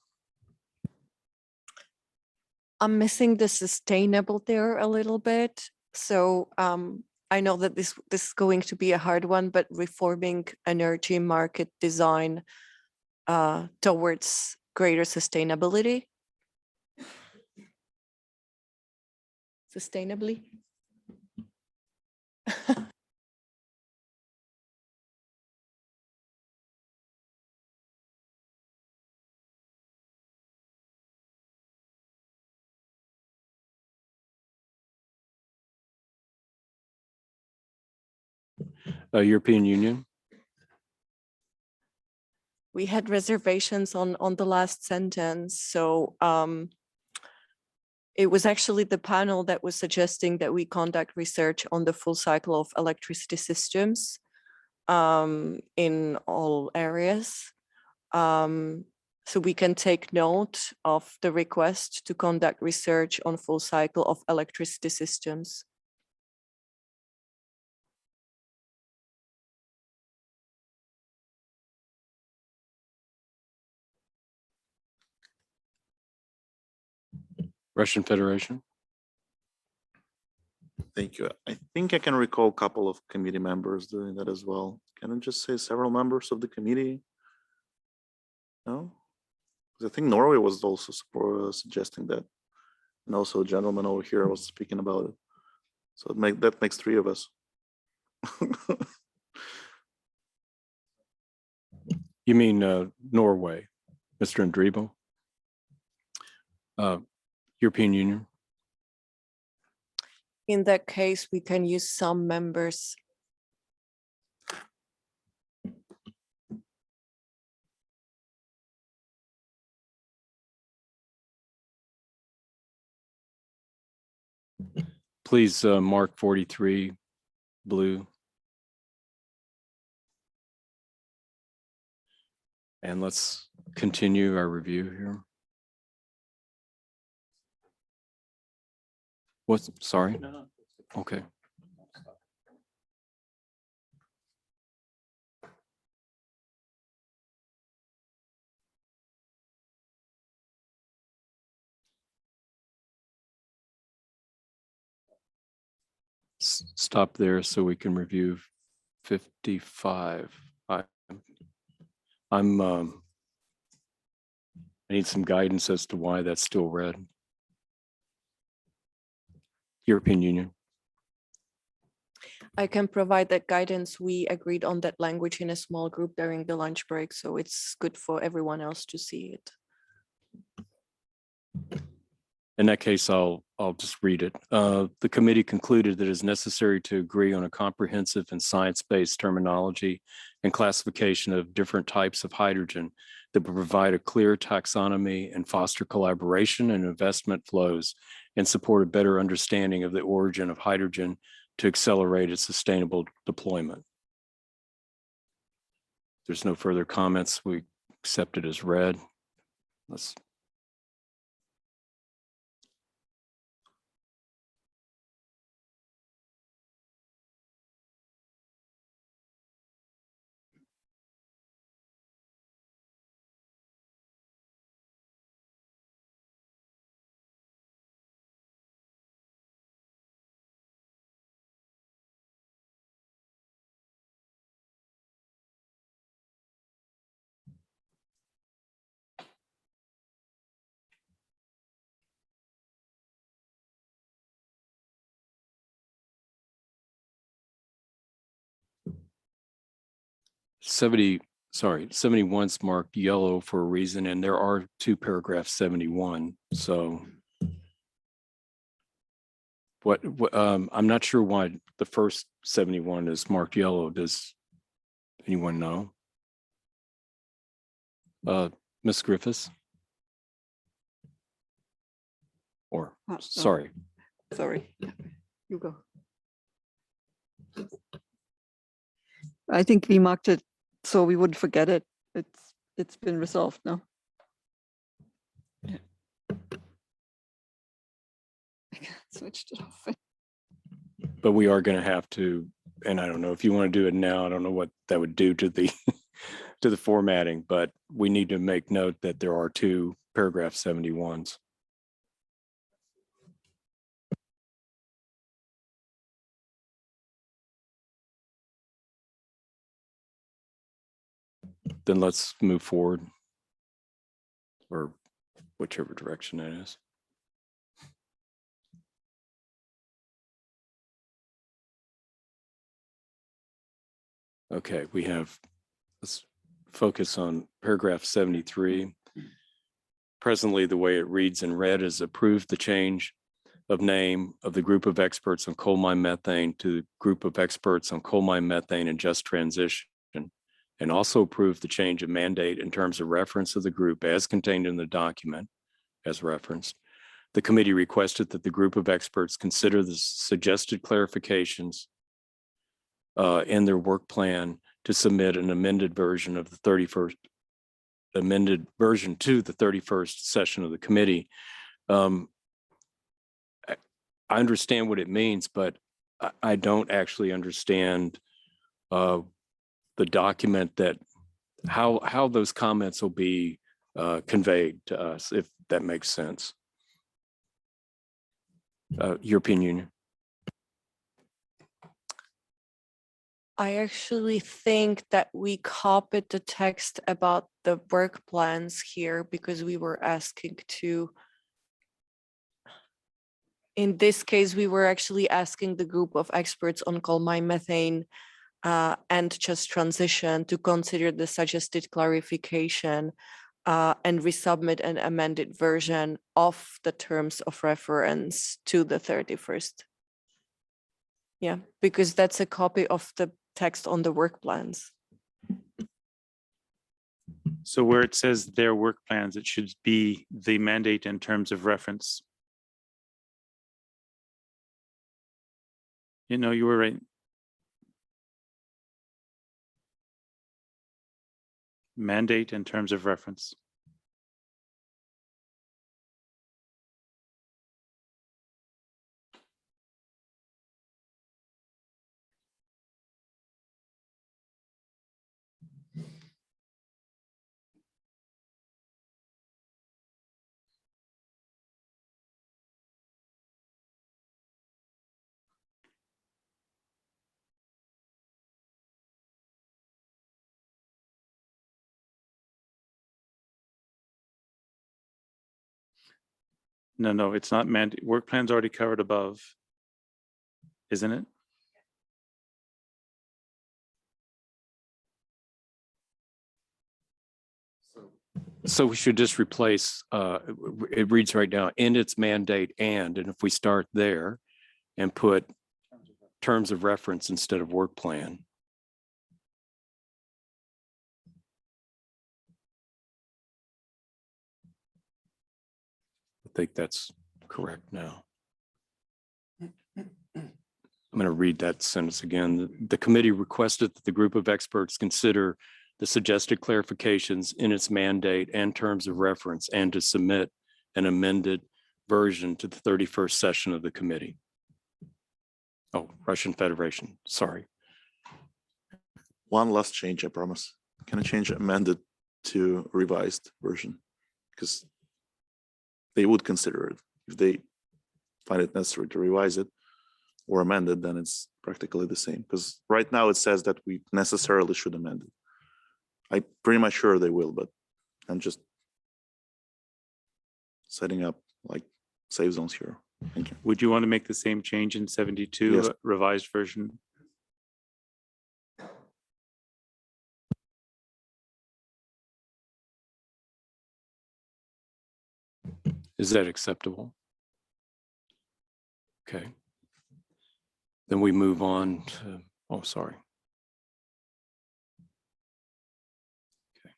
I'm missing the sustainable there a little bit. So I know that this is going to be a hard one, but reforming energy market design towards greater sustainability. Sustainably. European Union. We had reservations on the last sentence. So it was actually the panel that was suggesting that we conduct research on the full cycle of electricity systems in all areas. So we can take note of the request to conduct research on full cycle of electricity systems. Russian Federation. Thank you. I think I can recall a couple of committee members doing that as well. Can I just say several members of the committee? No? Because I think Norway was also suggesting that. And also a gentleman over here was speaking about it. So that makes 3 of us. You mean Norway, Mr. Andribo? European Union. In that case, we can use some members. Please mark 43 blue. And let's continue our review here. What's, sorry? No. Okay. Stop there so we can review 55. I need some guidance as to why that's still red. European Union. I can provide that guidance. We agreed on that language in a small group during the lunch break, so it's good for everyone else to see it. In that case, I'll just read it. The committee concluded that it is necessary to agree on a comprehensive and science-based terminology and classification of different types of hydrogen that will provide a clear taxonomy and foster collaboration and investment flows and support a better understanding of the origin of hydrogen to accelerate its sustainable deployment. There's no further comments. We accept it as read. Let's. Sorry, 71's marked yellow for a reason, and there are two paragraphs 71. So I'm not sure why the first 71 is marked yellow. Does anyone know? Ms. Griffiths? Or, sorry. Sorry, you go. I think we marked it so we wouldn't forget it. It's been resolved now. Yeah. I can't switch it off. But we are going to have to, and I don't know if you want to do it now, I don't know what that would do to the to the formatting, but we need to make note that there are two paragraph 71s. Then let's move forward, or whichever direction that is. Okay, let's focus on paragraph 73. Presently, the way it reads in red is approve the change of name of the group of experts on coal mine methane to the group of experts on coal mine methane and just transition, and also approve the change of mandate in terms of reference of the group as contained in the document as referenced. The committee requested that the group of experts consider the suggested clarifications in their work plan to submit an amended version of the 31st, amended version to the 31st session of the committee. I understand what it means, but I don't actually understand the document that how those comments will be conveyed to us, if that makes sense. European Union. I actually think that we copied the text about the work plans here because we were asking to, in this case, we were actually asking the group of experts on coal mine methane and just transition to consider the suggested clarification and resubmit an amended version of the terms of reference to the 31st. Yeah, because that's a copy of the text on the work plans. So where it says their work plans, it should be the mandate in terms of reference. You know, you were right. Mandate in terms of reference. No, it's not mandate. Work plan's already covered above, isn't it? So we should just replace, it reads right now, in its mandate and if we start there and put terms of reference instead of work plan. I think that's correct now. I'm going to read that sentence again. The committee requested that the group of experts consider the suggested clarifications in its mandate and terms of reference and to submit an amended version to the 31st session of the committee. Oh, Russian Federation, sorry. One last change, I promise. Can I change amended to revised version? Because they would consider it. If they find it necessary to revise it or amend it, then it's practically the same. Because right now it says that we necessarily should amend it. I'm pretty much sure they will, but I'm just setting up like safe zones here. Thank you. Would you want to make the same change in 72 Yes. revised version? Is that acceptable? Okay. Then we move on to, oh, sorry. Okay.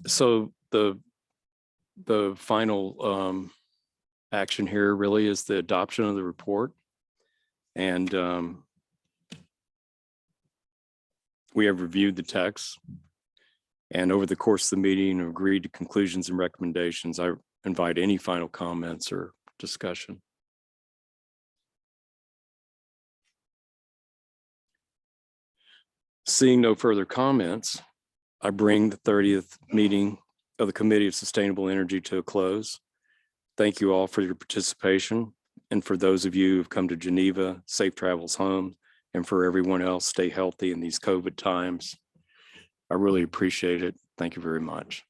So the final action here really is the adoption of the report. And we have reviewed the text. And over the course of the meeting, agreed to conclusions and recommendations. I invite any final comments or discussion. Seeing no further comments, I bring the 30th meeting of the Committee of Sustainable Energy to a close. Thank you all for your participation. And for those of you who've come to Geneva, safe travels home. And for everyone else, stay healthy in these COVID times. I really appreciate it. Thank you very much.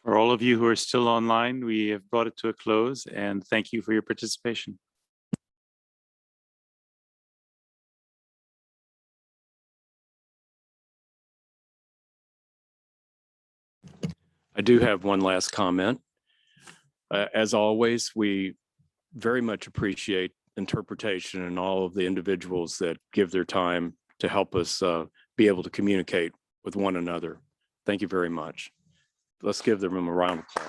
For all of you who are still online, we have brought it to a close and thank you for your participation. I do have one last comment. As always, we very much appreciate interpretation and all of the individuals that give their time to help us be able to communicate with one another. Thank you very much. Let's give them a round of applause.